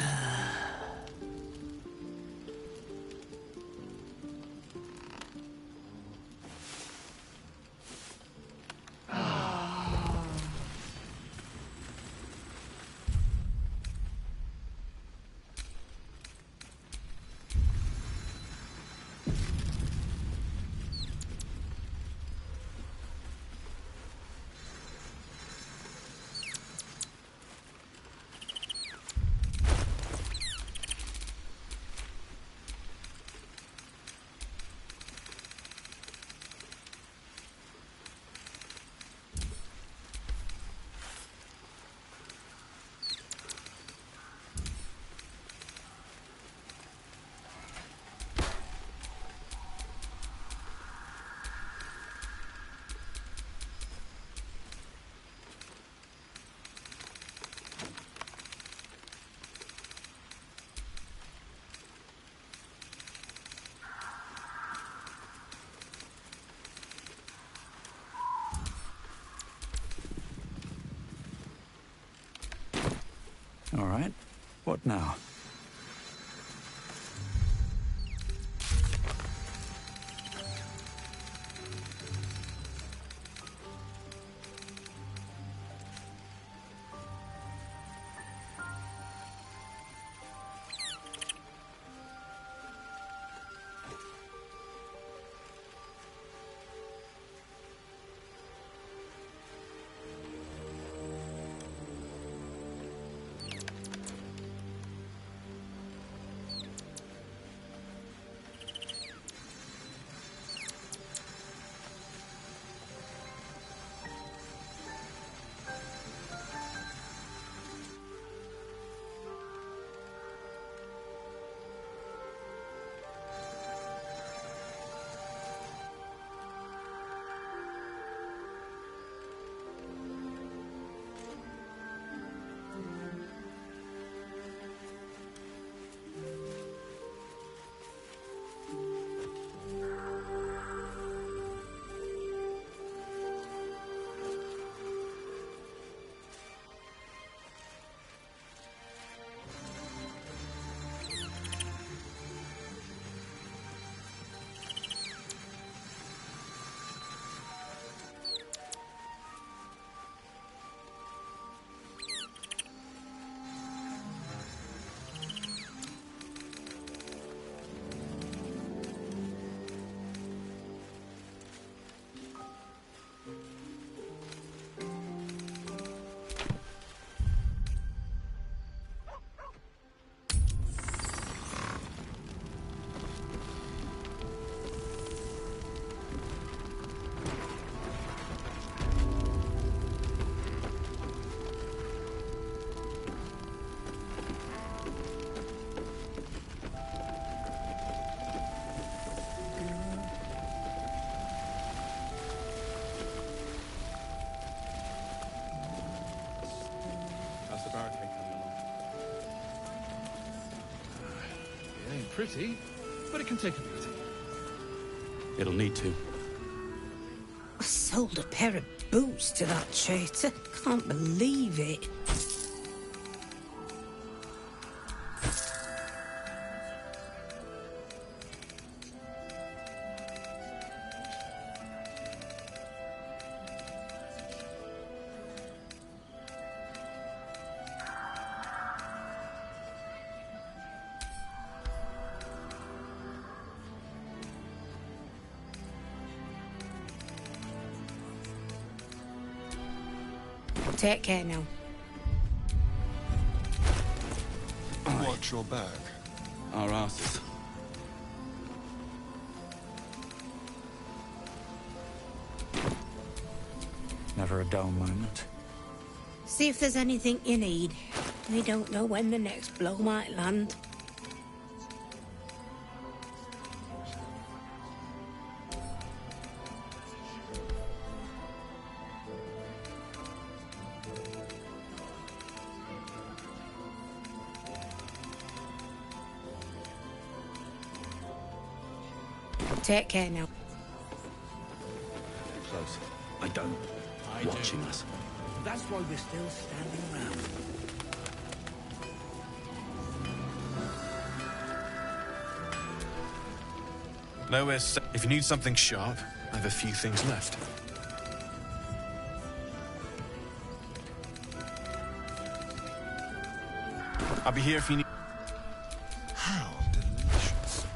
All right. What now? pretty, but it can take a beating. It'll need to. I sold a pair of boots to that traitor. Can't believe it. Take care now. Watch your back. Our asses. Never a dull moment. See if there's anything you need. We don't know when the next blow might land. Take care now. Close. I don't. Watching us. That's why we're still standing around. Nowhere safe. If you need something sharp, I have a few things left. I'll be here if you need... How delicious.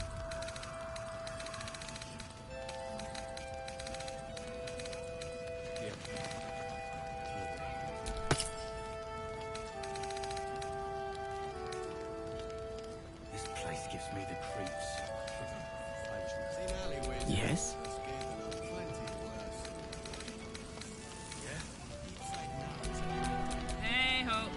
This place gives me the creeps. Yes? Hey ho.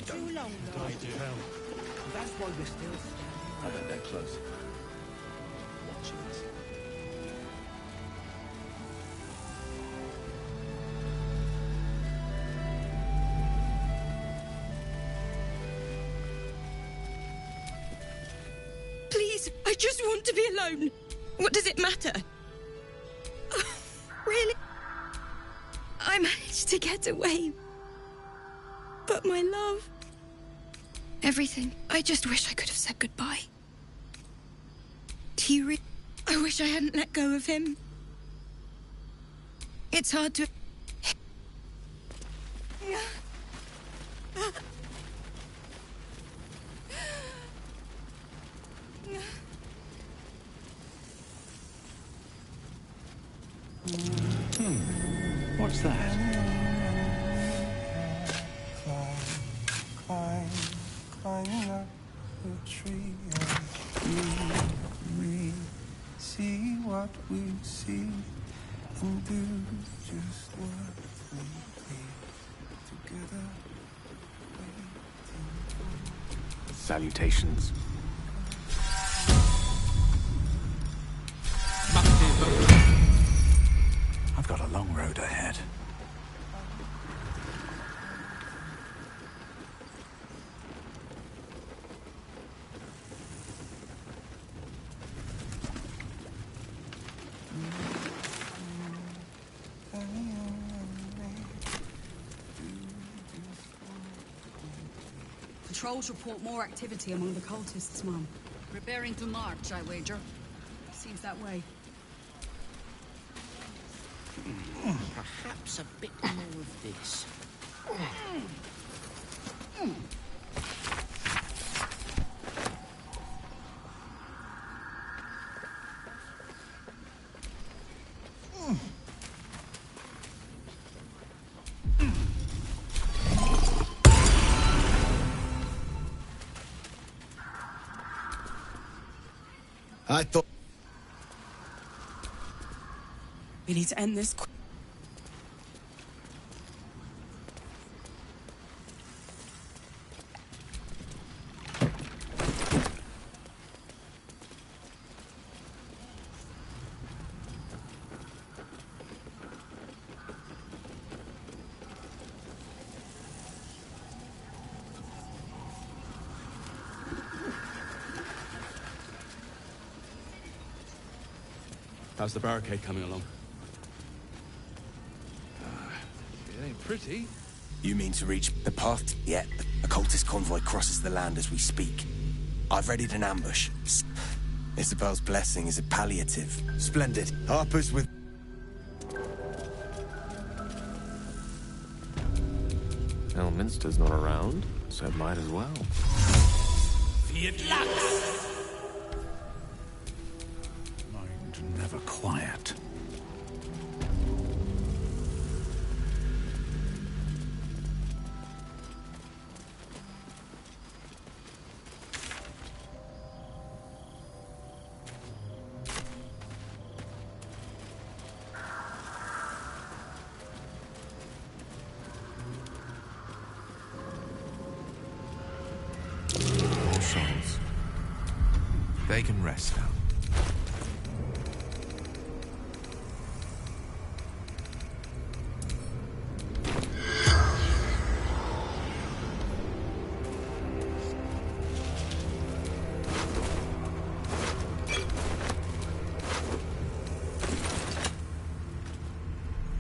Too long, though. I do. That's why we're still standing. I bet they're close. Watching us. Please, I just want to be alone. What does it matter? Really? I managed to get away. But my love... Everything. I just wish I could have said goodbye. I wish I hadn't let go of him. It's hard to... What's that? Climbing up the tree and we see what we see and do Salutations. I've got a long road ahead. Patrols report more activity among the cultists, Mum. Preparing to march, I wager. Seems that way. Perhaps a bit more of this. I thought... We need to end this quick. How's the barricade coming along? It ain't pretty. You mean to reach the path? Yet a cultist convoy crosses the land as we speak. I've readied an ambush. Isabel's blessing is a palliative. Splendid. Harper's with... Elminster's not around, so it might as well. Fiat Lux! Never quiet. All souls. They can rest now.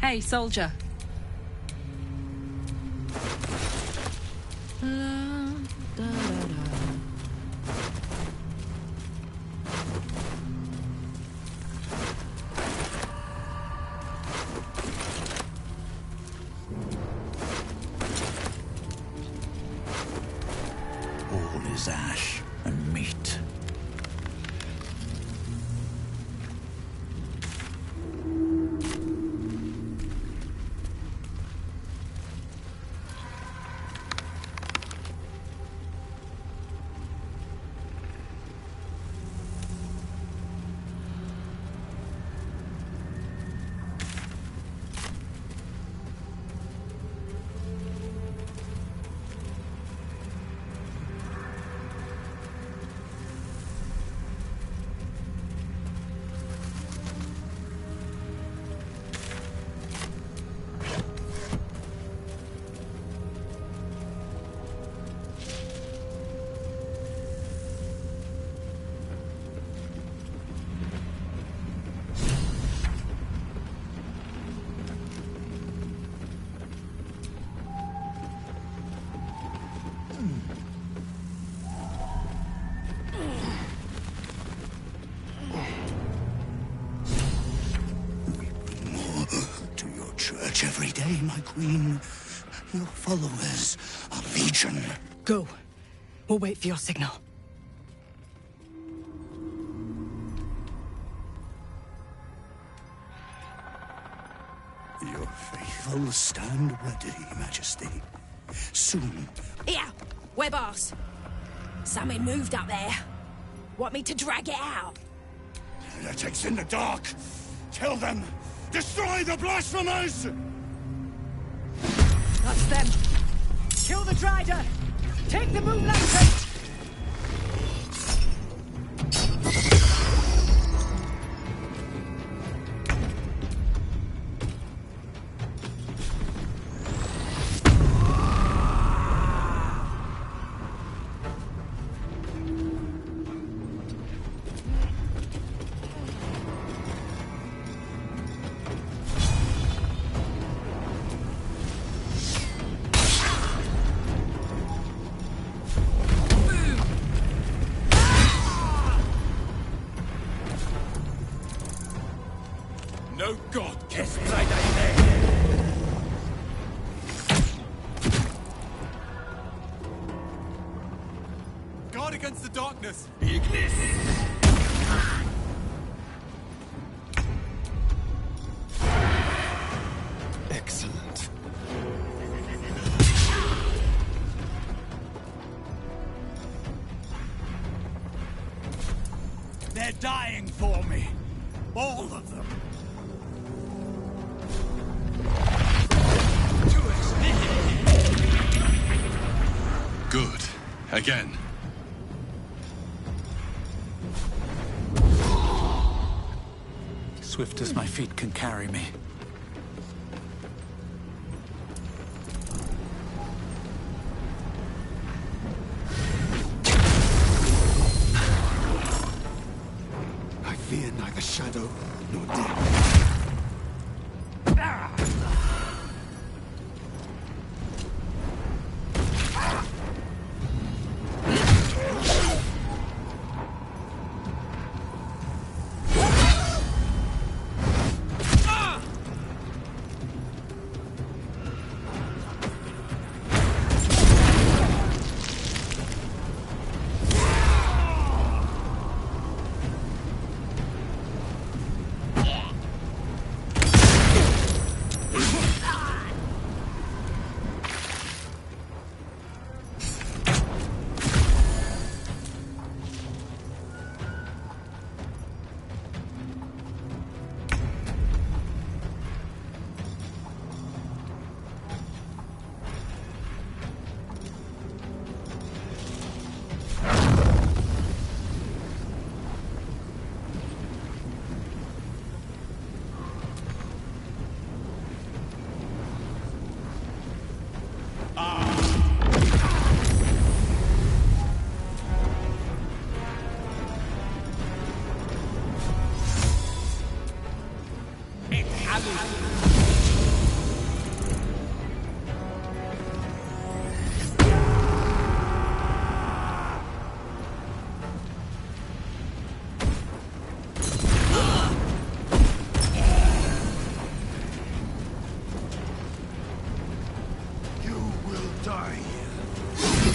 Hey, soldier. All is ash and meat. Every day, my queen. Your followers are legion. Go. We'll wait for your signal. Your faithful stand ready, Majesty. Soon. Here, we're boss. Something moved up there. Want me to drag it out? Heretics in the dark. Tell them. Destroy the blasphemers! That's them. Kill the Drider. Take the Moon Lantern. No god can Guard against the darkness. Ignis. Excellent. They're dying for me. All of them. Good. Again. Swift as my feet can carry me. I fear neither shadow nor death.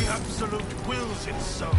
Absolute wills it so.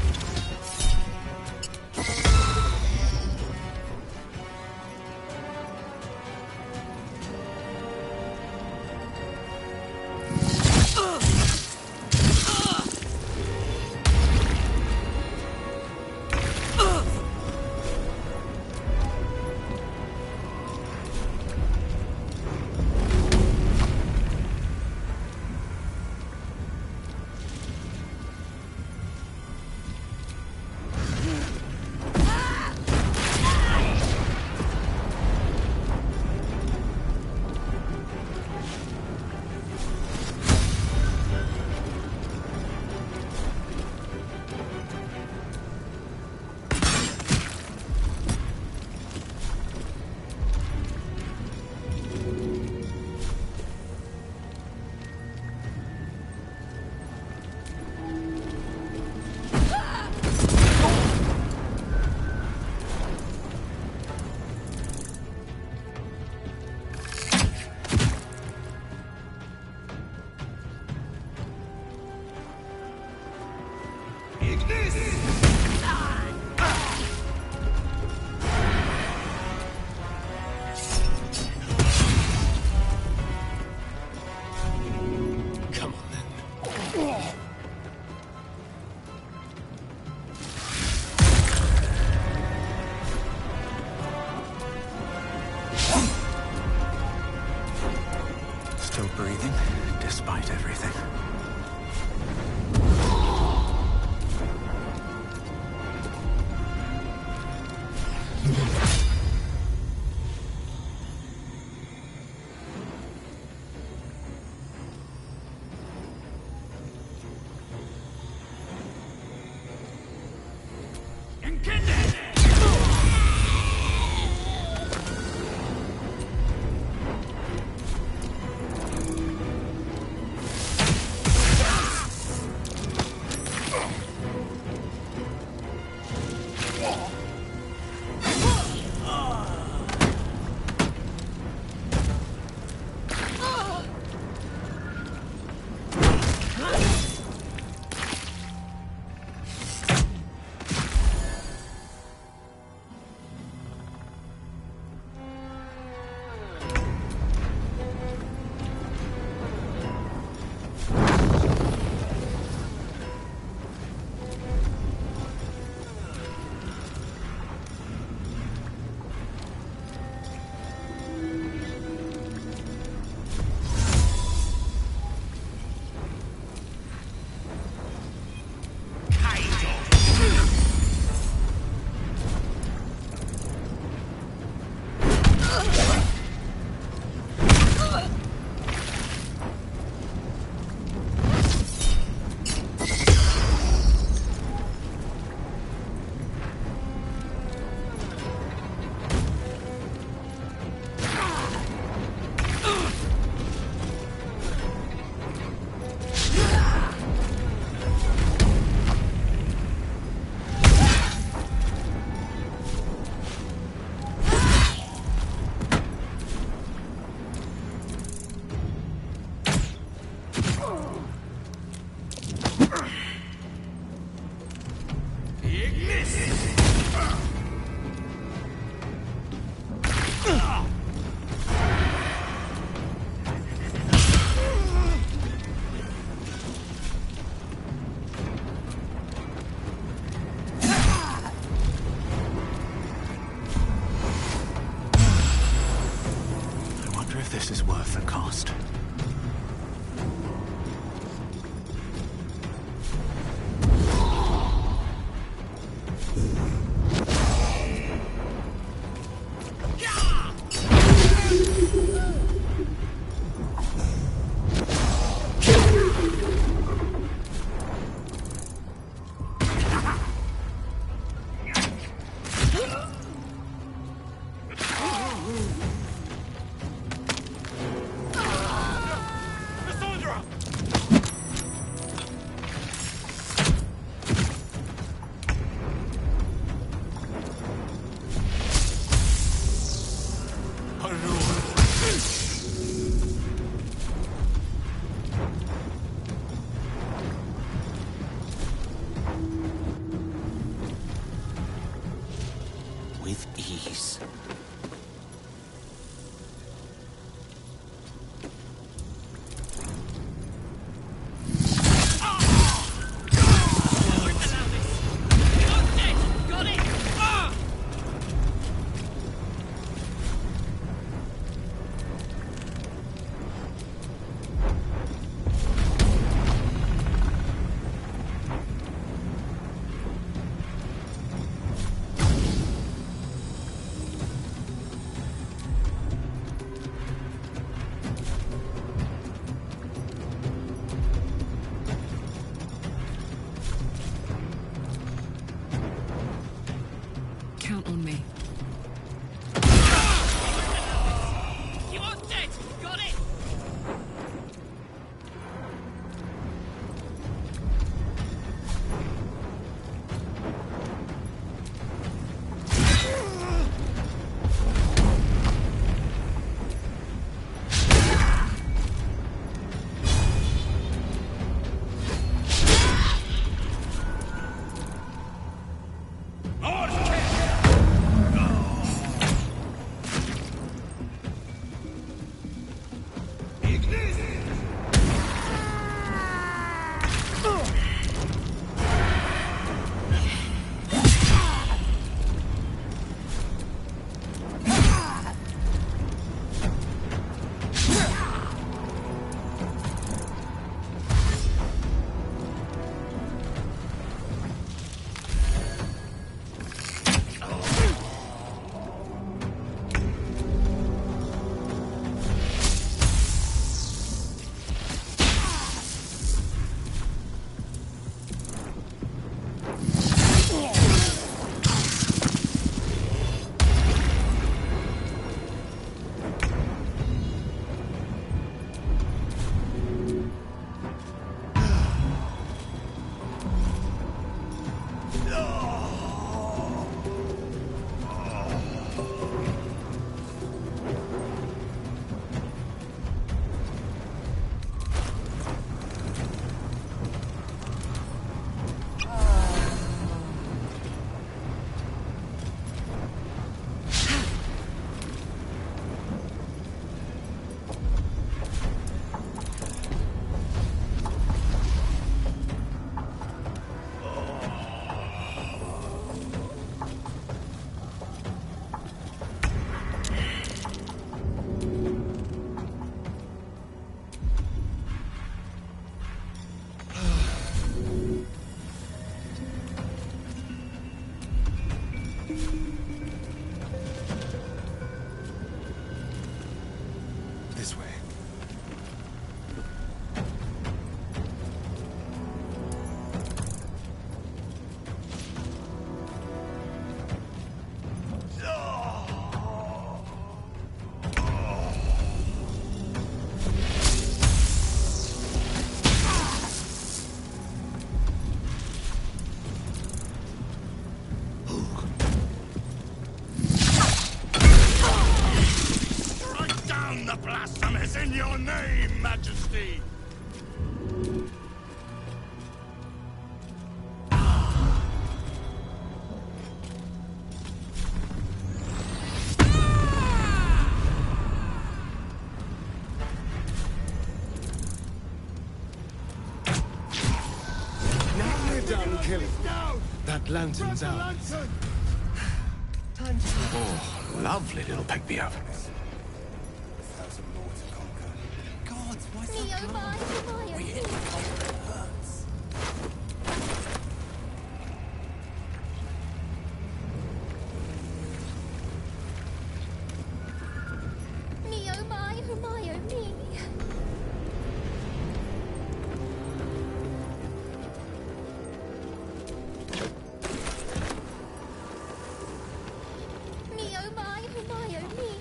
This is worth the cost. can kill him. That lantern's out. Oh, lovely little pick-me-up.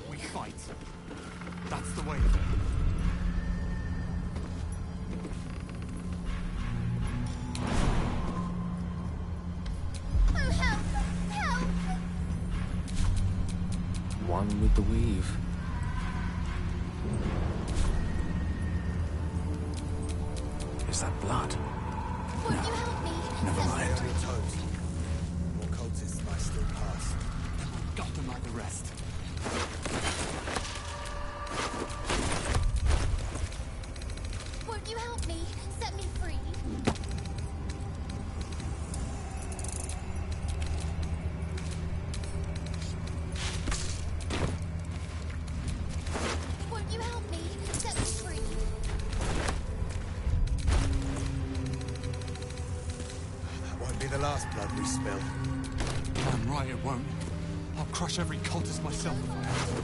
We fight. That's the way. Oh, help! Help! One with the weave. Is that blood? Will you help me? Never mind. More cultists might still pass. Got them like the rest. Will you help me? Set me free. Will you help me? Set me free. That won't be the last blood we spill. I'm right, it won't. I'll crush every cultist myself if I have to.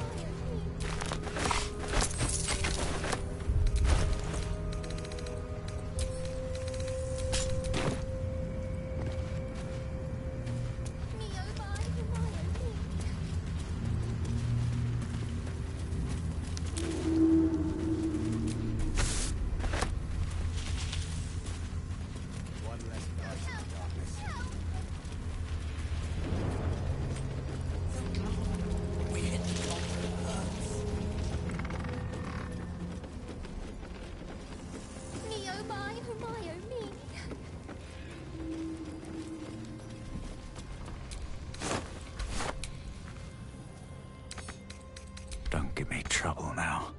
Don't give me trouble now.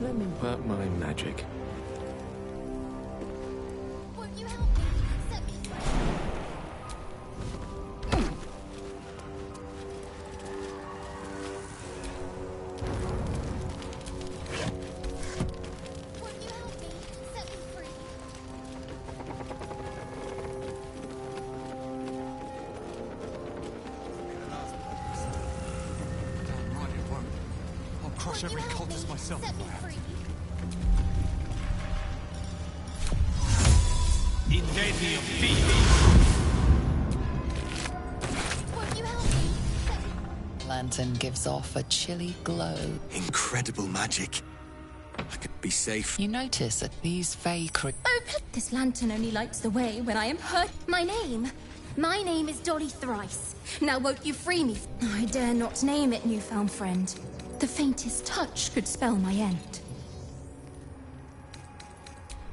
Let me work my magic. Will you help me? Set me free. Will you help me? Set me free. Damn right it won't. I'll crush every cultist myself if I have to. Lantern gives off a chilly glow. Incredible magic. I could be safe. You notice that these Fey This lantern only lights the way when I am hurt. My name is Dolly Thrice. Now won't you free me? I dare not name it, newfound friend. The faintest touch could spell my end.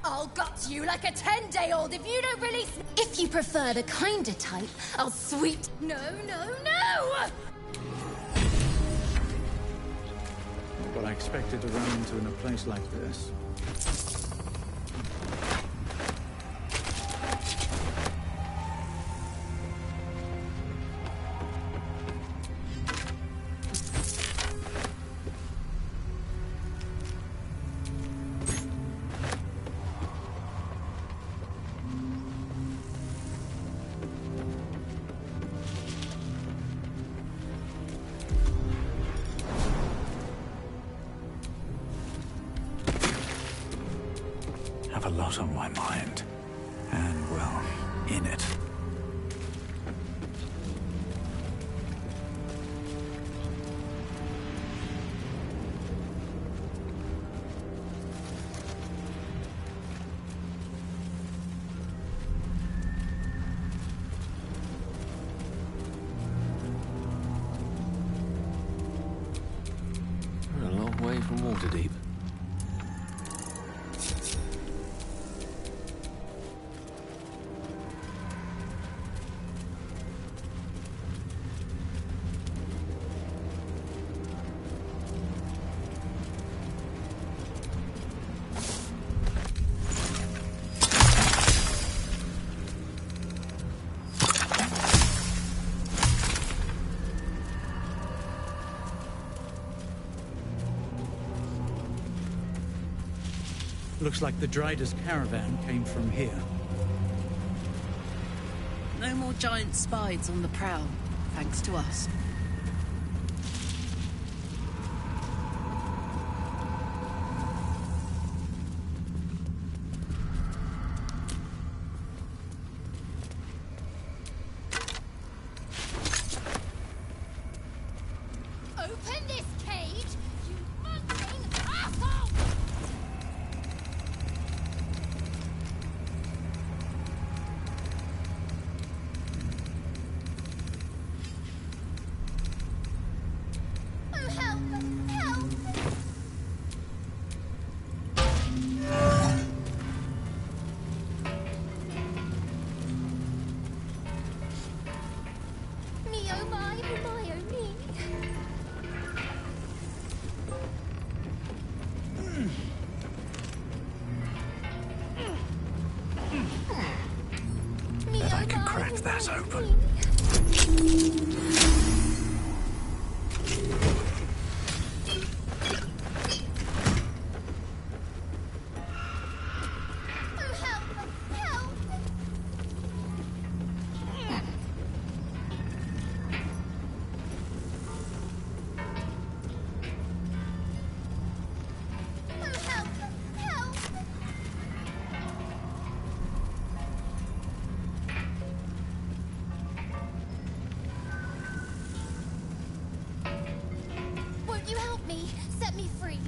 I'll gut you like a 10-day-old if you don't release me. If you prefer the kinder type, I'll sweet... No! What I expected to run into in a place like this. Have a lot on my mind. And, well, in it. Waterdeep. Looks like the Dryder's caravan came from here. No more giant spides on the prowl, thanks to us. Open this cage, you munching asshole! Oh, help! Help! Me, oh my, oh me. Bet I can crack that open. Won't you help me? Set me free.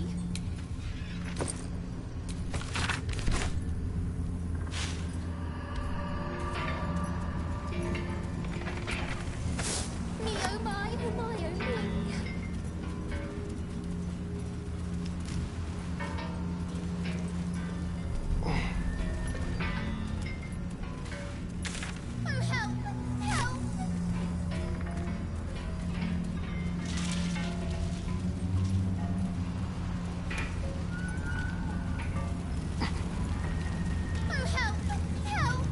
Me, oh my, oh me. Oh, help! Help! Oh, help! Help!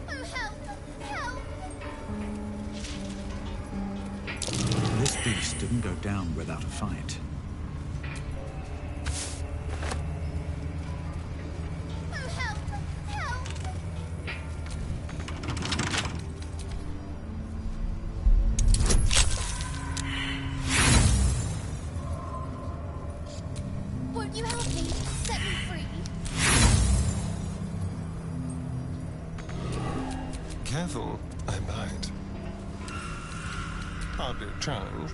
Oh, help! Help! This beast didn't go down without a fight. Oh, help! Help! Won't you help me? Set me free. Careful, I bite. Hardly a challenge.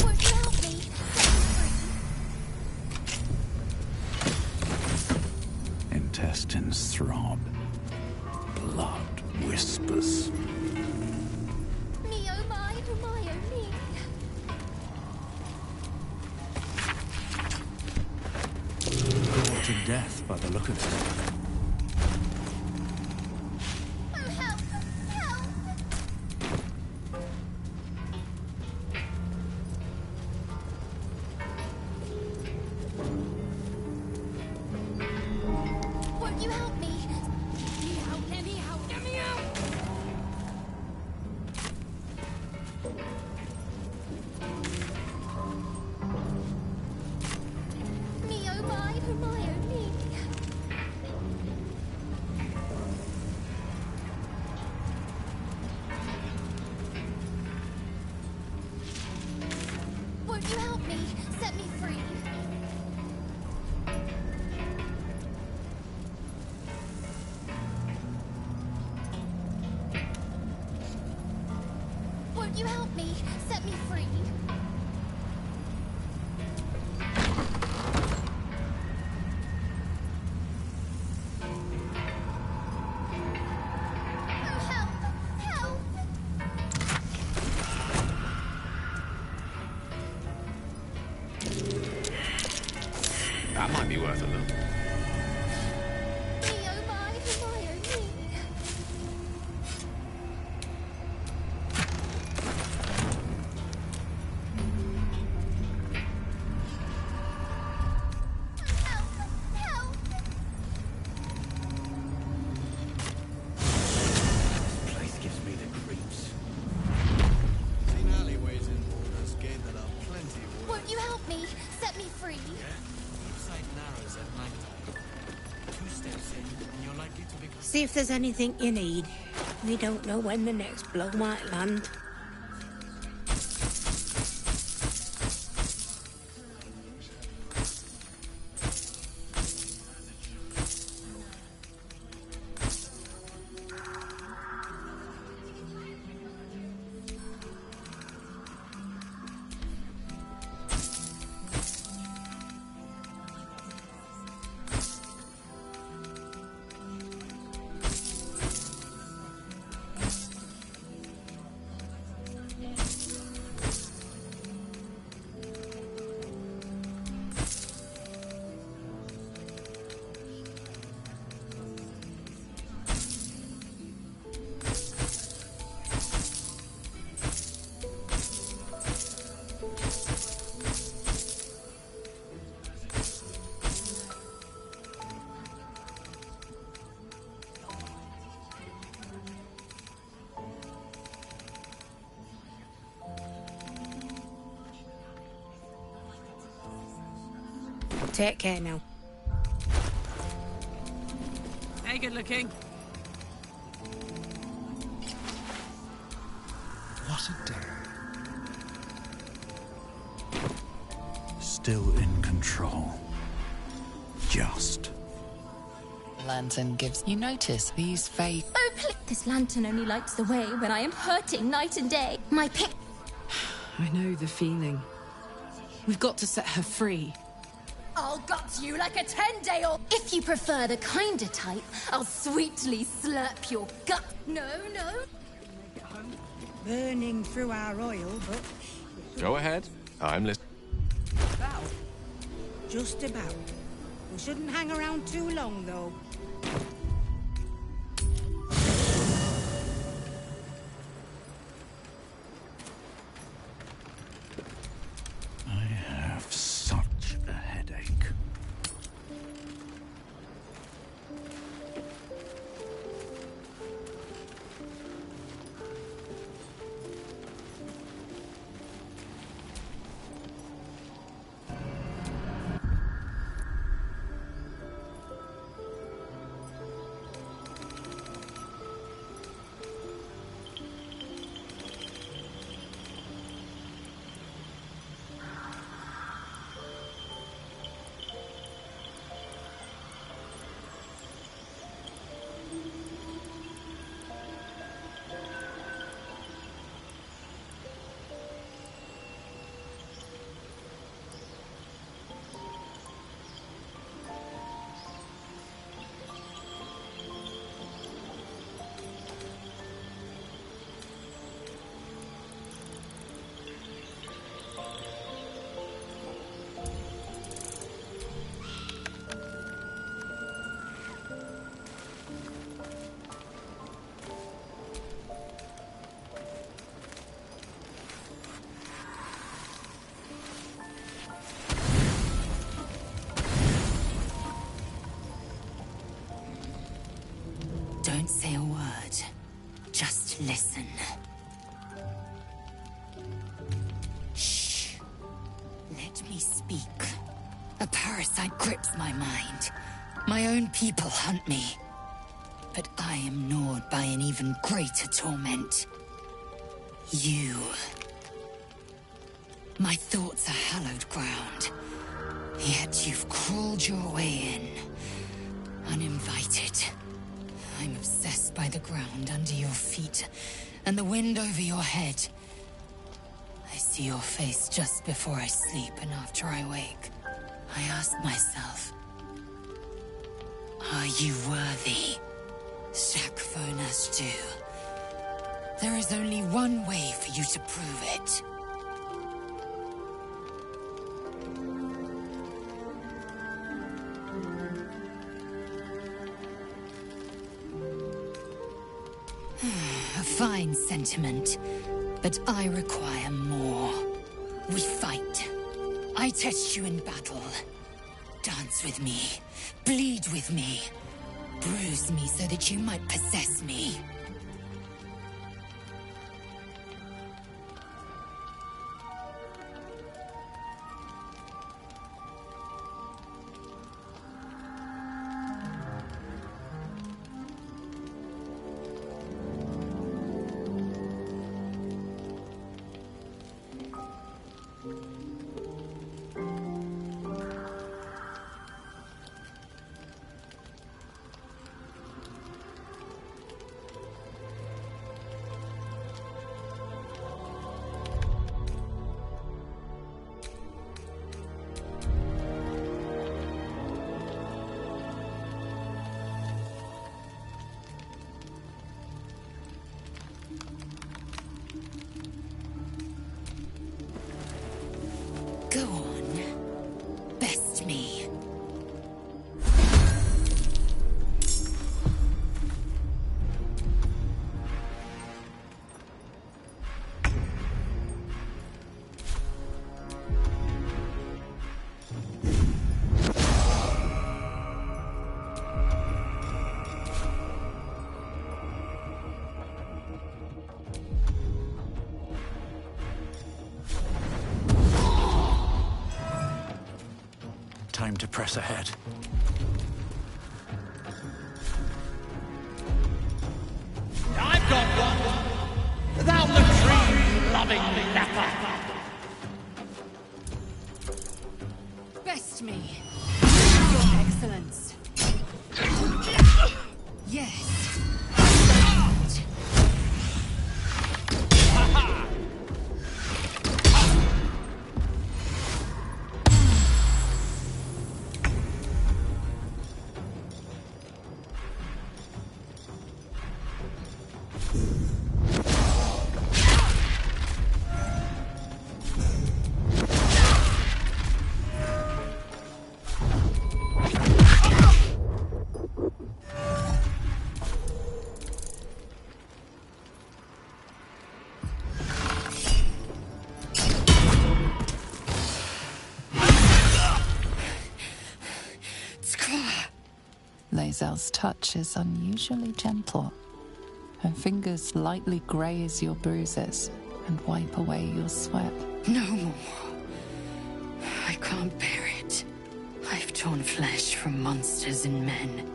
Won't you help me? Set me free. Intestines throb. Blood whispers. Me, oh my, oh me. Gored to death by the look of it. Oh, help! Help! Won't you help me? Let me out, let me out, let me out! Me, oh my, oh me. Won't you help me? Set me free. Won't you help me? Set me free. See if there's anything you need. We don't know when the next blow might land. Take care now. Hey, good looking. What a day. Still in control. Just. Lantern gives you notice these fake. Oh, please. This lantern only lights the way when I am hurting night and day. My pick. I know the feeling. We've got to set her free. I'll gut you like a 10-day-old. If you prefer the kinder type, I'll sweetly slurp your gut. No, no. Burning through our oil, but... Go ahead. I'm listening. About. Just about. We shouldn't hang around too long, though. I have such a headache. Don't say a word. Just listen. Shh. Let me speak. A parasite grips my mind. My own people hunt me. But I am gnawed by an even greater torment. You. My thoughts are hallowed ground. Yet you've crawled your way in. Uninvited. I'm obsessed by the ground under your feet and the wind over your head. I see your face just before I sleep and after I wake. I ask myself, are you worthy? Shakfo Nasju. There is only one way for you to prove it. A fine sentiment, but I require more. We fight. I test you in battle. Dance with me. Bleed with me. Bruise me so that you might possess me. time to press ahead. I've got one! Thou latrine-loving napper! Best me. Your Excellence. Yes. Lae'zel's touch is unusually gentle. Her fingers lightly graze your bruises and wipe away your sweat. No more. I can't bear it. I've torn flesh from monsters and men.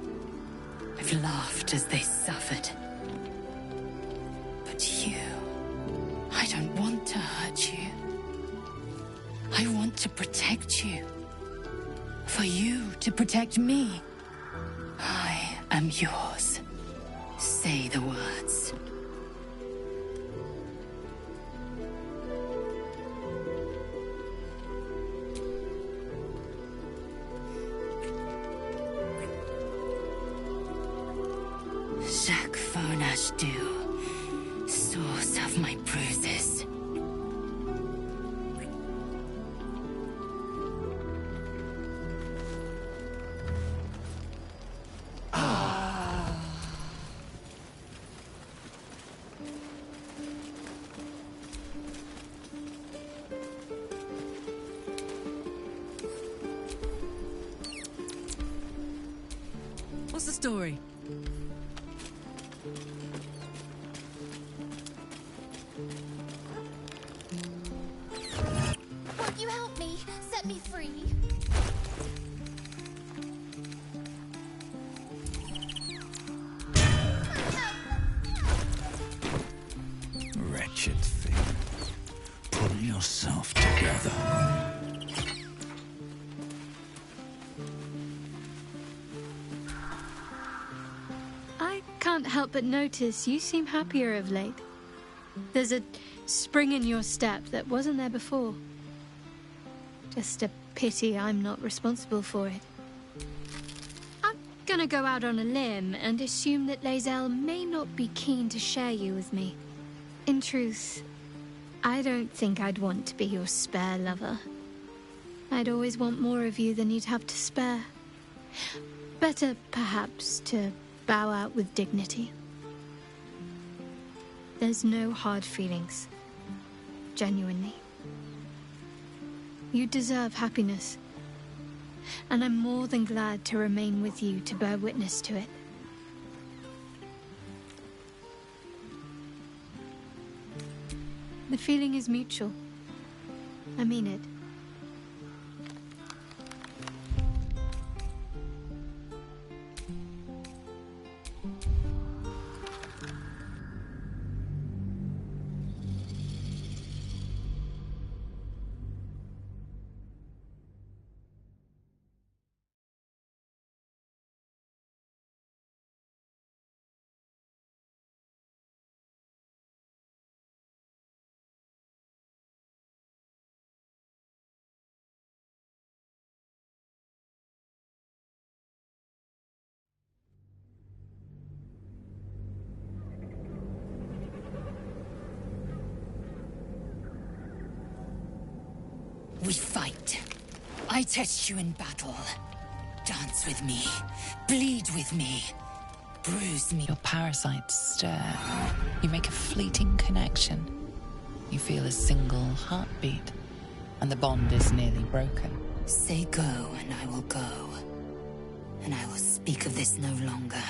I've laughed as they suffered. But you... I don't want to hurt you. I want to protect you. For you to protect me. I am yours. Say the words. Jacques Fonashdu, source of my bruises. What's the story? Won't you help me? Set me free. Wretched thing. Pull yourself together. I can't help but notice you seem happier of late. There's a spring in your step that wasn't there before. Just a pity I'm not responsible for it. I'm gonna go out on a limb and assume that Lae'zel may not be keen to share you with me. In truth, I don't think I'd want to be your spare lover. I'd always want more of you than you'd have to spare. Better, perhaps, to bow out with dignity. There's no hard feelings. Genuinely. You deserve happiness. And I'm more than glad to remain with you to bear witness to it. The feeling is mutual. I mean it. We fight. I test you in battle. Dance with me. Bleed with me. Bruise me. Your parasites stir. You make a fleeting connection. You feel a single heartbeat, and the bond is nearly broken. Say go, and I will go. And I will speak of this no longer.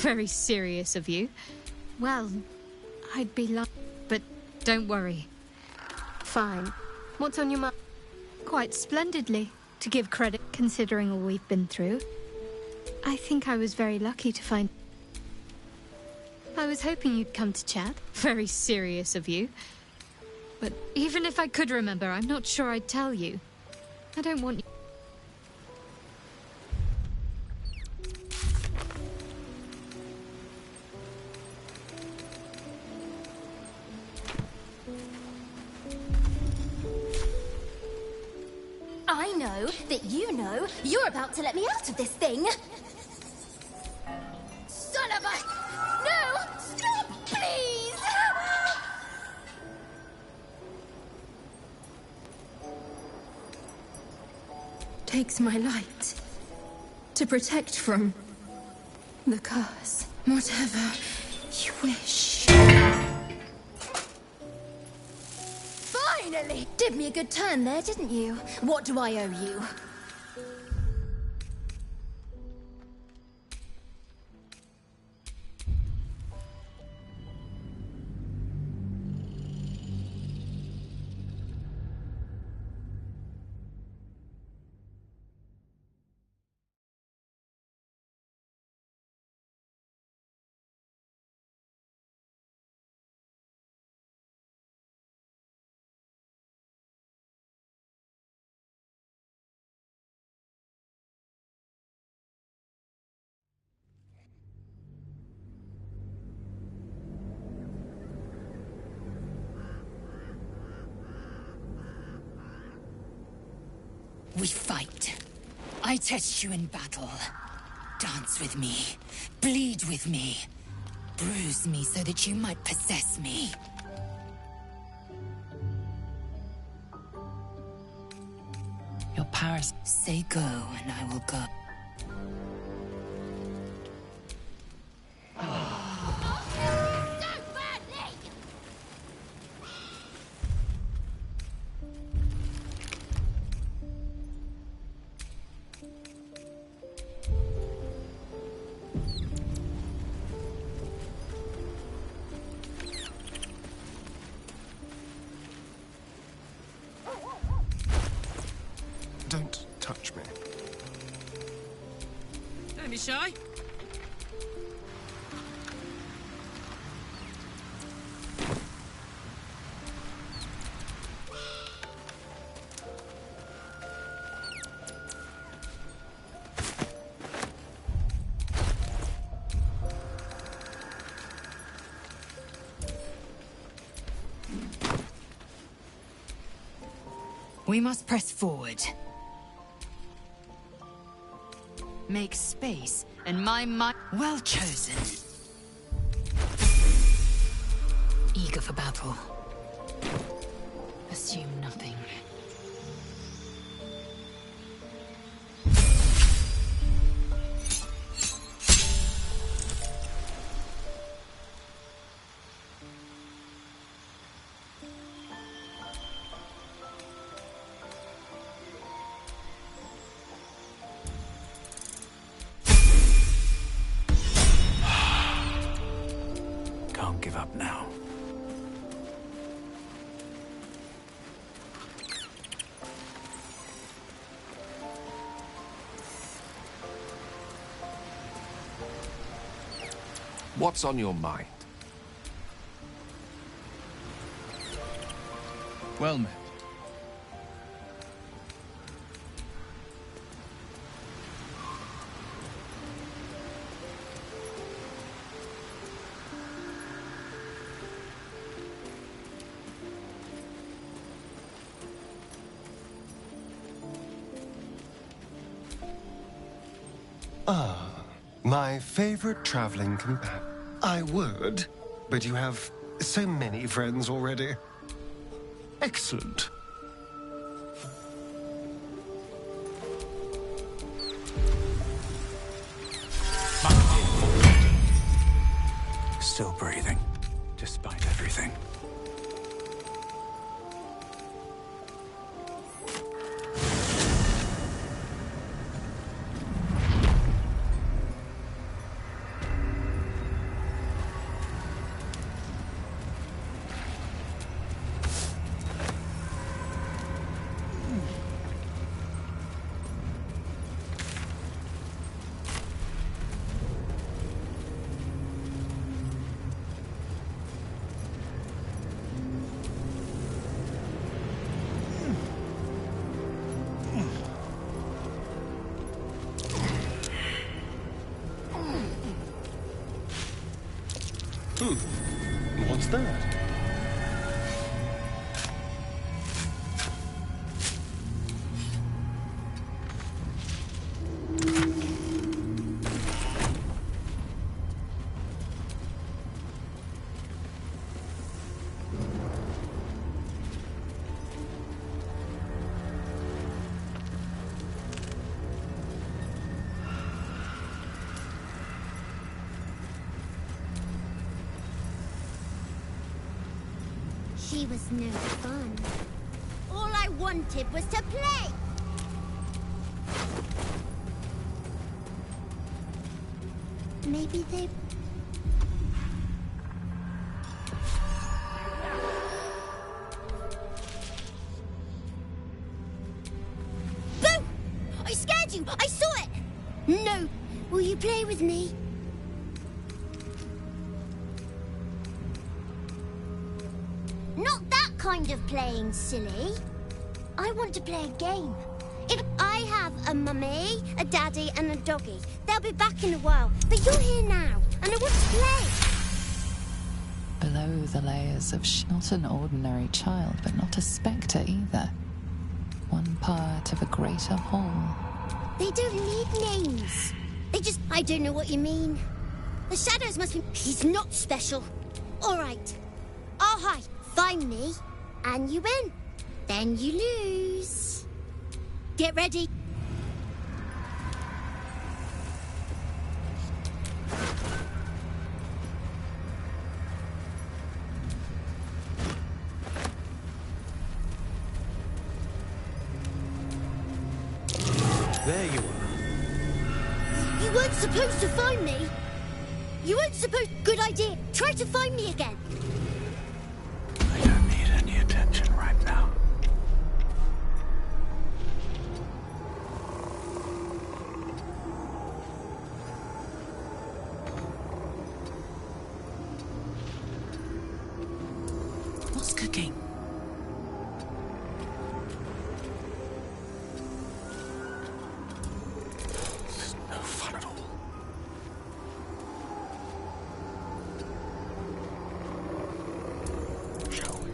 Very serious of you. Well, I'd be lying, but don't worry. Fine. What's on your mind? Quite splendidly, to give credit considering all we've been through. I think I was very lucky to find... I was hoping you'd come to chat. Very serious of you. But even if I could remember, I'm not sure I'd tell you. I don't want you... I know that you know you're about to let me out of this thing. Son of a... No! Stop, please! Takes my light to protect from the curse. Whatever you wish. Finally! Did me a good turn there, didn't you? What do I owe you? We fight. I test you in battle. Dance with me. Bleed with me. Bruise me so that you might possess me. Your powers say go, and I will go. Don't touch me. Don't be shy. We must press forward. Make space, and my mind... Well chosen. Eager for battle. Assume nothing. Can't give up now. What's on your mind? Well met. Ah, my favorite traveling companion. I would, but you have so many friends already. Excellent. Still breathing, despite everything. spur. She was no fun. All I wanted was to play! Maybe they... Boo! I scared you! I saw it! No! Will you play with me? Not that kind of playing, silly. I want to play a game. I have a mummy, a daddy, and a doggy. They'll be back in a while, but you're here now, and I want to play. Below the layers of not an ordinary child, but not a spectre either. One part of a greater whole. They don't need names. They just... I don't know what you mean. The shadows must be... He's not special. All right. I'll hide. Find me, and you win. Then you lose. Get ready. There you are. You weren't supposed to find me. You weren't supposed... Good idea. Try to find me again. I don't need any attention right now. What's cooking? This is no fun at all. Shall we?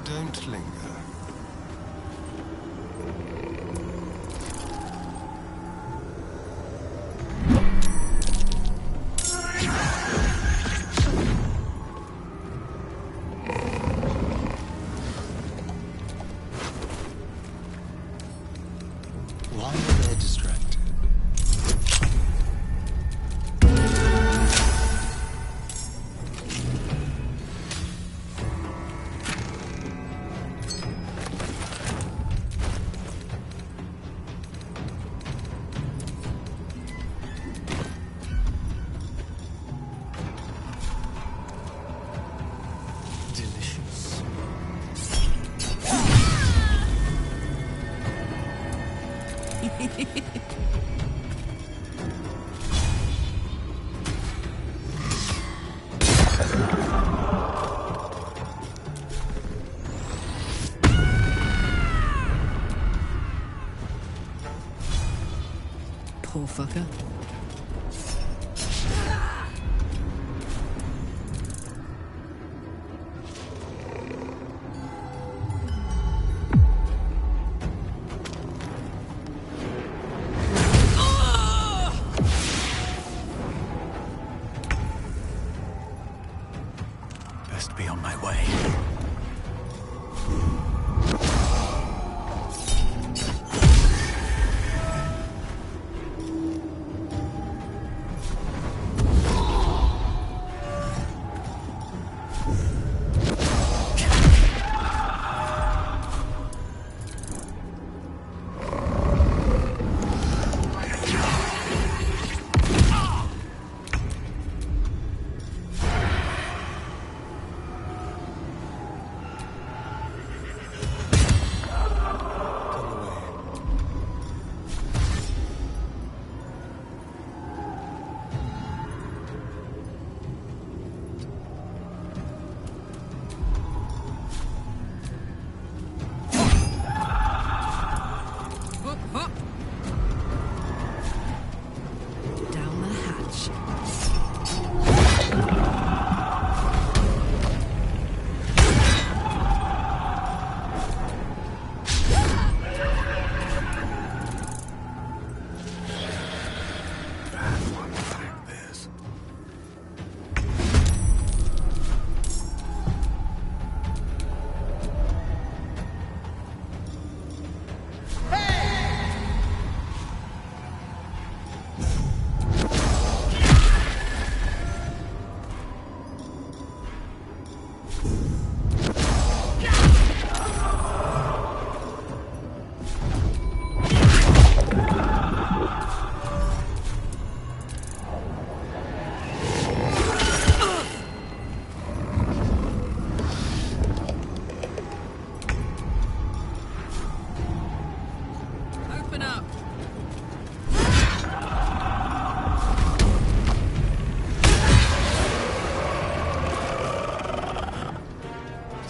Don't linger. Why are they distracted? Delicious. Poor fucker. Best be on my way.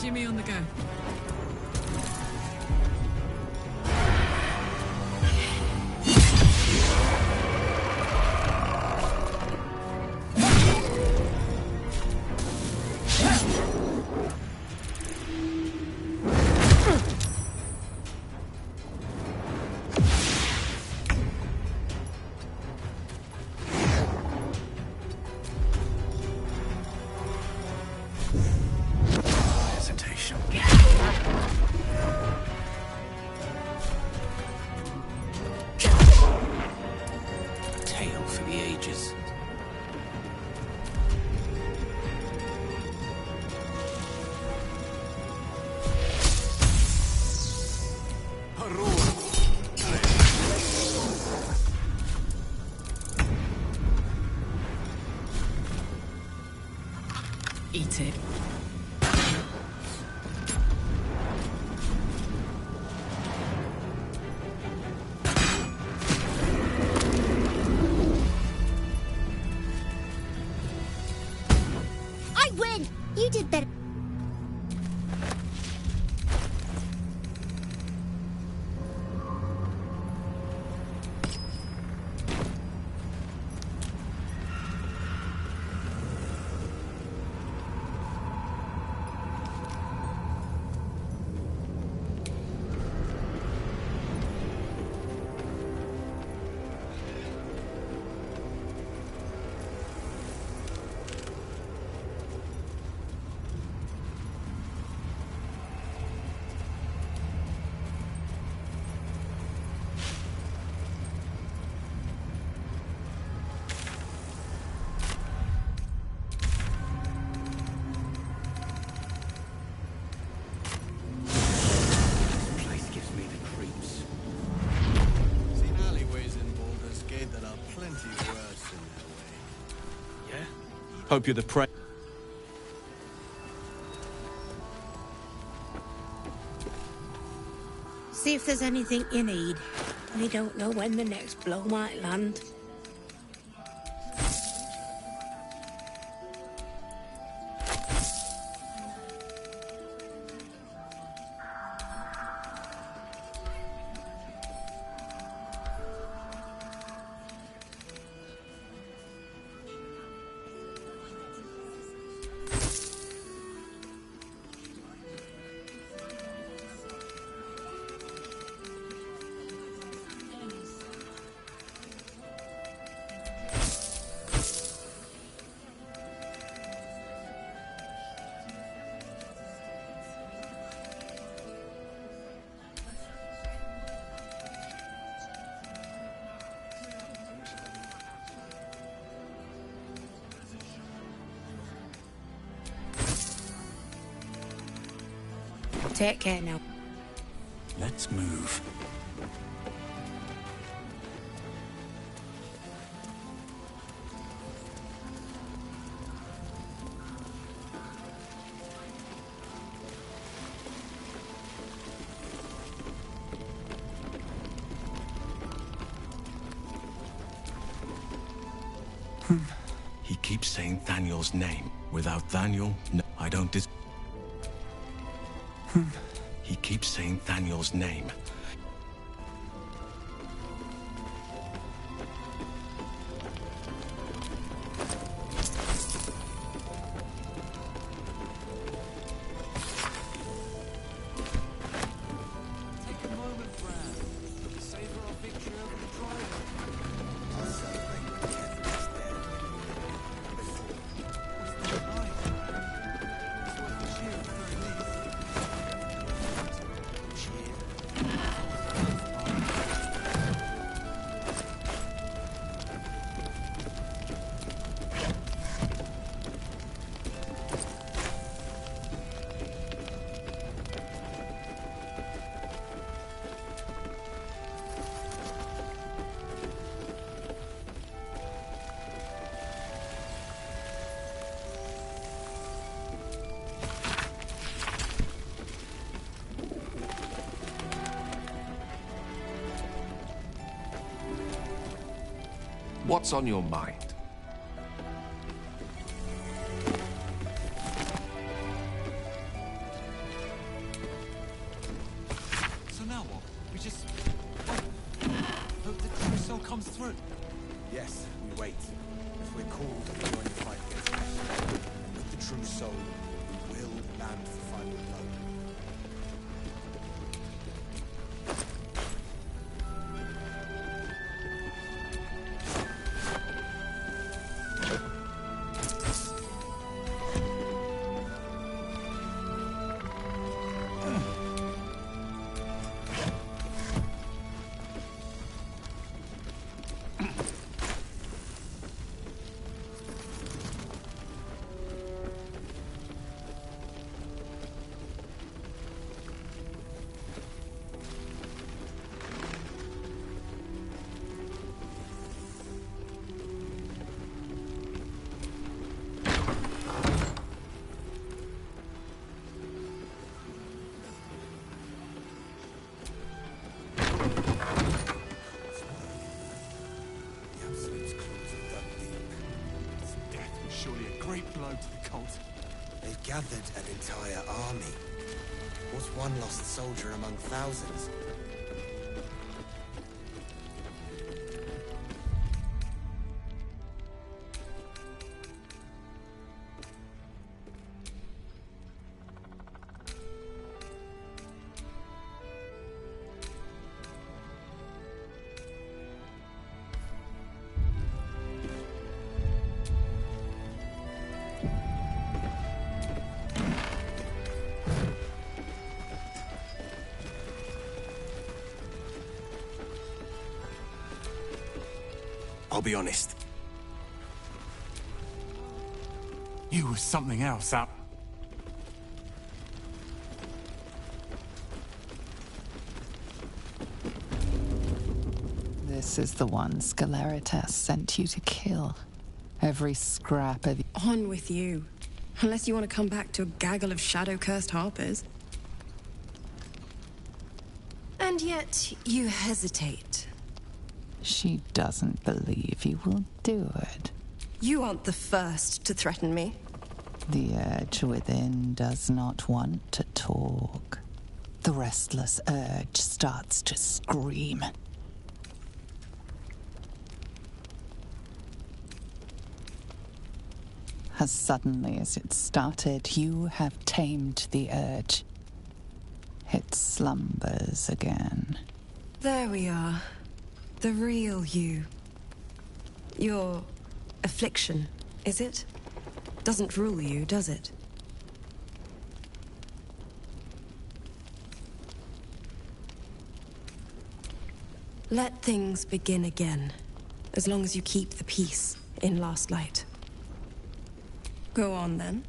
Jimmy on the go. Tale for the ages. Eat it. I win! You did better. Hope you're the prey. See if there's anything you need. We don't know when the next blow might land. Take care now. Let's move. He keeps saying Thaniel's name. Without Thaniel, no, I don't He keeps saying Thaniel's name. What's on your mind? We just hope the true soul comes through. Yes, we wait. If we're called and join the fight against Ashton, and with the true soul, we will land the final blow. They've gathered an entire army. What's one lost soldier among thousands? I'll be honest. You were something else up. This is the one Sceleritas sent you to kill. Every scrap of... On with you. Unless you want to come back to a gaggle of shadow-cursed harpers. And yet, you hesitate. She doesn't believe you will do it. You aren't the first to threaten me. The urge within does not want to talk. The restless urge starts to scream. As suddenly as it started, you have tamed the urge. It slumbers again. There we are. The real you. Your affliction, is it? Doesn't rule you, does it? Let things begin again, as long as you keep the peace in Last Light. Go on, then.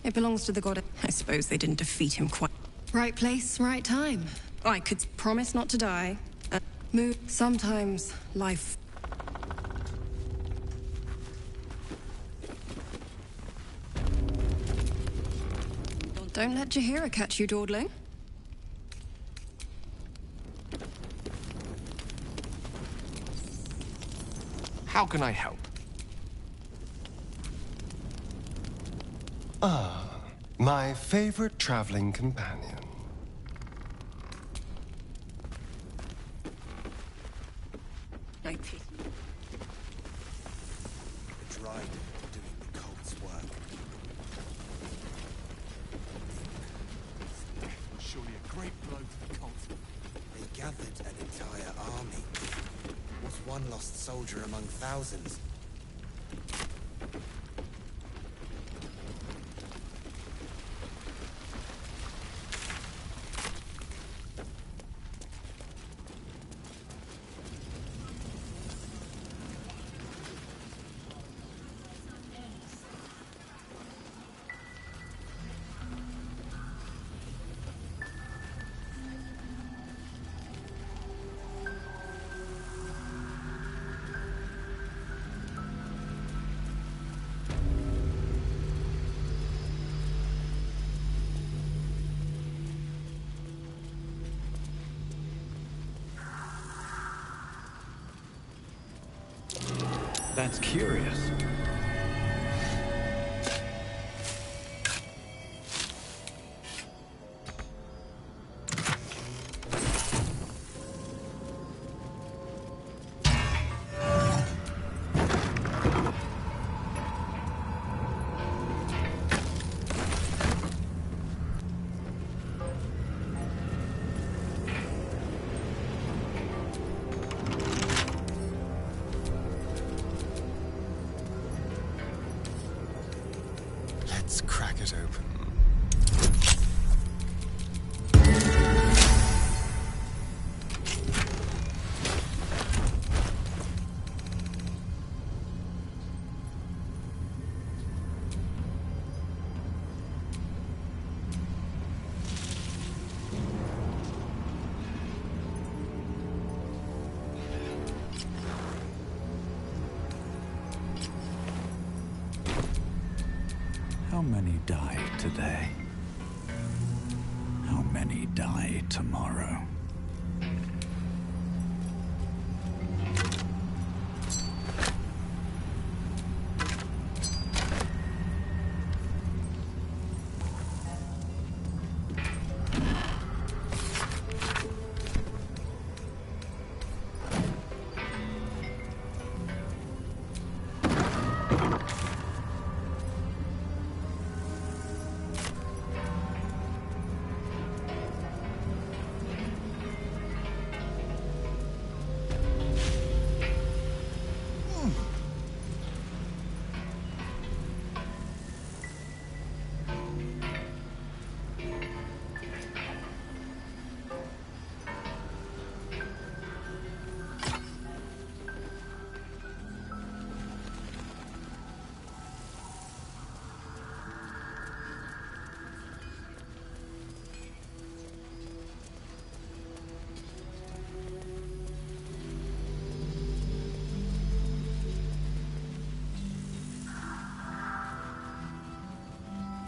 It belongs to the god. I suppose they didn't defeat him quite. Right place, right time. I could promise not to die. Move. Sometimes life. Don't let Jaheira catch you dawdling. How can I help? Ah, my favorite traveling companion. I pity. The Dryden doing the cult's work. Surely a great blow to the cult. They gathered an entire army. What's one lost soldier among thousands? That's curious. How many die today? How many die tomorrow?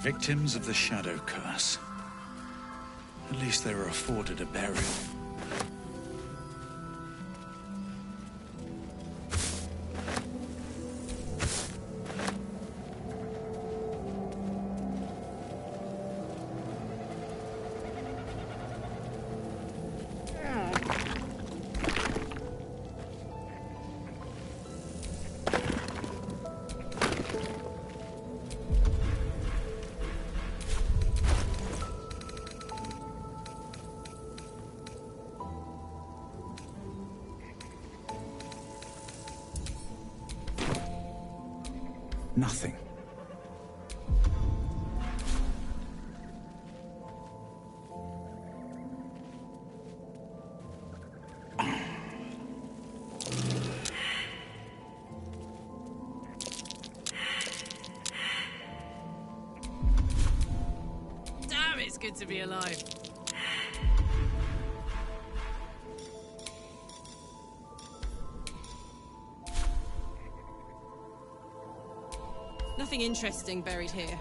Victims of the Shadow Curse. At least they were afforded a burial. Nothing. Damn, it's good to be alive. Nothing interesting buried here.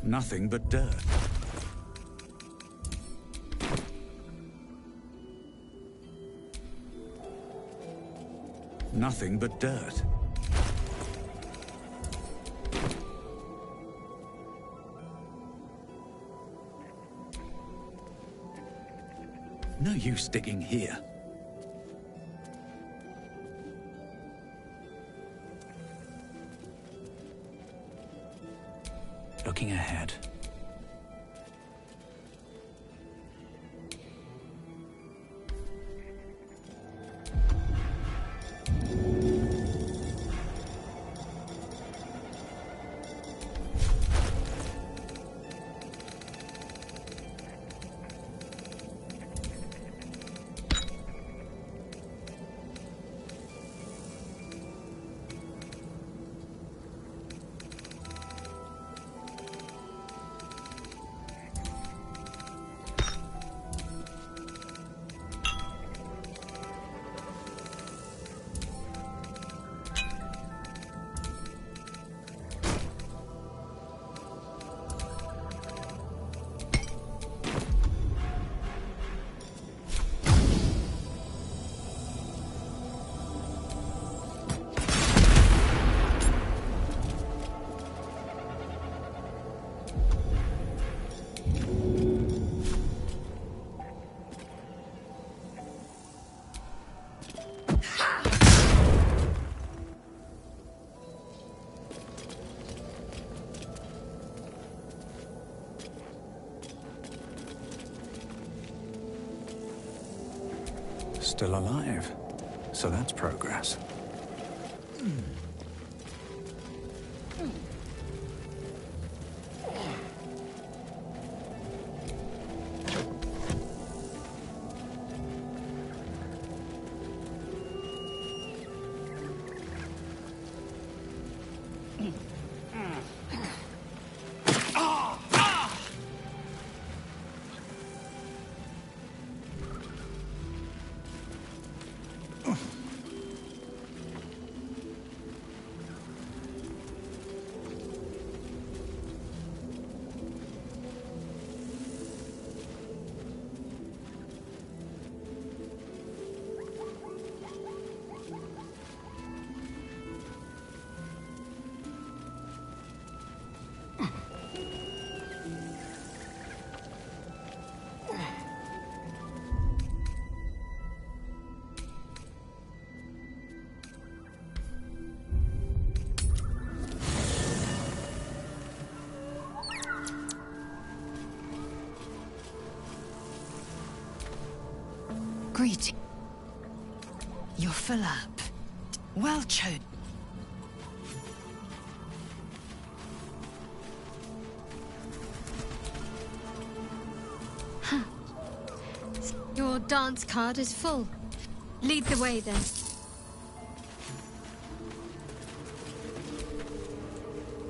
Nothing but dirt. Nothing but dirt. No use digging here. Looking ahead. Still alive. So that's progress. Greeting. You're full up. Well chosen. Huh. Your dance card is full. Lead the way, then.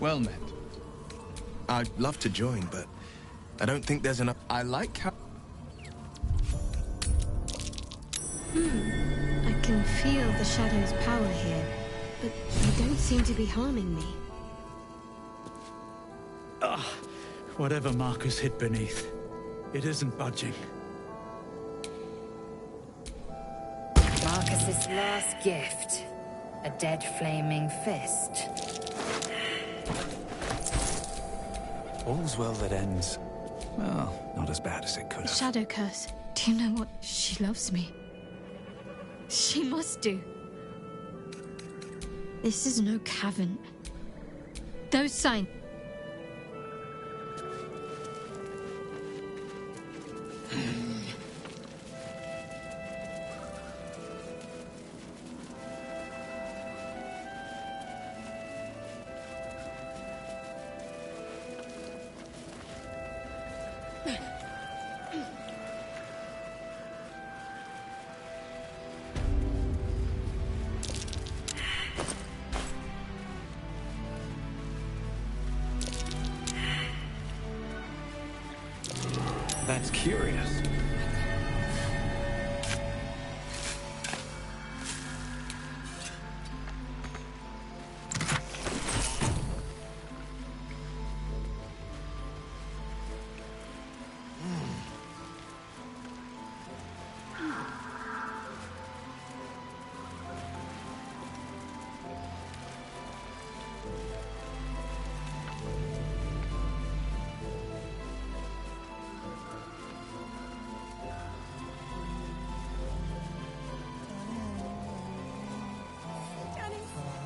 Well met. I'd love to join, but I don't think there's enough. I like how... I can feel the Shadow's power here, but they don't seem to be harming me. Whatever Marcus hid beneath, it isn't budging. Marcus's last gift. A dead flaming fist. All's well that ends. Well, not as bad as it could have. Shadow curse. Do you know what? She loves me. She must do. This is no cavern. Those signs. That's curious.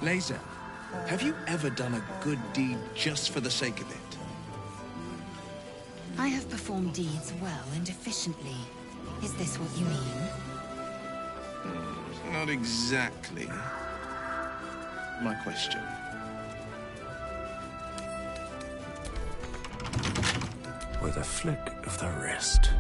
Laser, have you ever done a good deed just for the sake of it? I have performed deeds well and efficiently. Is this what you mean? Not exactly. My question. With a flick of the wrist.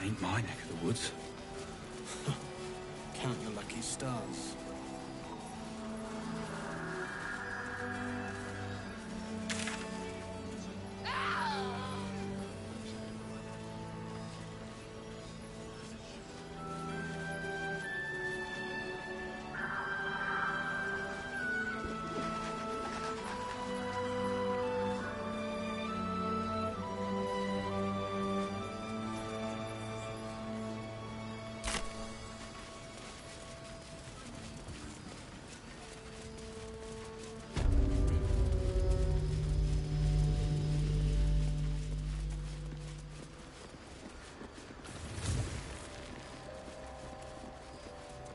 Ain't my neck of the woods. Count your lucky stars.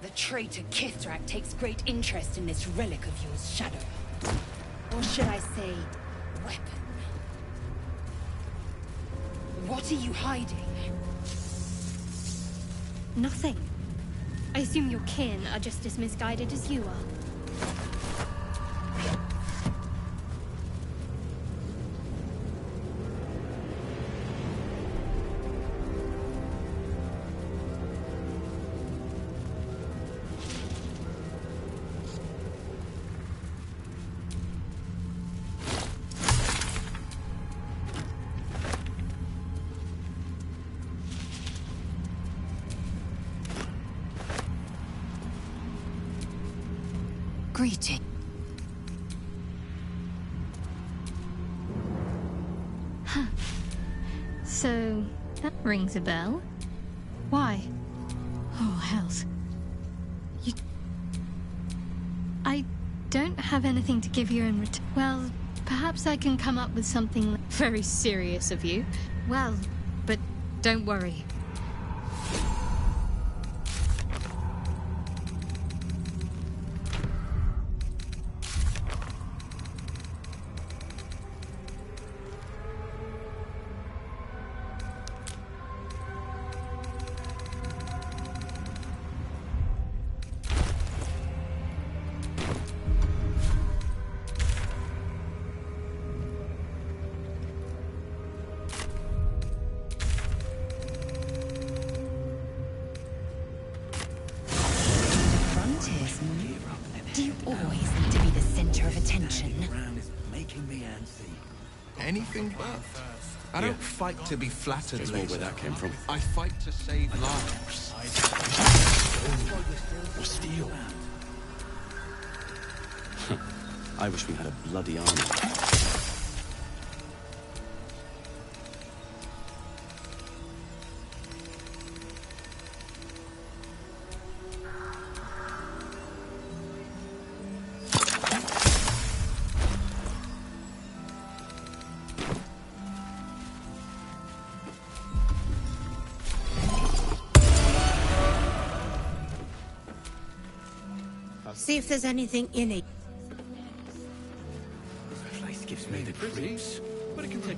The traitor Kithrak takes great interest in this relic of yours, Shadow. Or should I say, weapon? What are you hiding? Nothing. I assume your kin are just as misguided as you are. Greeting. Huh. So, that rings a bell. Why? Oh, hells. I don't have anything to give you in return. Well, perhaps I can come up with something very serious of you. Well, but don't worry. Do you always need to be the center of attention? Anything but. I don't fight to be flattered, Guess more where that came from. I fight to save lives. Or steal. I wish we had a bloody army. See if there's anything in it. This place gives me the creeps. But it can take.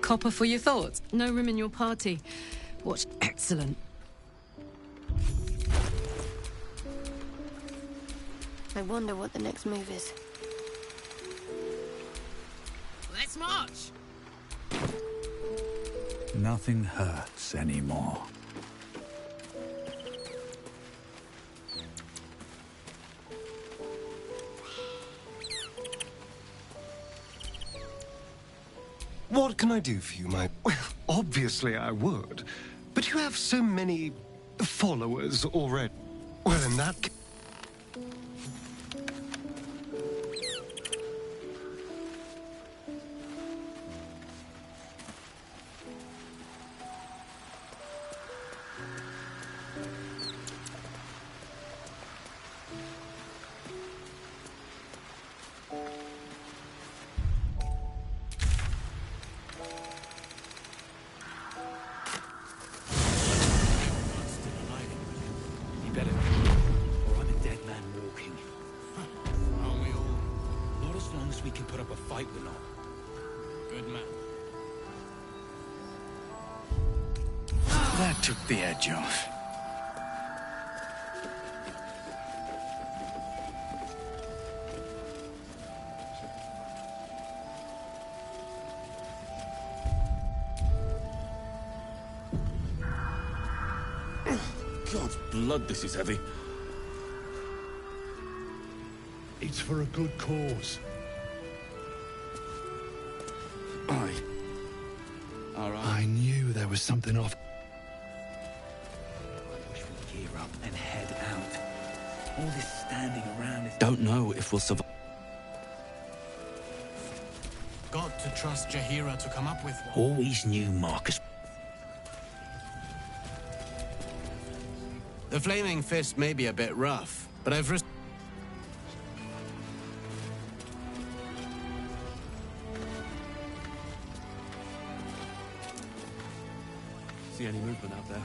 Copper for your thoughts. No room in your party. What? Excellent. I wonder what the next move is. Let's march! Nothing hurts anymore. What can I do for you, my... Well, obviously I would. But you have so many followers already. Well, in that case... That took the edge off. God's blood, this is heavy. It's for a good cause. I knew there was something off. I wish we'd gear up and head out. All this standing around is... Don't know if we'll survive. Got to trust Jaheira to come up with one. Always knew Marcus. The Flaming Fist may be a bit rough, but I've See any movement out there?